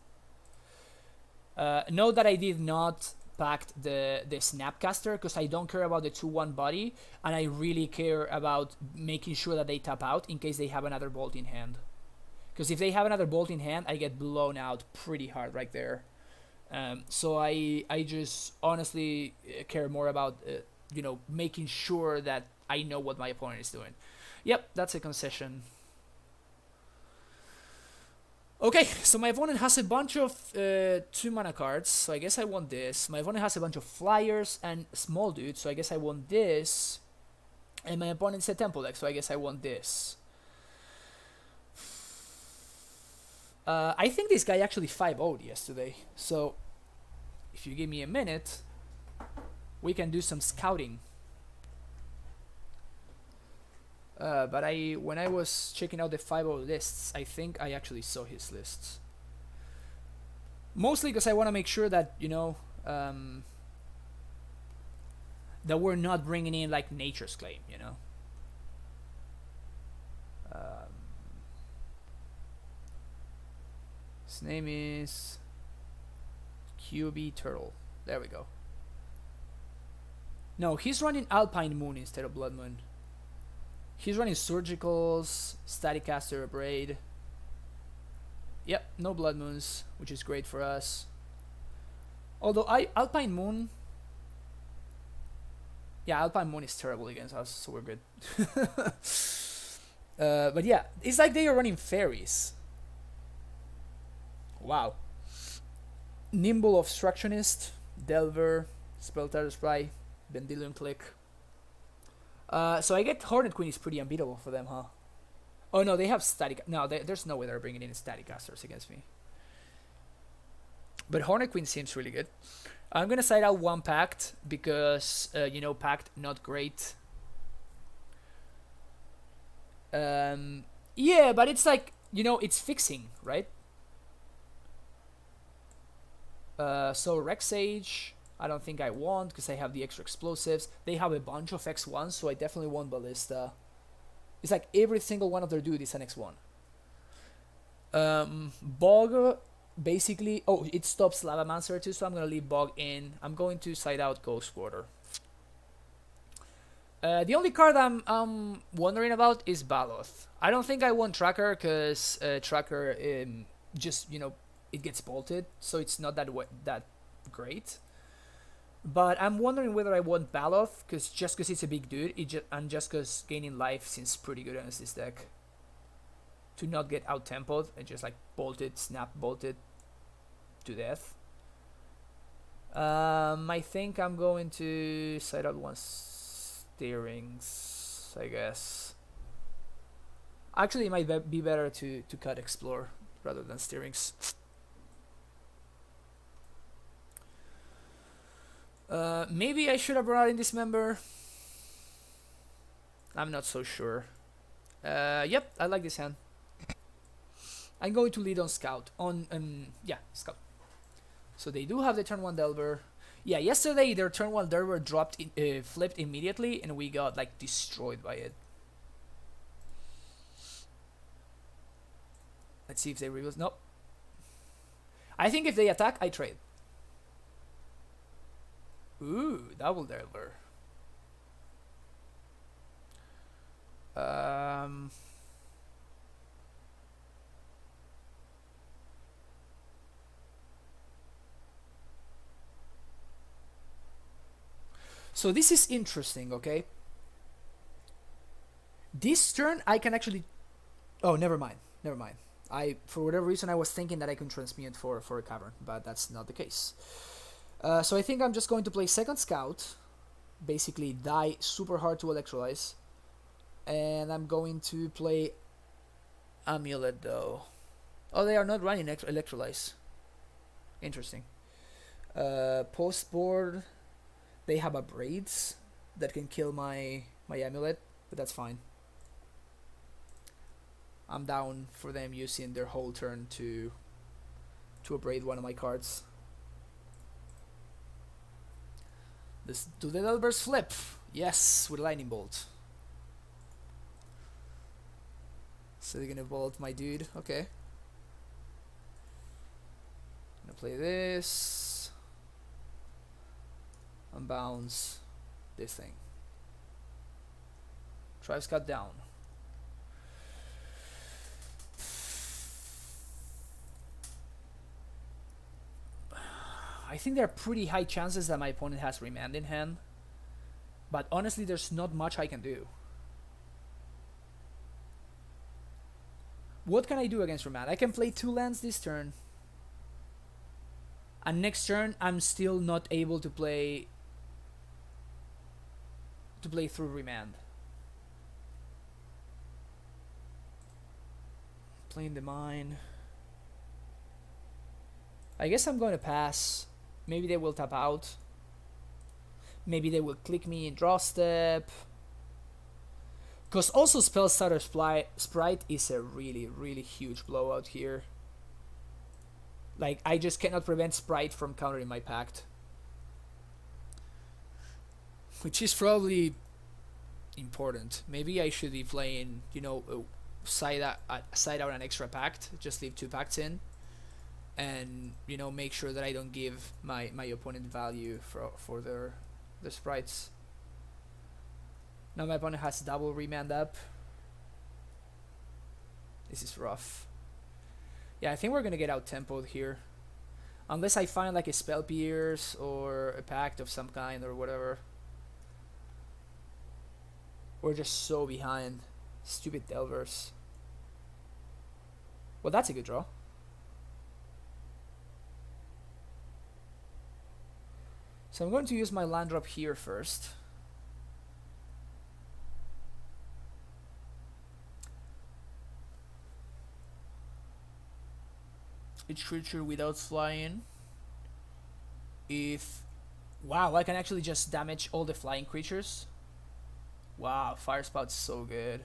Note that I did not pact the Snapcaster because I don't care about the 2/1 body, and I really care about making sure that they tap out in case they have another bolt in hand. Because if they have another bolt in hand, I get blown out pretty hard right there. So I just honestly care more about you know, making sure that I know what my opponent is doing. Yep, that's a concession. Okay, so my opponent has a bunch of 2 mana cards, so I guess I want this. My opponent has a bunch of flyers and small dudes, so I guess I want this. And my opponent's a temple deck, so I guess I want this. I think this guy actually 5-0'd yesterday, so if you give me a minute, we can do some scouting. But when I was checking out the 5-0 lists, I think I actually saw his lists. Mostly because I want to make sure that, you know, that we're not bringing in like Nature's Claim, you know. His name is QB Turtle. There we go. No, he's running Alpine Moon instead of Blood Moon. He's running Surgicals, Staticaster, Braid. Yep, no Blood Moons, which is great for us. Although Alpine Moon... Yeah, Alpine Moon is terrible against us, so we're good. But yeah, it's like they are running Fairies. Wow. Nimble Obstructionist, Delver, Spelltard Spry, Vendilion Click. So I get Hornet Queen is pretty unbeatable for them, huh? Oh no, they have Static... No, there's no way they're bringing in Static Casters against me. But Hornet Queen seems really good. I'm gonna side out 1 Pact because, you know, Pact not great. Yeah, but it's like, you know, it's fixing, right? So Rex Sage, I don't think I want because I have the extra explosives. They have a bunch of X1s, so I definitely want Ballista. It's like every single one of their dude is an X1. Bog, basically... Oh, it stops Lavamancer too, so I'm going to leave Bog in. I'm going to side out Ghost Quarter. The only card I'm wondering about is Baloth. I don't think I want Tracker because Tracker just, you know, it gets bolted, so it's not that great. But I'm wondering whether I want Baloth, just because it's a big dude, and just because gaining life seems pretty good against this deck. To not get out-tempoed and just like snap bolted to death. I think I'm going to side out 1 Steerings, I guess. Actually, it might be better to cut Explore rather than Steerings. Maybe I should have brought in Dismember. I'm not so sure. Yep, I like this hand. I'm going to lead on Scout. Yeah, Scout. So they do have the turn 1 Delver. Yeah, yesterday their turn 1 Delver dropped, flipped immediately, and we got like destroyed by it. Let's see if they reveal. Nope. I think if they attack, I trade. Ooh, double delver. So this is interesting, okay? This turn I can actually... Oh, never mind. Never mind. For whatever reason, I was thinking that I can transmute for a cavern, but that's not the case. So I think I'm just going to play second scout, basically die super hard to electrolyze, and I'm going to play Amulet though. Oh, they are not running electrolyze. Interesting. Post board, they have abrades that can kill my Amulet, but that's fine. I'm down for them using their whole turn to abrade one of my cards. Do the Delvers flip? Yes, with Lightning Bolt. So they're gonna bolt my dude. Okay. Gonna play this. Unbounce this thing. Tribe Scout down. I think there are pretty high chances that my opponent has Remand in hand, but honestly there's not much I can do. What can I do against Remand? I can play 2 lands this turn, and next turn I'm still not able to play through Remand. Playing the mine. I guess I'm going to pass. Maybe they will tap out. Maybe they will click me in draw step. Because also Spell Starter Sprite is a really, really huge blowout here. Like, I just cannot prevent Sprite from countering my Pact. Which is probably important. Maybe I should be playing, you know, side out an extra Pact. Just leave 2 Pacts in. And, you know, make sure that I don't give my opponent value for their sprites. Now my opponent has double Remand up. This is rough. Yeah, I think we're gonna get out tempoed here. Unless I find like a Spell Pierce or a Pact of some kind or whatever. We're just so behind. Stupid Delvers. Well, that's a good draw. So I'm going to use my land drop here first. Each creature without flying. Wow, I can actually just damage all the flying creatures. Wow, Fire Spout's so good.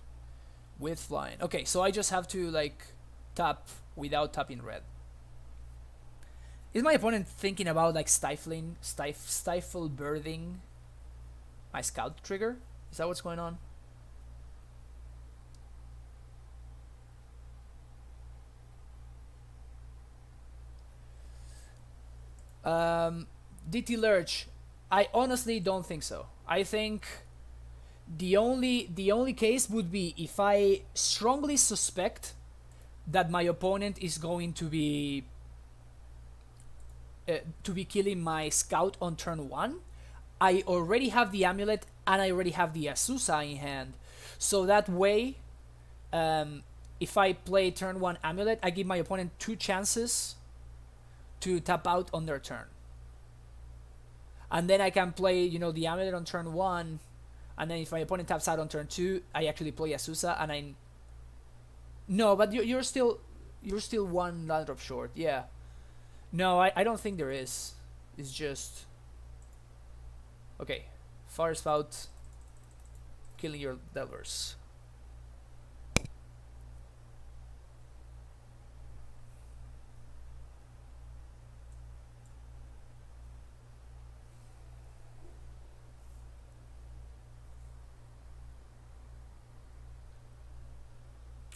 With flying. Okay, so I just have to like tap without tapping red. Is my opponent thinking about like stifle birthing my scout trigger? Is that what's going on? DT Lurch, I honestly don't think so. I think the only case would be if I strongly suspect that my opponent is going to be killing my scout on turn 1. I already have the Amulet and I already have the Azusa in hand, so that way if I play turn 1 Amulet, I give my opponent 2 chances to tap out on their turn, and then I can play, you know, the Amulet on turn 1, and then if my opponent taps out on turn 2, I actually play Azusa, and no, but you're still 1 land drop short. Yeah. No, I don't think there is. It's just... Okay. Fire Spout killing your Delvers.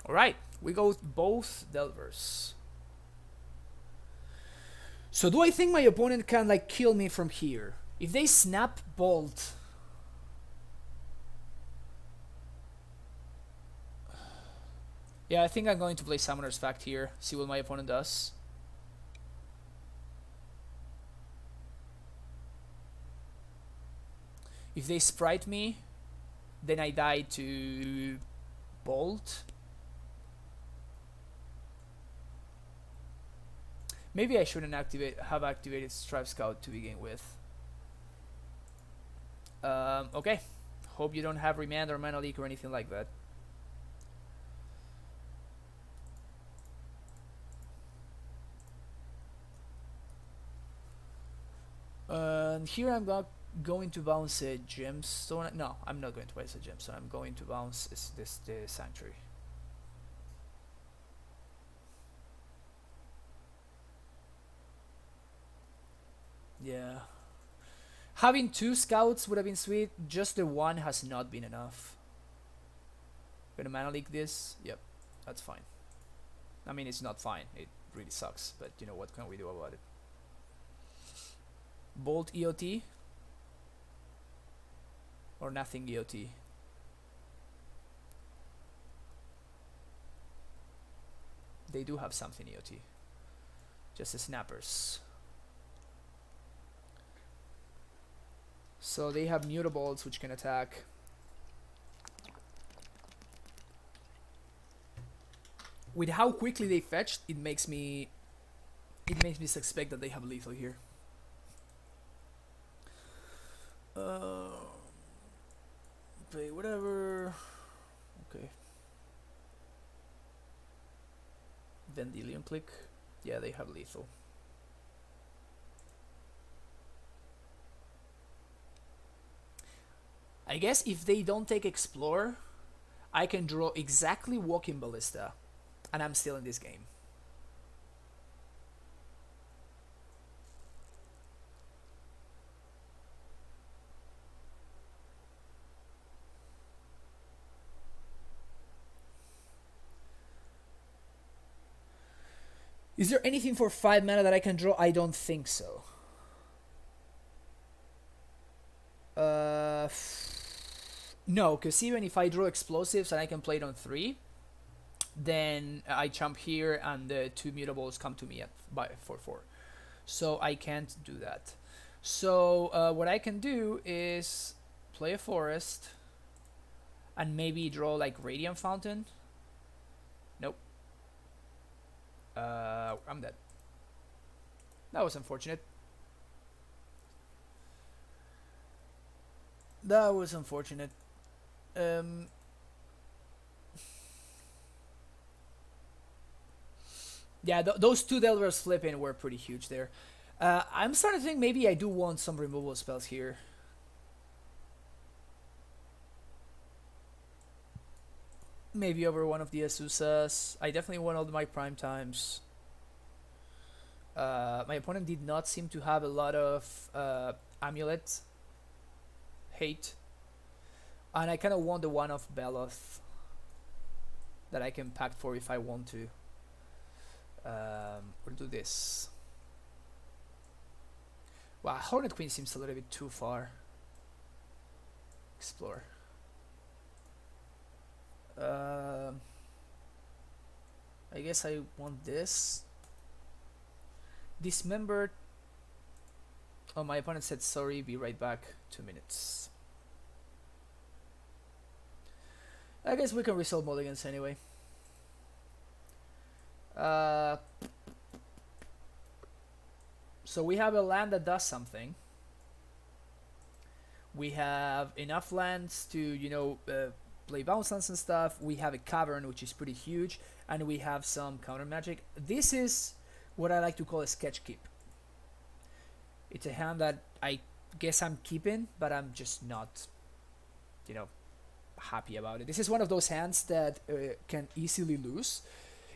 Alright. We go with both Delvers. So do I think my opponent can like kill me from here? If they snap Bolt... Yeah, I think I'm going to play Summoner's Fact here, see what my opponent does. If they Sprite me, then I die to Bolt. Maybe I shouldn't have activated Strive Scout to begin with. Okay. Hope you don't have Remand or Mana Leak or anything like that. Here I'm going to bounce a Gemstone. No, I'm not going to bounce a Gemstone. I'm going to bounce the Sanctuary. Yeah. Having 2 scouts would have been sweet. Just the one has not been enough. Gonna Mana Leak this. Yep, that's fine. I mean, it's not fine. It really sucks. But you know, what can we do about it? Bolt EOT. Or nothing EOT. They do have something EOT. Just the snappers. So they have Mutabolts which can attack. With how quickly they fetched, it makes me suspect that they have lethal here. Pay whatever. Okay. Vendilion click. Yeah, they have lethal. I guess if they don't take Explore, I can draw exactly Walking Ballista, and I'm still in this game. Is there anything for 5 mana that I can draw? I don't think so. No, because even if I draw explosives and I can play it on 3, then I jump here and the 2 mutables come to me at for 4. So I can't do that. So what I can do is play a forest and maybe draw like Radiant Fountain. Nope. I'm dead. That was unfortunate. That was unfortunate. Yeah, those 2 Delvers flipping were pretty huge there. I'm starting to think maybe I do want some removal spells here. Maybe over one of the Asusas. I definitely want all my prime times. My opponent did not seem to have a lot of Amulet hate. And I kind of want the one of Beloth that I can pack for if I want to. We'll do this. Wow, Hornet Queen seems a little bit too far. Explore. I guess I want this. Dismembered. Oh, my opponent said sorry, be right back. 2 minutes. I guess we can resolve mulligans anyway. So we have a land that does something. We have enough lands to, you know, play bounce lands and stuff. We have a cavern, which is pretty huge, and we have some counter magic. This is what I like to call a sketch keep. It's a hand that I guess I'm keeping, but I'm just not, you know, happy about it. This is one of those hands that can easily lose.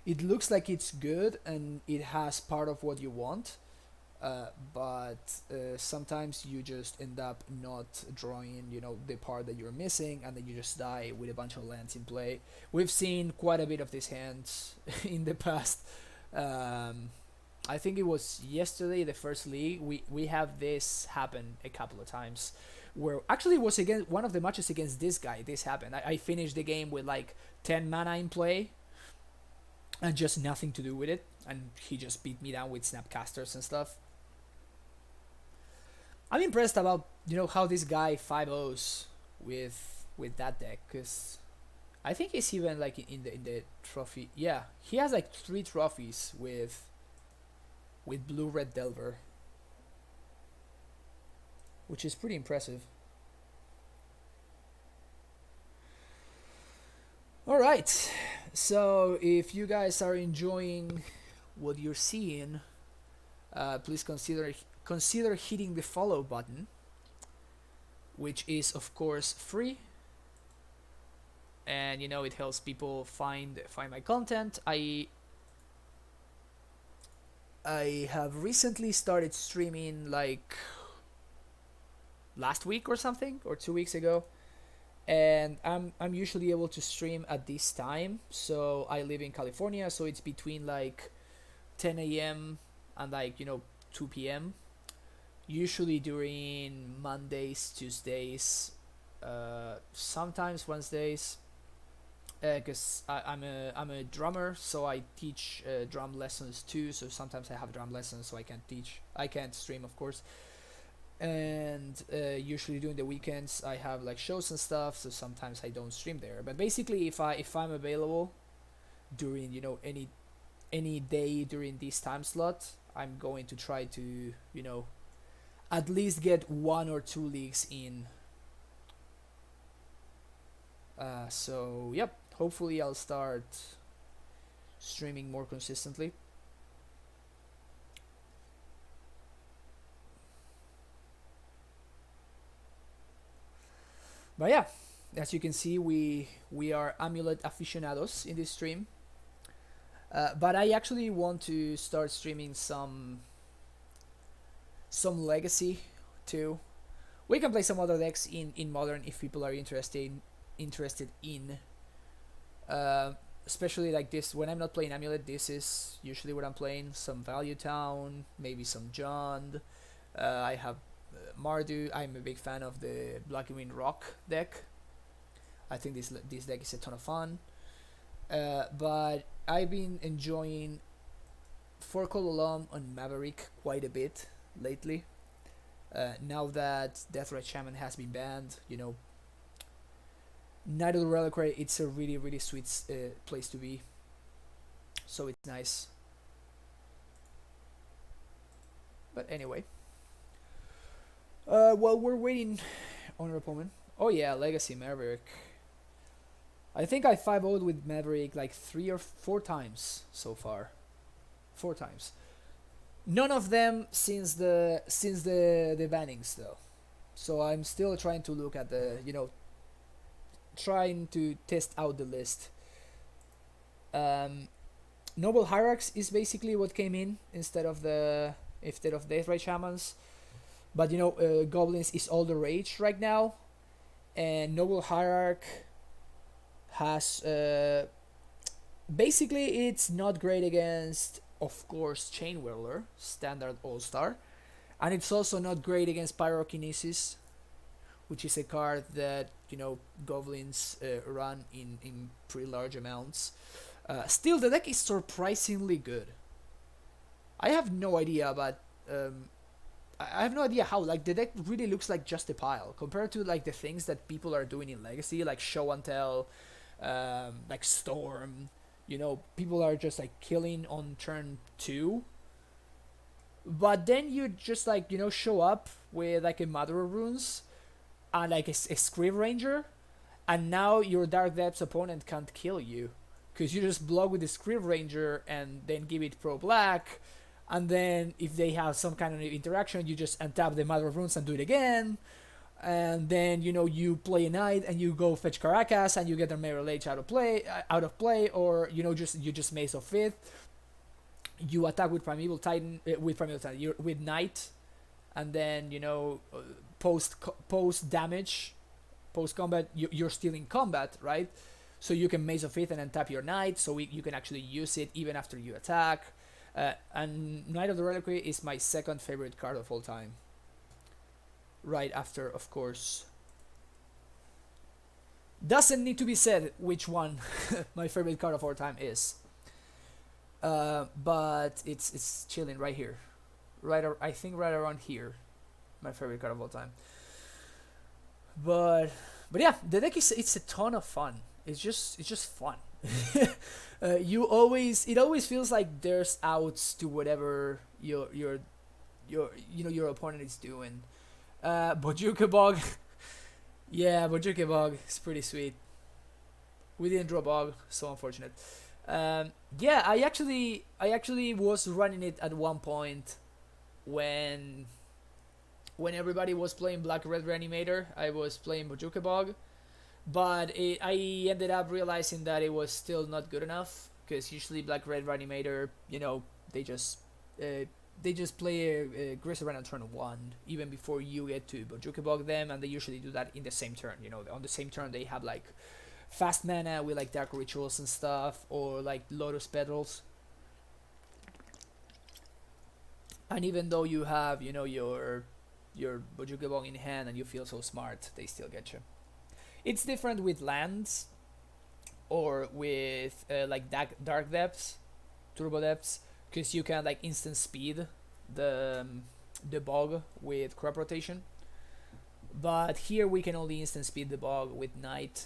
It looks like it's good and it has part of what you want, But sometimes you just end up not drawing, the part that you're missing, and then you just die with a bunch of lands in play. We've seen quite a bit of these hands in the past. Um, I think it was yesterday, the first league. We have this happen a couple of times, where actually it was against one of the matches against this guy. This happened. I finished the game with like 10 mana in play, and just nothing to do with it, and he just beat me down with snapcasters and stuff. I'm impressed about how this guy 5-0s with that deck, because I think he's even like in the trophy. Yeah, he has like 3 trophies with blue red Delver, which is pretty impressive. All right, so if you guys are enjoying what you're seeing, please consider hitting the follow button, which is of course free, and it helps people find my content. I have recently started streaming like last week or something, or 2 weeks ago, and I'm usually able to stream at this time. So I live in California, so it's between like 10 a.m. and like 2 p.m. Usually during Mondays, Tuesdays, sometimes Wednesdays, because I'm a drummer, so I teach drum lessons too. So sometimes I have drum lessons, so I can't stream, of course. And usually during the weekends I have like shows and stuff, so sometimes I don't stream there. But basically, if I'm available during any day during this time slot, I'm going to try to at least get 1 or 2 leagues in. So yep, hopefully I'll start streaming more consistently. But yeah, as you can see, we are Amulet aficionados in this stream. But I actually want to start streaming some legacy too. We can play some other decks in modern if people are interested in. Especially like this, when I'm not playing Amulet, this is usually what I'm playing. Some Value Town, maybe some Jund. I have Mardu. I'm a big fan of the Black and Green Rock deck. I think this deck is a ton of fun. But I've been enjoying Forkle Alum on Maverick quite a bit lately. Now that Deathrite Shaman has been banned, Night of the Reliquary, it's a really, really sweet place to be. So it's nice. But anyway. While we're waiting on our opponent. Oh yeah, Legacy Maverick. I think I 5-0'd with Maverick like 3 or 4 times so far. 4 times. None of them since the bannings though. So I'm still trying to look at the trying to test out the list. Noble Hierarchs is basically what came in instead of Deathrite Shamans. But Goblins is all the rage right now, and Noble Hierarch has basically it's not great against, of course, Chain Whirler, standard all-star, and it's also not great against Pyrokinesis, which is a card that Goblins run in pretty large amounts. Still, the deck is surprisingly good. I have no idea, but I have no idea how. Like, the deck really looks like just a pile compared to like the things that people are doing in Legacy, like Show and Tell, like Storm. People are just like killing on turn 2. But then you just like show up with like a Mother of Runes and like a Scrive Ranger, and now your Dark Depths opponent can't kill you because you just block with the Scrive Ranger and then give it Pro Black, and then if they have some kind of interaction, you just untap the Mother of Runes and do it again, and then you play a Knight and you go fetch Caracas and you get their Mirror Age out of play, or you just Mace of Fifth, you attack with Primeval Titan, with Knight, and then post damage, post combat, you're still in combat, right? So you can Maze of Ith and then tap your Knight, so you can actually use it even after you attack. And Knight of the Reliquary is my second favorite card of all time. Right after, of course. Doesn't need to be said which one my favorite card of all time is. But it's chilling right here. I think right around here. My favorite card of all time. But yeah, the deck it's a ton of fun. It's just fun. It always feels like there's outs to whatever your opponent is doing. Bojuka Bog. Yeah, Bojuka Bog is pretty sweet. We didn't draw Bog, so unfortunate. Yeah, I actually was running it at one point when everybody was playing Black Red Reanimator. I was playing Bojuka Bog, but I ended up realizing that it was still not good enough, because usually Black Red Reanimator, they just play a Grixis on turn 1 even before you get to Bojuka Bog them, and they usually do that in the same turn. On the same turn they have like fast mana with like Dark Rituals and stuff, or like Lotus Petals. And even though you have your Bojuka Bog in hand and you feel so smart, they still get you. It's different with lands or with like Dark Depths, Turbo Depths, because you can like instant speed the Bog with Crop Rotation. But here we can only instant speed the Bog with Knight,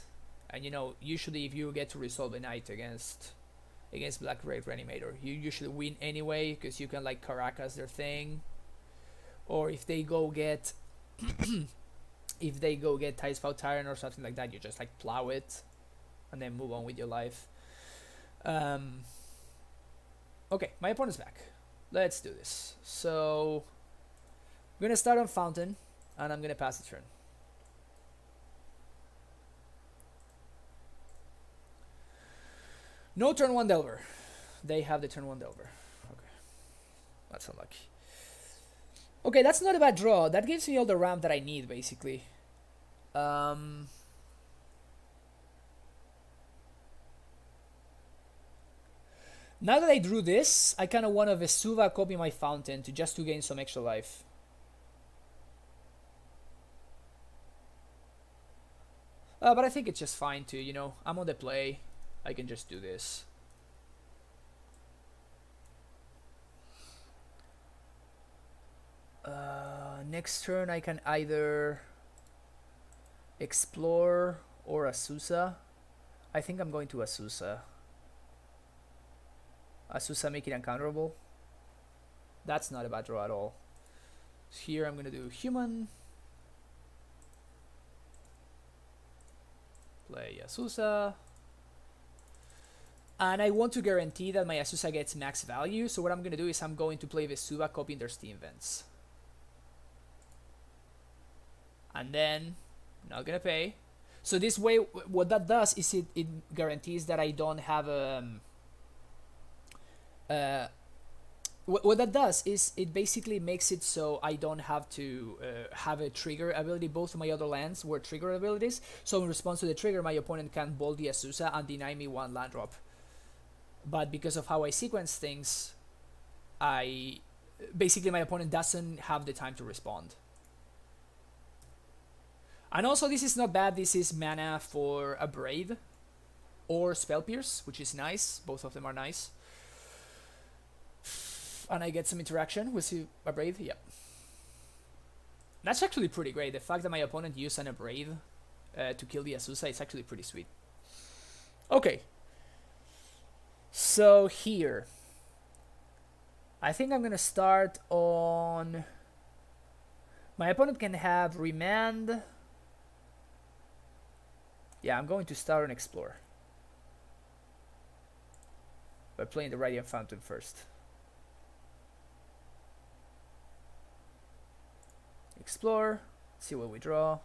and usually if you get to resolve a Knight against Black Red Reanimator, you usually win anyway, because you can like Caracas their thing, or if they go get Tidespout Tyrant or something like that, you just like plow it and then move on with your life. Okay, my opponent's back. Let's do this. So I'm gonna start on Fountain and I'm gonna pass the turn. No turn 1 Delver. They have the turn 1 Delver. Okay, that's unlucky. Okay, that's not a bad draw. That gives me all the ramp that I need, basically. Now that I drew this, I kind of want to Vesuva copy my Fountain to gain some extra life. But I think it's just fine too, I'm on the play. I can just do this. Next turn I can either Explore or Asusa. I think I'm going to Asusa. Asusa make it uncounterable. That's not a bad draw at all. Here I'm gonna do Human. Play Asusa. And I want to guarantee that my Asusa gets max value, so what I'm gonna do is I'm going to play Vesuva copying their Steam Vents. And then, not gonna pay. So this way, what that does is it guarantees that I don't have what that does is it basically makes it so I don't have to have a trigger ability. Both of my other lands were trigger abilities, so in response to the trigger, my opponent can bolt the Asusa and deny me 1 land drop. But because of how I sequence things, basically my opponent doesn't have the time to respond. And also, this is not bad. This is mana for a Brave or Spell Pierce, which is nice. Both of them are nice. And I get some interaction with a Brave. Yep. That's actually pretty great. The fact that my opponent used an Abrade to kill the Asusa is actually pretty sweet. Okay. So here, I think I'm going to start on... My opponent can have Remand. Yeah, I'm going to start on Explore by playing the Radiant Fountain first. Explore, see what we draw.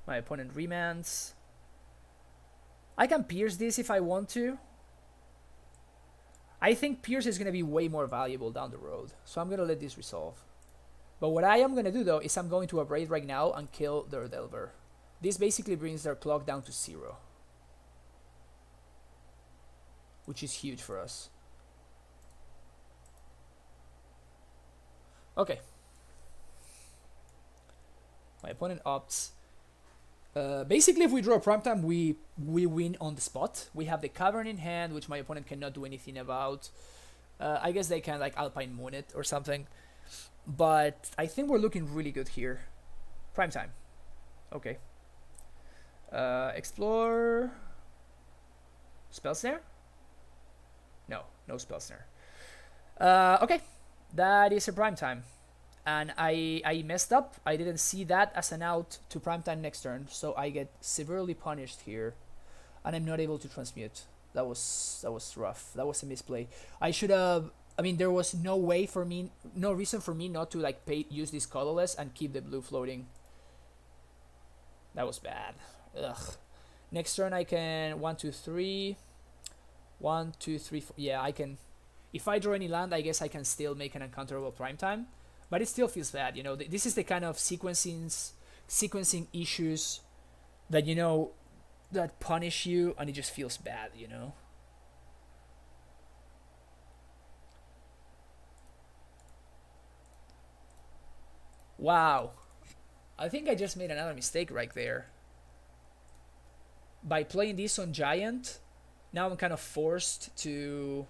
My opponent remands. I can pierce this if I want to. I think Pierce is going to be way more valuable down the road. So I'm going to let this resolve. But what I am going to do though is I'm going to Abrade right now and kill their Delver. This basically brings their clock down to 0. Which is huge for us. Okay. My opponent opts. Basically, if we draw Primetime, we win on the spot. We have the Cavern in hand, which my opponent cannot do anything about. I guess they can like Alpine Moon it or something. But I think we're looking really good here. Primetime. Okay. Explore. Spell Snare? No, no Spell Snare. Okay. That is a Primetime. And I messed up. I didn't see that as an out to Primetime next turn, so I get severely punished here, and I'm not able to transmute. That was rough. That was a misplay. I should have. I mean, there was no way for me, no reason for me not to like use this colorless and keep the blue floating. That was bad. Ugh. Next turn I can 1, 2, 3. 1, 2, 3, 4. Yeah, I can. If I draw any land, I guess I can still make an uncounterable Primetime. But it still feels bad, you know. This is the kind of sequencing issues that, you know, that punish you, and it just feels bad, you know. Wow. I think I just made another mistake right there. By playing this on Giant, now I'm kind of forced to...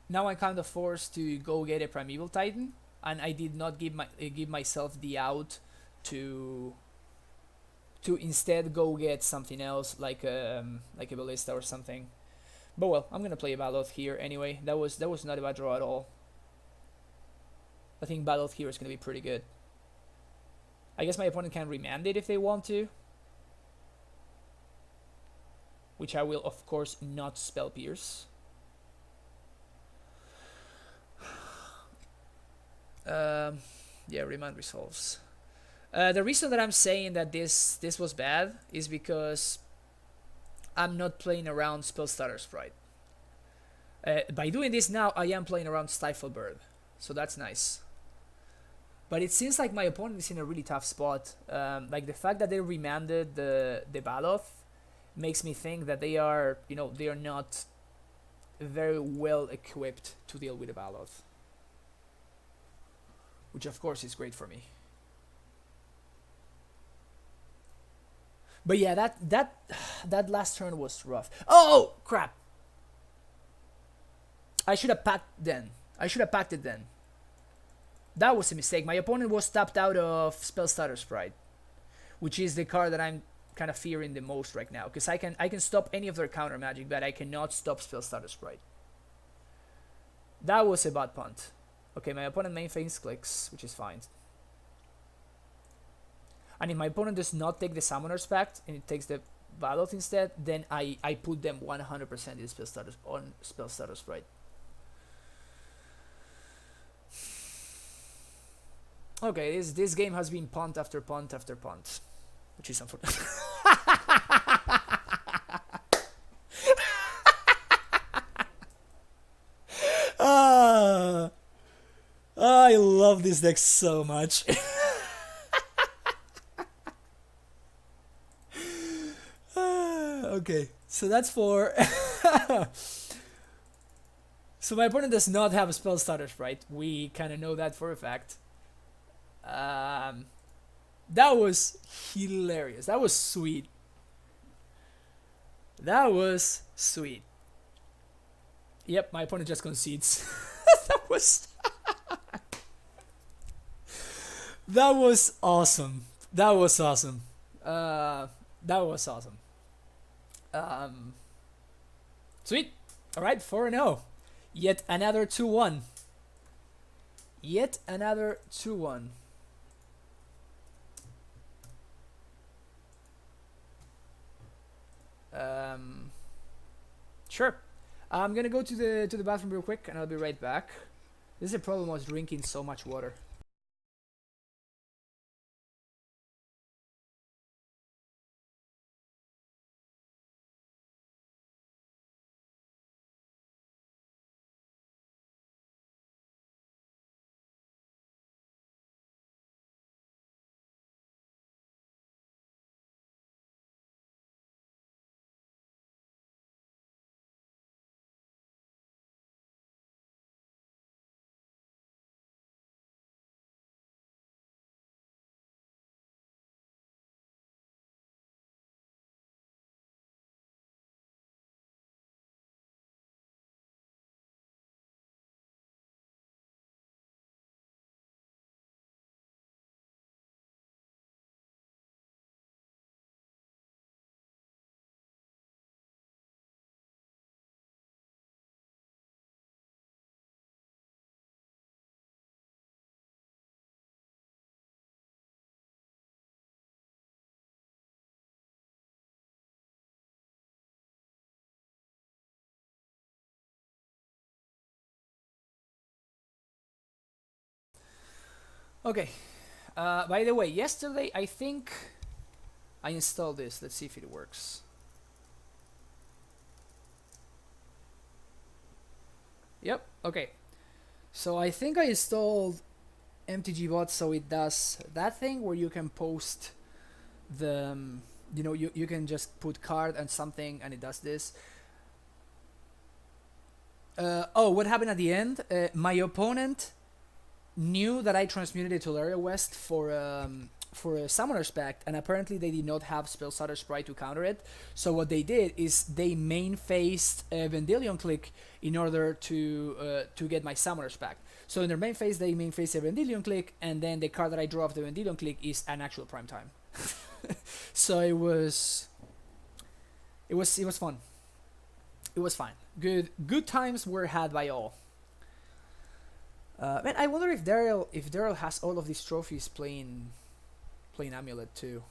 now I'm kind of forced to go get a Primeval Titan, and I did not give myself the out to instead go get something else like a Ballista or something. But well, I'm gonna play a Baloth here anyway. That was not a bad draw at all. I think Baloth here is gonna be pretty good. I guess my opponent can remand it if they want to, which I will of course not spell Pierce. Yeah, remand resolves. The reason that I'm saying that this was bad is because I'm not playing around Spellstutter Sprite. By doing this now, I am playing around Stifle Bird, so that's nice. But it seems like my opponent is in a really tough spot. Like the fact that they remanded the Baloth makes me think that they are, you know, they are not very well equipped to deal with the Baloth, which of course is great for me. But yeah, that last turn was rough. Oh crap! I should have packed then. I should have packed it then. That was a mistake. My opponent was tapped out of Spellstutter Sprite, which is the card that I'm kind of fearing the most right now, because I can stop any of their counter magic, but I cannot stop Spellstutter Sprite. That was a bad punt. Okay, my opponent main phase clicks, which is fine. And if my opponent does not take the Summoner's Pact and it takes the Baloth instead, then I put them 100% in Spellstutter Sprite. Okay, this game has been punt after punt after punt, which is unfortunate. I love this deck so much. Okay, so that's for... So my opponent does not have a Spellstutter Sprite. We kind of know that for a fact. That was hilarious. That was sweet. That was sweet. Yep, my opponent just concedes. That was... That was awesome. That was awesome. That was awesome. Sweet. Alright, 4-0. Yet another 2-1. Yet another 2-1. Sure. I'm gonna go to the bathroom real quick and I'll be right back. This is a problem. I was drinking so much water. Okay. By the way, yesterday I think I installed this. Let's see if it works. Yep. Okay. So I think I installed MTGBot so it does that thing where you can post the you can just put card and something and it does this. Oh, what happened at the end? My opponent knew that I transmuted it to Laria West for a Summoner's Pact, and apparently they did not have Spellstarter Sprite to counter it. So what they did is they main faced Vendilion Click in order to get my Summoner's Pact. So in their main phase, they main face a Vendilion Click, and then the card that I draw off the Vendilion Click is an actual prime time. So it was fun. It was fine. Good times were had by all. Man, I wonder if Daryl has all of these trophies playing Amulet too.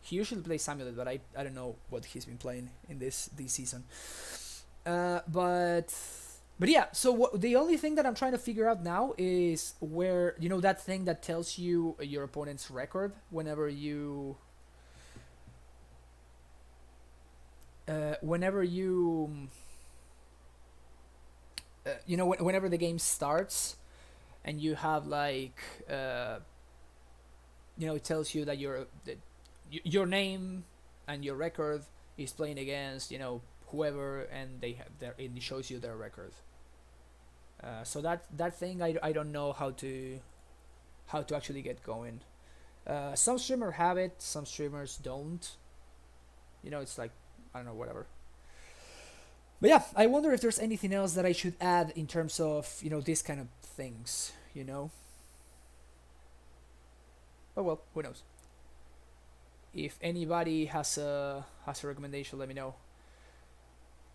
He usually plays Amulet, but I don't know what he's been playing in this season. But yeah, so the only thing that I'm trying to figure out now is where, that thing that tells you your opponent's record whenever you whenever the game starts and you have like it tells you that your name and your record is playing against whoever, and it shows you their record. So that thing I don't know how to actually get going. Some streamers have it, some streamers don't. It's like, I don't know, whatever. But yeah, I wonder if there's anything else that I should add in terms of this kind of things. But well, who knows? If anybody has a recommendation, let me know.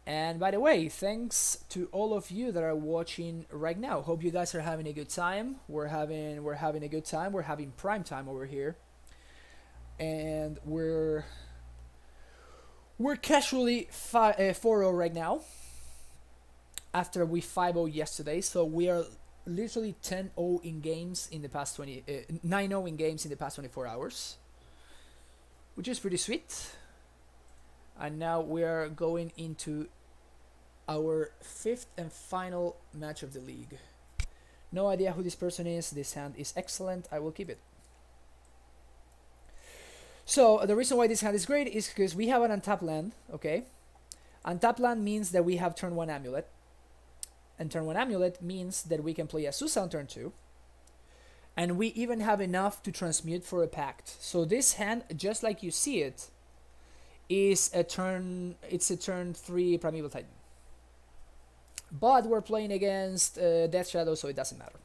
And by the way, thanks to all of you that are watching right now. Hope you guys are having a good time. We're having a good time. We're having prime time over here, and we're casually 4-0 right now after we 5-0 yesterday. So we are literally 10-0 in games in the past 9-0 in games in the past 24 hours, which is pretty sweet. And now we are going into our 5th and final match of the league. No idea who this person is. This hand is excellent. I will keep it. So the reason why this hand is great is because we have an untapped land, okay? Untapped land means that we have turn 1 Amulet. And turn 1 Amulet means that we can play Azusa on turn 2. And we even have enough to transmute for a Pact. So this hand, just like you see it, is a turn 3 Primeval Titan. But we're playing against Death Shadow, so it doesn't matter.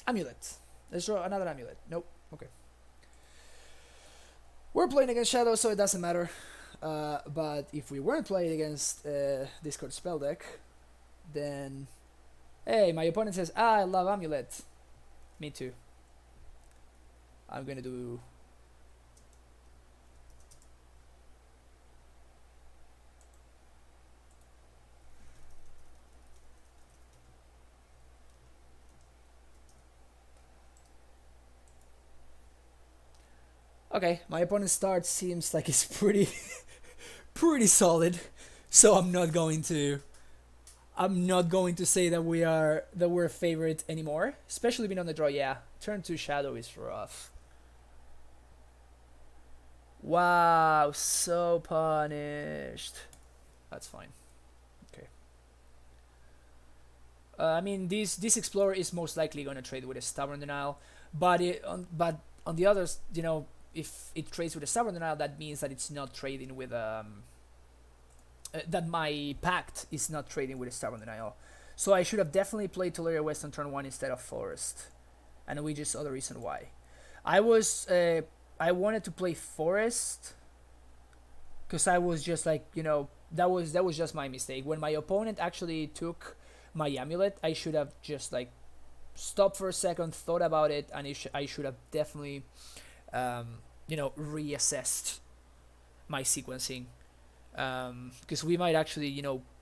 Amulet. Let's draw another Amulet. Nope. Okay. We're playing against Shadow, so it doesn't matter. But if we weren't playing against Discord spell deck, then hey, my opponent says, I love Amulet. Me too. I'm gonna do. Okay, my opponent's start seems like it's pretty pretty solid, so I'm not going to say that we're a favorite anymore, especially being on the draw. Yeah, turn 2 Shadow is rough. Wow, so punished. That's fine. Okay. I mean, this Explorer is most likely going to trade with a Stubborn Denial, but on the others, if it trades with a Stubborn Denial, that means that it's not trading with that my Pact is not trading with a Stubborn Denial. So I should have definitely played Tolaria West on turn 1 instead of Forest, and we just saw the reason why. I wanted to play Forest because I was just like, that was just my mistake. When my opponent actually took my Amulet, I should have just like stopped for a second, thought about it, and I should have definitely reassessed my sequencing Because we might actually,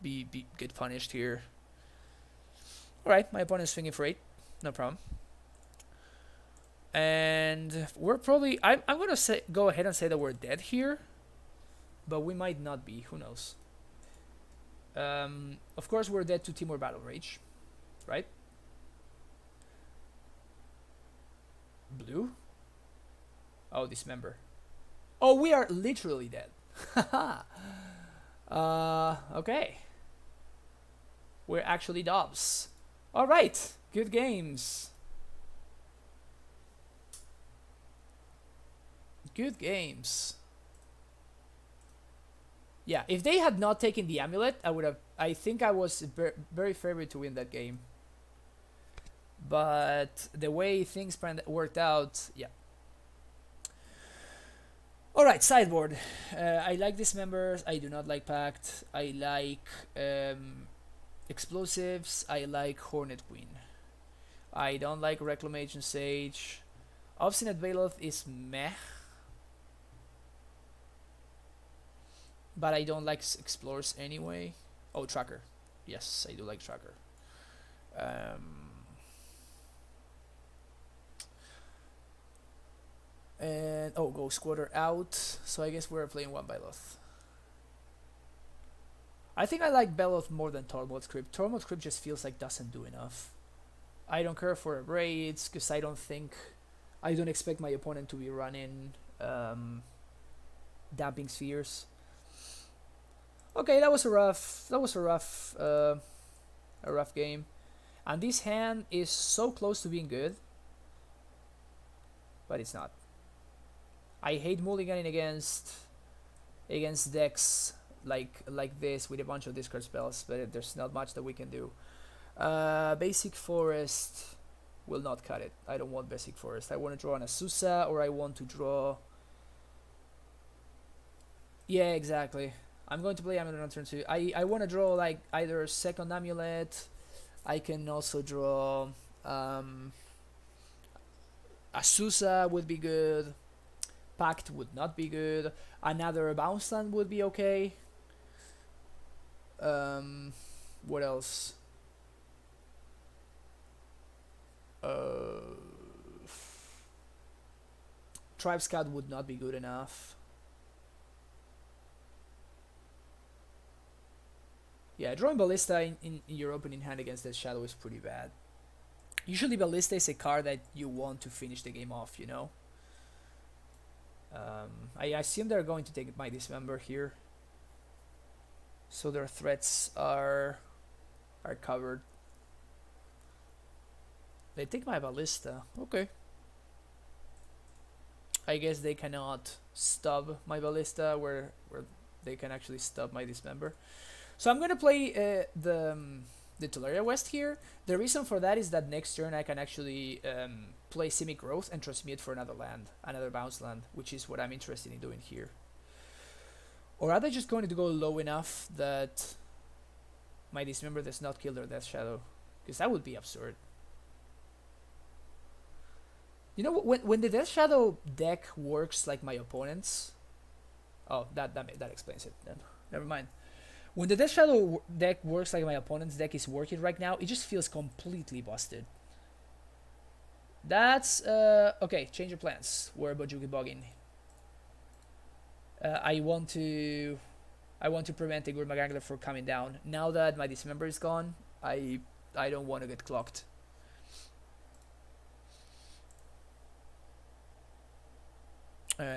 be get punished here. Alright, my opponent's swinging for 8. No problem. And we're probably... I'm going to go ahead and say that we're dead here. But we might not be. Who knows? Of course, we're dead to Timur Battle Rage. Right? Blue? Oh, Dismember. Oh, we are literally dead. Okay. We're actually Dobbs. Alright. Good games. Good games. Yeah, if they had not taken the Amulet, I think I was very favored to win that game. But the way things worked out, yeah. Alright, sideboard. I like Dismembers. I do not like Pact. I like Explosives. I like Hornet Queen. I don't like Reclamation Sage. Obstinate Baloth is meh. But I don't like Explorers anyway. Oh, Tracker. Yes, I do like Tracker. And oh, Ghost Quarter out. So I guess we're playing one Baloth. I think I like Baloth more than Tormod's Crypt. Tormod's Crypt just feels like doesn't do enough. I don't care for raids because I don't expect my opponent to be running Damping Spheres. Okay, that was a rough game, and this hand is so close to being good, but it's not. I hate mulliganing against decks like this with a bunch of discard spells, but there's not much that we can do. Basic Forest will not cut it. I don't want Basic Forest. I want to draw an Azusa, or I want to draw... Yeah, exactly. I'm going to play Amulet on turn 2. I want to draw like either second Amulet. I can also draw Azusa would be good. Pact would not be good. Another Bounce Land would be okay. What else? Tribe Scout would not be good enough. Yeah, drawing Ballista in your opening hand against Death Shadow is pretty bad. Usually Ballista is a card that you want to finish the game off, you know? I assume they're going to take my Dismember here. So their threats are covered. They take my Ballista. Okay. I guess they cannot stub my Ballista where they can actually stub my Dismember. So I'm gonna play the Teleria West here. The reason for that is that next turn I can actually play Simic Growth and transmute for another land, another bounce land, which is what I'm interested in doing here. Or are they just going to go low enough that my Dismember does not kill their Death Shadow? Because that would be absurd. You know, when the Death Shadow deck works like my opponent's... Oh, that explains it then. Never mind. When the Death Shadow deck works like my opponent's deck is working right now, it just feels completely busted. That's... okay, change your plans. We're Bojuki Boggin. I want to prevent the Gurmagangler from coming down. Now that my Dismember is gone, I don't want to get clocked.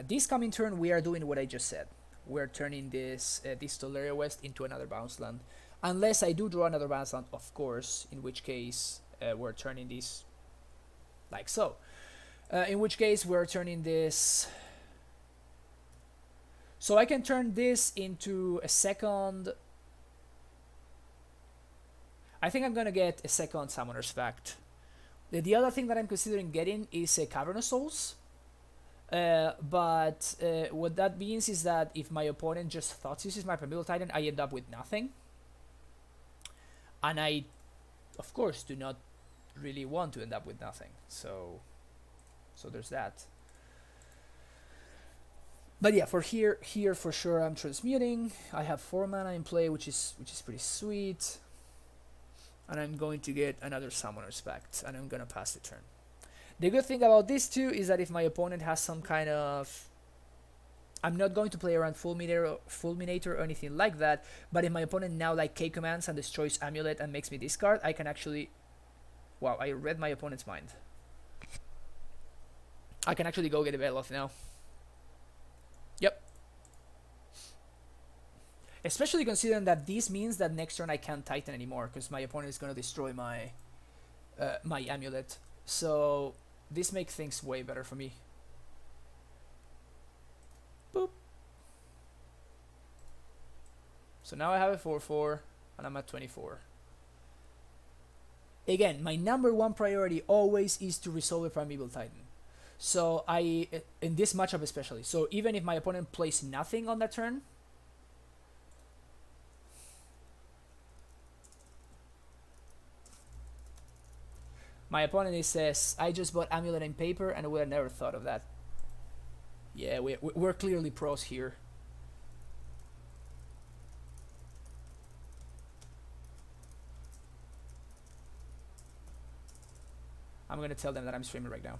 This coming turn, we are doing what I just said. We're turning this Teleria West into another bounce land. Unless I do draw another bounce land, of course, in which case we're turning this like so. In which case we're turning this... So I can turn this into a second... I think I'm gonna get a second Summoner's Pact. The other thing that I'm considering getting is a Cavernous Souls. But what that means is that if my opponent just thoughts uses my Primordial Titan, I end up with nothing. And I, of course, do not really want to end up with nothing. So there's that. But yeah, for here for sure I'm transmuting. I have 4 mana in play, which is pretty sweet. And I'm going to get another Summoner's Pact, and I'm gonna pass the turn. The good thing about this too is that if my opponent has some kind of... I'm not going to play around Fulminator or anything like that, but if my opponent now like K commands and destroys Amulet and makes me discard, I can actually... Wow, I read my opponent's mind. I can actually go get a Veloth now. Yep. Especially considering that this means that next turn I can't Titan anymore, because my opponent is going to destroy my my Amulet. So this makes things way better for me. Boop. So now I have a 4/4, and I'm at 24. Again, my number one priority always is to resolve a Primeval Titan. So in this matchup especially, so even if my opponent plays nothing on that turn, my opponent says, I just bought Amulet in paper and I would have never thought of that. Yeah, we're clearly pros here. I'm gonna tell them that I'm streaming right now.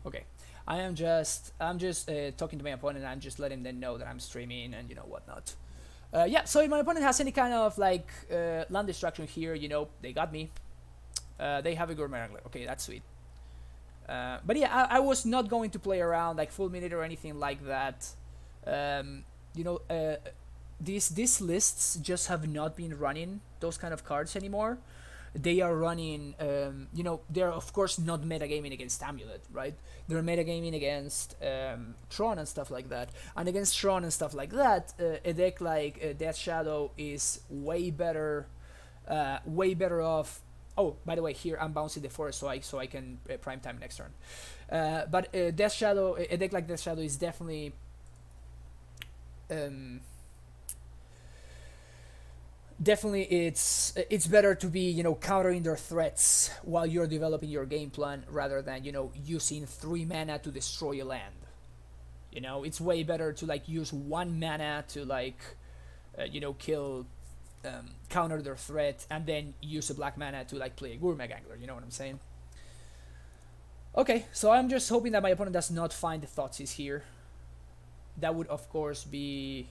Okay, I'm just talking to my opponent. And I'm just letting them know that I'm streaming and whatnot. Yeah, so if my opponent has any kind of like land destruction here, they got me. They have a Gourmet Angler. Okay, that's sweet. But yeah, I was not going to play around like Fulminate or anything like that. These lists just have not been running those kind of cards anymore. They are running, they're of course not metagaming against Amulet, right? They're metagaming against Tron and stuff like that. And against Tron and stuff like that, a deck like Death Shadow is way better off. Oh, by the way, here I'm bouncing the forest so I can prime time next turn. But Death Shadow, a deck like Death Shadow is definitely it's better to be countering their threats while you're developing your game plan rather than using 3 mana to destroy a land. It's way better to like use 1 mana to like kill counter their threat and then use a black mana to like play a Gourmet Angler. You know what I'm saying? Okay, so I'm just hoping that my opponent does not find the Thoughtseize here. That would of course be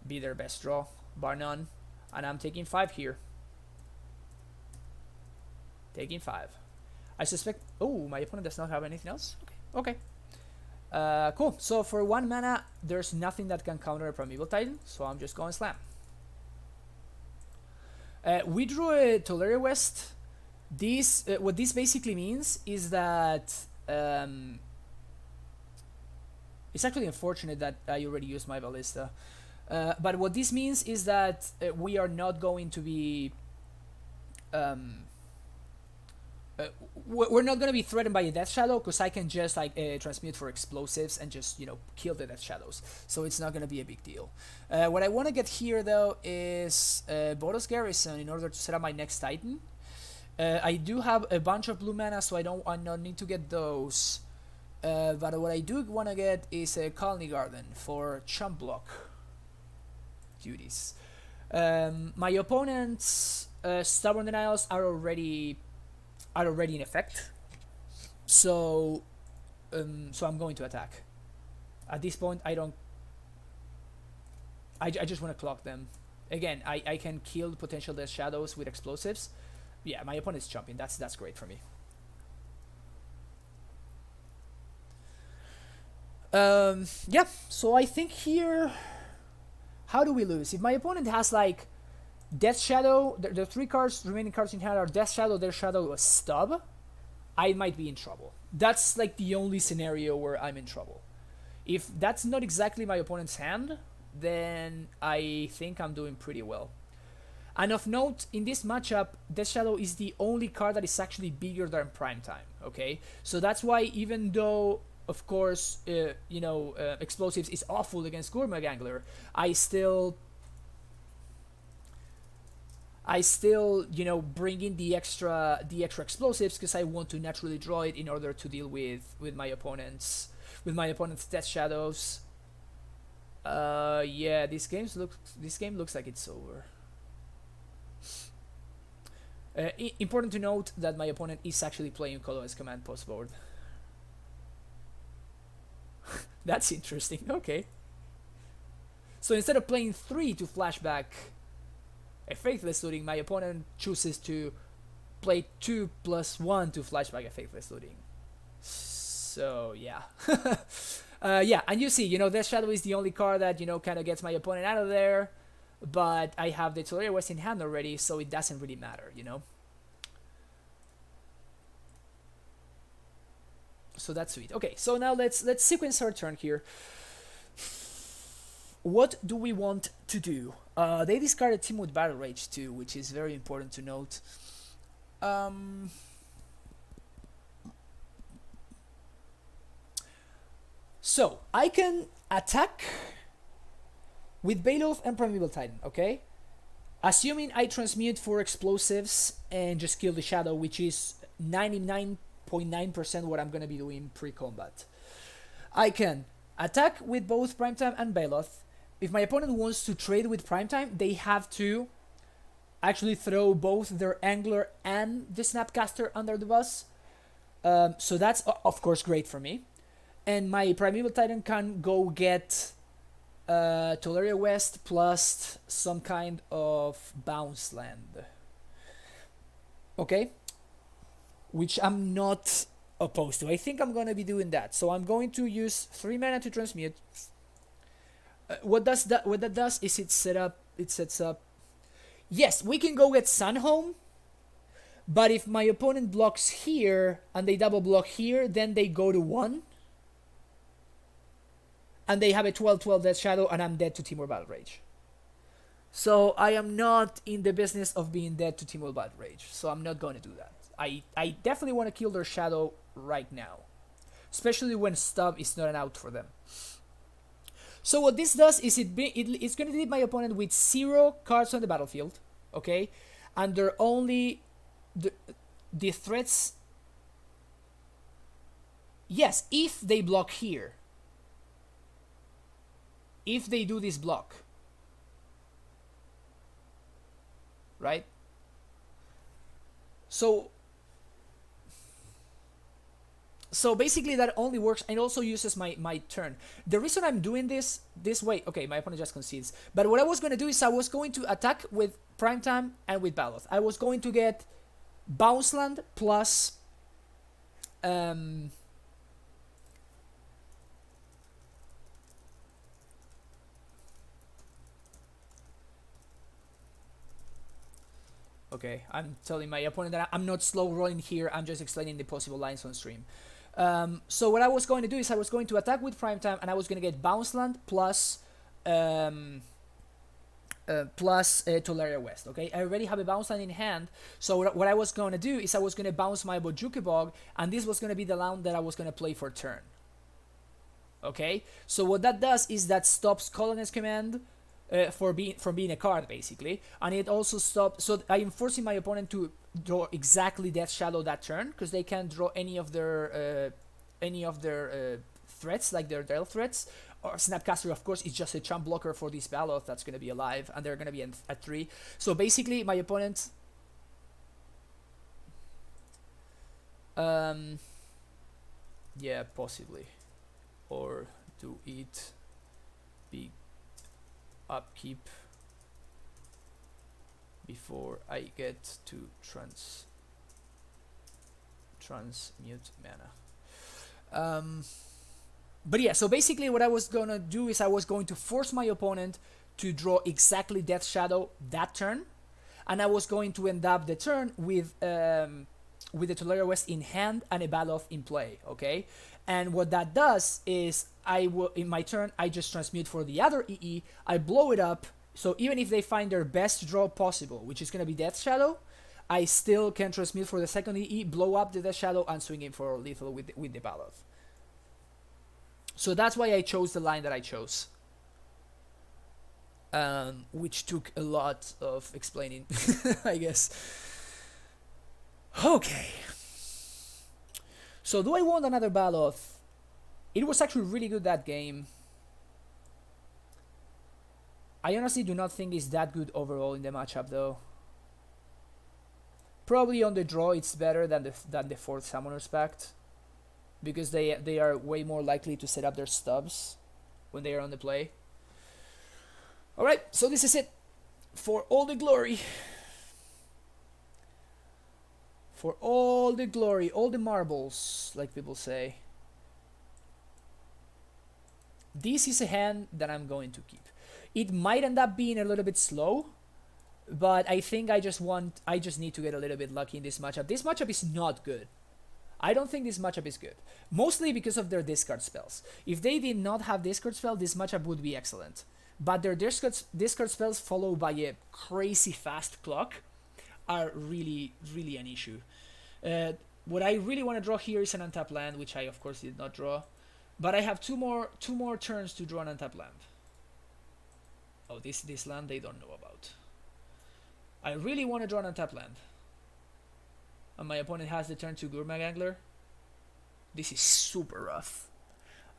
their best draw, bar none. And I'm taking 5 here. Taking 5. I suspect... Oh, my opponent does not have anything else? Okay. Cool. So for 1 mana, there's nothing that can counter a Primeval Titan, so I'm just going slam. We drew a Tolaria West. What this basically means is that... it's actually unfortunate that I already used my Ballista. But what this means is that we are not going to be... we're not going to be threatened by a Death Shadow because I can just like transmute for explosives and just kill the Death Shadows, so it's not going to be a big deal. What I want to get here though is Boros Garrison in order to set up my next Titan. I do have a bunch of blue mana, so I don't need to get those, but what I do want to get is a Colony Garden for chump block duties. My opponent's Stubborn Denials are already in effect, so I'm going to attack. At this point, I just want to clock them. Again, I can kill potential Death Shadows with explosives. Yeah, my opponent's jumping. That's great for me. Yeah, so I think here, how do we lose? If my opponent has like Death Shadow, the three cards, remaining cards in hand are Death Shadow, Death Shadow, a Stub, I might be in trouble. That's like the only scenario where I'm in trouble. If that's not exactly my opponent's hand, then I think I'm doing pretty well. And of note, in this matchup, Death Shadow is the only card that is actually bigger than Primetime, okay? So that's why even though, of course, Explosives is awful against Gourmet Gangler, I still bring in the extra explosives because I want to naturally draw it in order to deal with my opponent's Death Shadows. Yeah, this game looks like it's over. Important to note that my opponent is actually playing Colorless Command postboard. That's interesting. Okay. So instead of playing 3 to flashback a Faithless Looting, my opponent chooses to play 2+1 to flashback a Faithless Looting. So yeah. Yeah, and you see, Death Shadow is the only card that, kind of gets my opponent out of there. But I have the Tolaria West in hand already, so it doesn't really matter, So that's sweet. Okay, so now let's sequence our turn here. What do we want to do? They discarded Timwood Battle Rage too, which is very important to note. So I can attack with Baloth and Primeval Titan, okay? Assuming I transmute 4 explosives and just kill the Shadow, which is 99.9% what I'm gonna be doing pre-combat. I can attack with both Primetime and Baloth. If my opponent wants to trade with Primetime, they have to actually throw both their Angler and the Snapcaster under the bus. So that's, of course, great for me. And my Primeval Titan can go get Tolaria West plus some kind of bounce land. Okay? Which I'm not opposed to. I think I'm going to be doing that. So I'm going to use 3 mana to transmute. What that does is it sets up. Yes, we can go get Sunhome. But if my opponent blocks here and they double block here, then they go to 1. And they have a 12/12 Death Shadow, and I'm dead to Timur Battle Rage. So I am not in the business of being dead to Timur Battle Rage. So I'm not going to do that. I definitely want to kill their Shadow right now. Especially when Stub is not an out for them. So what this does is it's going to leave my opponent with 0 cards on the battlefield. Okay? And they're only... The threats... Yes, if they block here. If they do this block, right? So basically that only works and also uses my turn. The reason I'm doing this way, okay, my opponent just concedes. But what I was going to do is I was going to attack with Primetime and with Baloth. I was going to get Bounce Land plus okay, I'm telling my opponent that I'm not slow rolling here, I'm just explaining the possible lines on stream. So what I was going to do is I was going to attack with Primetime and I was going to get Bounce Land plus Tolaria West, okay? I already have a Bounce Land in hand, so what I was going to do is I was going to bounce my Bojuki Bog, and this was going to be the land that I was going to play for turn. Okay? So what that does is that stops Colonel's Command from being a card, basically, and it also stops. So I am forcing my opponent to draw exactly Death Shadow that turn because they can't draw any of their threats, like their Dale threats. Or Snapcaster, of course, is just a chump blocker for this Baloth that's going to be alive, and they're going to be at 3. So basically, my opponent. Yeah, possibly, or do it big upkeep before I get to transmute mana. But yeah, so basically what I was gonna do is I was going to force my opponent to draw exactly Death Shadow that turn, and I was going to end up the turn with the Tolera West in hand and a Baloth in play, okay? And what that does is in my turn, I just transmute for the other EE, I blow it up, so even if they find their best draw possible, which is going to be Death Shadow, I still can transmute for the second EE, blow up the Death Shadow, and swing it for lethal with the Baloth. So that's why I chose the line that I chose. Which took a lot of explaining, I guess. Okay. So do I want another Baloth? It was actually really good that game. I honestly do not think it's that good overall in the matchup though. Probably on the draw it's better than the fourth Summoner's Pact, because they are way more likely to set up their stubs when they are on the play. Alright, so this is it. For all the glory. For all the glory, all the marbles, like people say. This is a hand that I'm going to keep. It might end up being a little bit slow, but I think I just need to get a little bit lucky in this matchup. This matchup is not good. I don't think this matchup is good. Mostly because of their discard spells. If they did not have discard spell, this matchup would be excellent. But their discard spells followed by a crazy fast clock are really, really an issue. What I really want to draw here is an untapped land, which I of course did not draw. But I have two more turns to draw an untapped land. Oh, this land they don't know about. I really want to draw an untapped land. And my opponent has the turn to Gurmag Angler. This is super rough.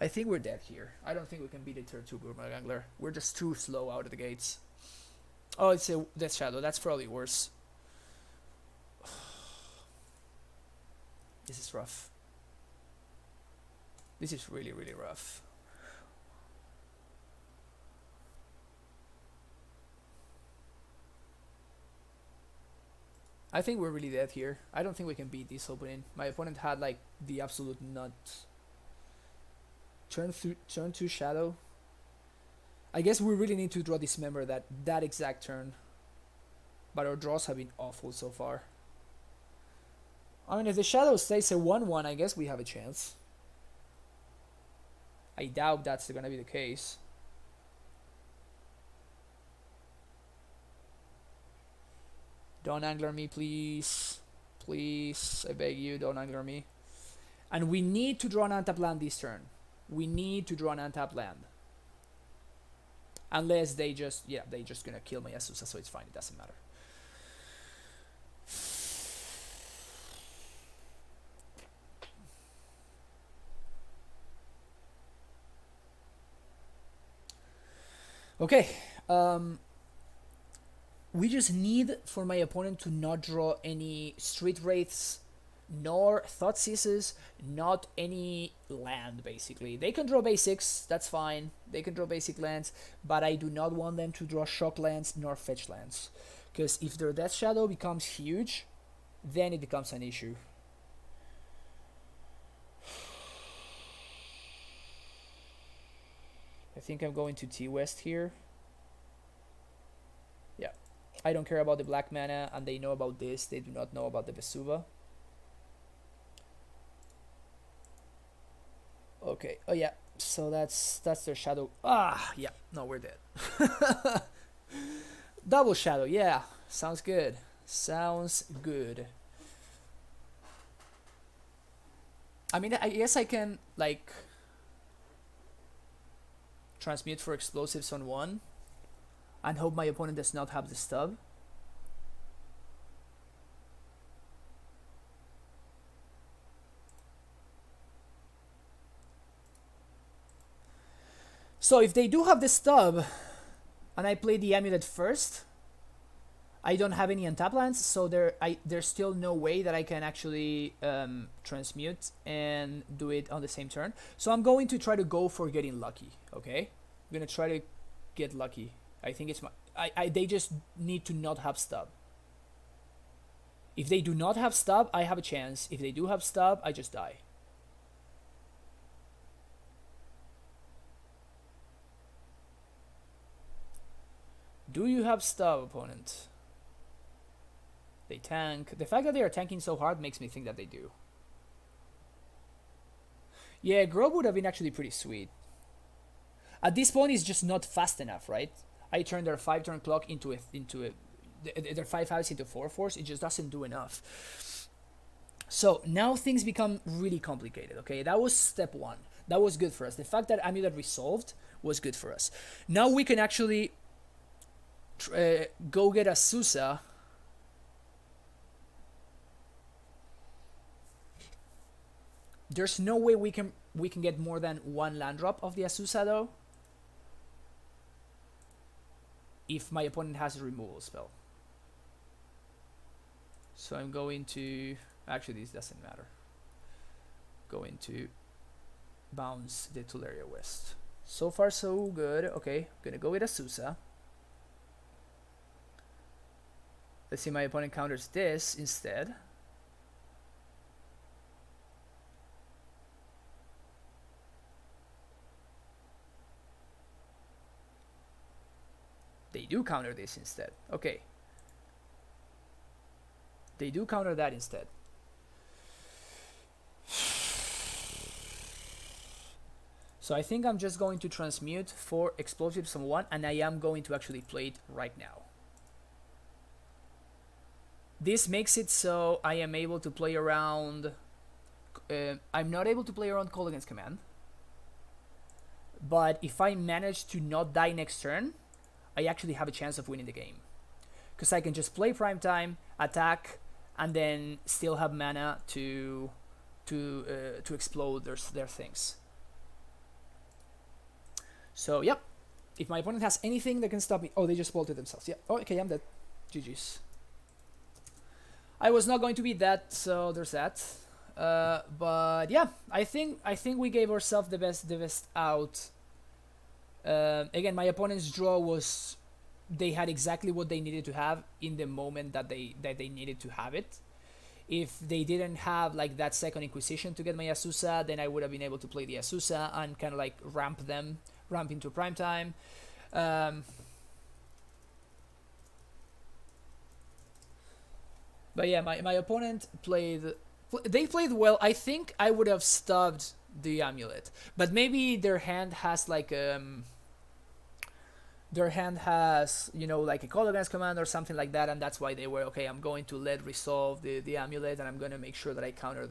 I think we're dead here. I don't think we can beat the turn to Gurmag Angler. We're just too slow out of the gates. Oh, it's a Death Shadow. That's probably worse. This is rough. This is really, really rough. I think we're really dead here. I don't think we can beat this opening. My opponent had like the absolute nut. Turn 2 Shadow. I guess we really need to draw Dismember that exact turn. But our draws have been awful so far. I mean, if the Shadow stays a 1-1, I guess we have a chance. I doubt that's gonna be the case. Don't angler me, please. Please, I beg you, don't angler me. And we need to draw an untapped land this turn. We need to draw an untapped land. Unless they just gonna kill my Azusa, so it's fine, it doesn't matter. Okay, we just need for my opponent to not draw any Street Wraiths, nor Thoughtseizes, not any land, basically. They can draw basics, that's fine. They can draw basic lands, but I do not want them to draw shock lands nor fetch lands. Because if their Death Shadow becomes huge, then it becomes an issue. I think I'm going to T-West here. Yeah. I don't care about the black mana, and they know about this. They do not know about the Vesuva. Okay. Oh, yeah. So that's their Shadow. Ah, yeah. No, we're dead. Double Shadow. Yeah. Sounds good. Sounds good. I mean, I guess I can, like, transmute for explosives on 1 and hope my opponent does not have the stub. So if they do have the stub and I play the Amulet first, I don't have any untap lands, so there's still no way that I can actually transmute and do it on the same turn. So I'm going to try to go for getting lucky, okay? I'm going to try to get lucky. I think it's they just need to not have stub. If they do not have stub, I have a chance. If they do have stub, I just die. Do you have stub, opponent? They tank. The fact that they are tanking so hard makes me think that they do. Yeah, Grove would have been actually pretty sweet. At this point, it's just not fast enough, right? I turned their 5-turn clock into a their 5/5s into 4/4s. It just doesn't do enough. So now things become really complicated. Okay, that was step one. That was good for us. The fact that Amulet resolved was good for us. Now we can actually go get a Susa. There's no way we can get more than one land drop of the Azusa though. If my opponent has a removal spell. So I'm going to... Actually, this doesn't matter. Going to bounce the Tuleria West. So far, so good. Okay, gonna go with Azusa. Let's see, my opponent counters this instead. They do counter this instead. Okay. They do counter that instead. So I think I'm just going to transmute 4 explosives from 1, and I am going to actually play it right now. This makes it so I am able to play around... I'm not able to play around Call Against Command. But if I manage to not die next turn, I actually have a chance of winning the game. Because I can just play Primetime, attack, and then still have mana to explode their things. So, yep. If my opponent has anything that can stop me... Oh, they just bolted themselves. Yeah. Oh, okay, I'm dead. GG's. I was not going to beat that, so there's that. But yeah, I think we gave ourselves the best out. Again, my opponent's draw was... They had exactly what they needed to have in the moment that they needed to have it. If they didn't have like that second Inquisition to get my Azusa, then I would have been able to play the Azusa and kind of like ramp into Primetime. But yeah, my opponent they played well. I think I would have stubbed the Amulet, but maybe their hand has like you know, like a Call Against Command or something like that, and that's why they were okay. I'm going to let resolve the Amulet, and I'm going to make sure that I counter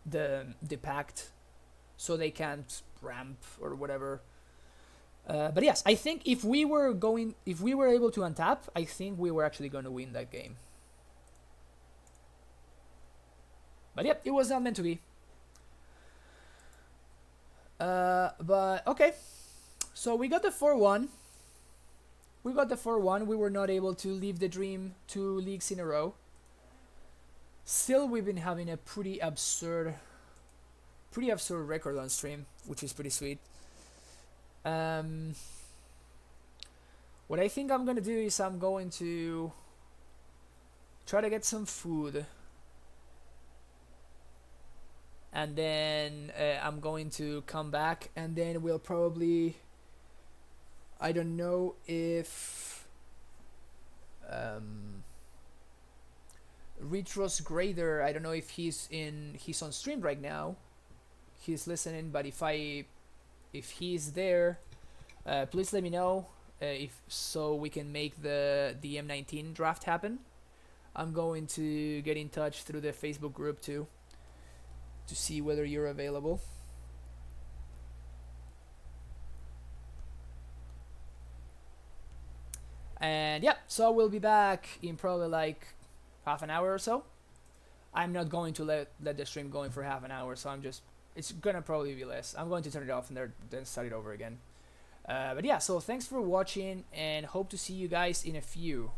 the Pact, so they can't ramp or whatever. But yes, I think if we were able to untap, I think we were actually going to win that game. But yep, it was not meant to be. But okay, so we got the 4-1. We got the 4-1. We were not able to leave the dream 2 leagues in a row. Still, we've been having a pretty absurd record on stream, which is pretty sweet. What I think I'm gonna do is I'm going to try to get some food, and then I'm going to come back, and then we'll probably... I don't know if Retros Grader, I don't know if he's on stream right now. He's listening, but if he's there, please let me know so we can make the M19 draft happen. I'm going to get in touch through the Facebook group too to see whether you're available. And yeah, so we'll be back in probably like half an hour or so. I'm not going to let the stream going for half an hour, so it's gonna probably be less. I'm going to turn it off and then start it over again. But yeah, so thanks for watching, and hope to see you guys in a few.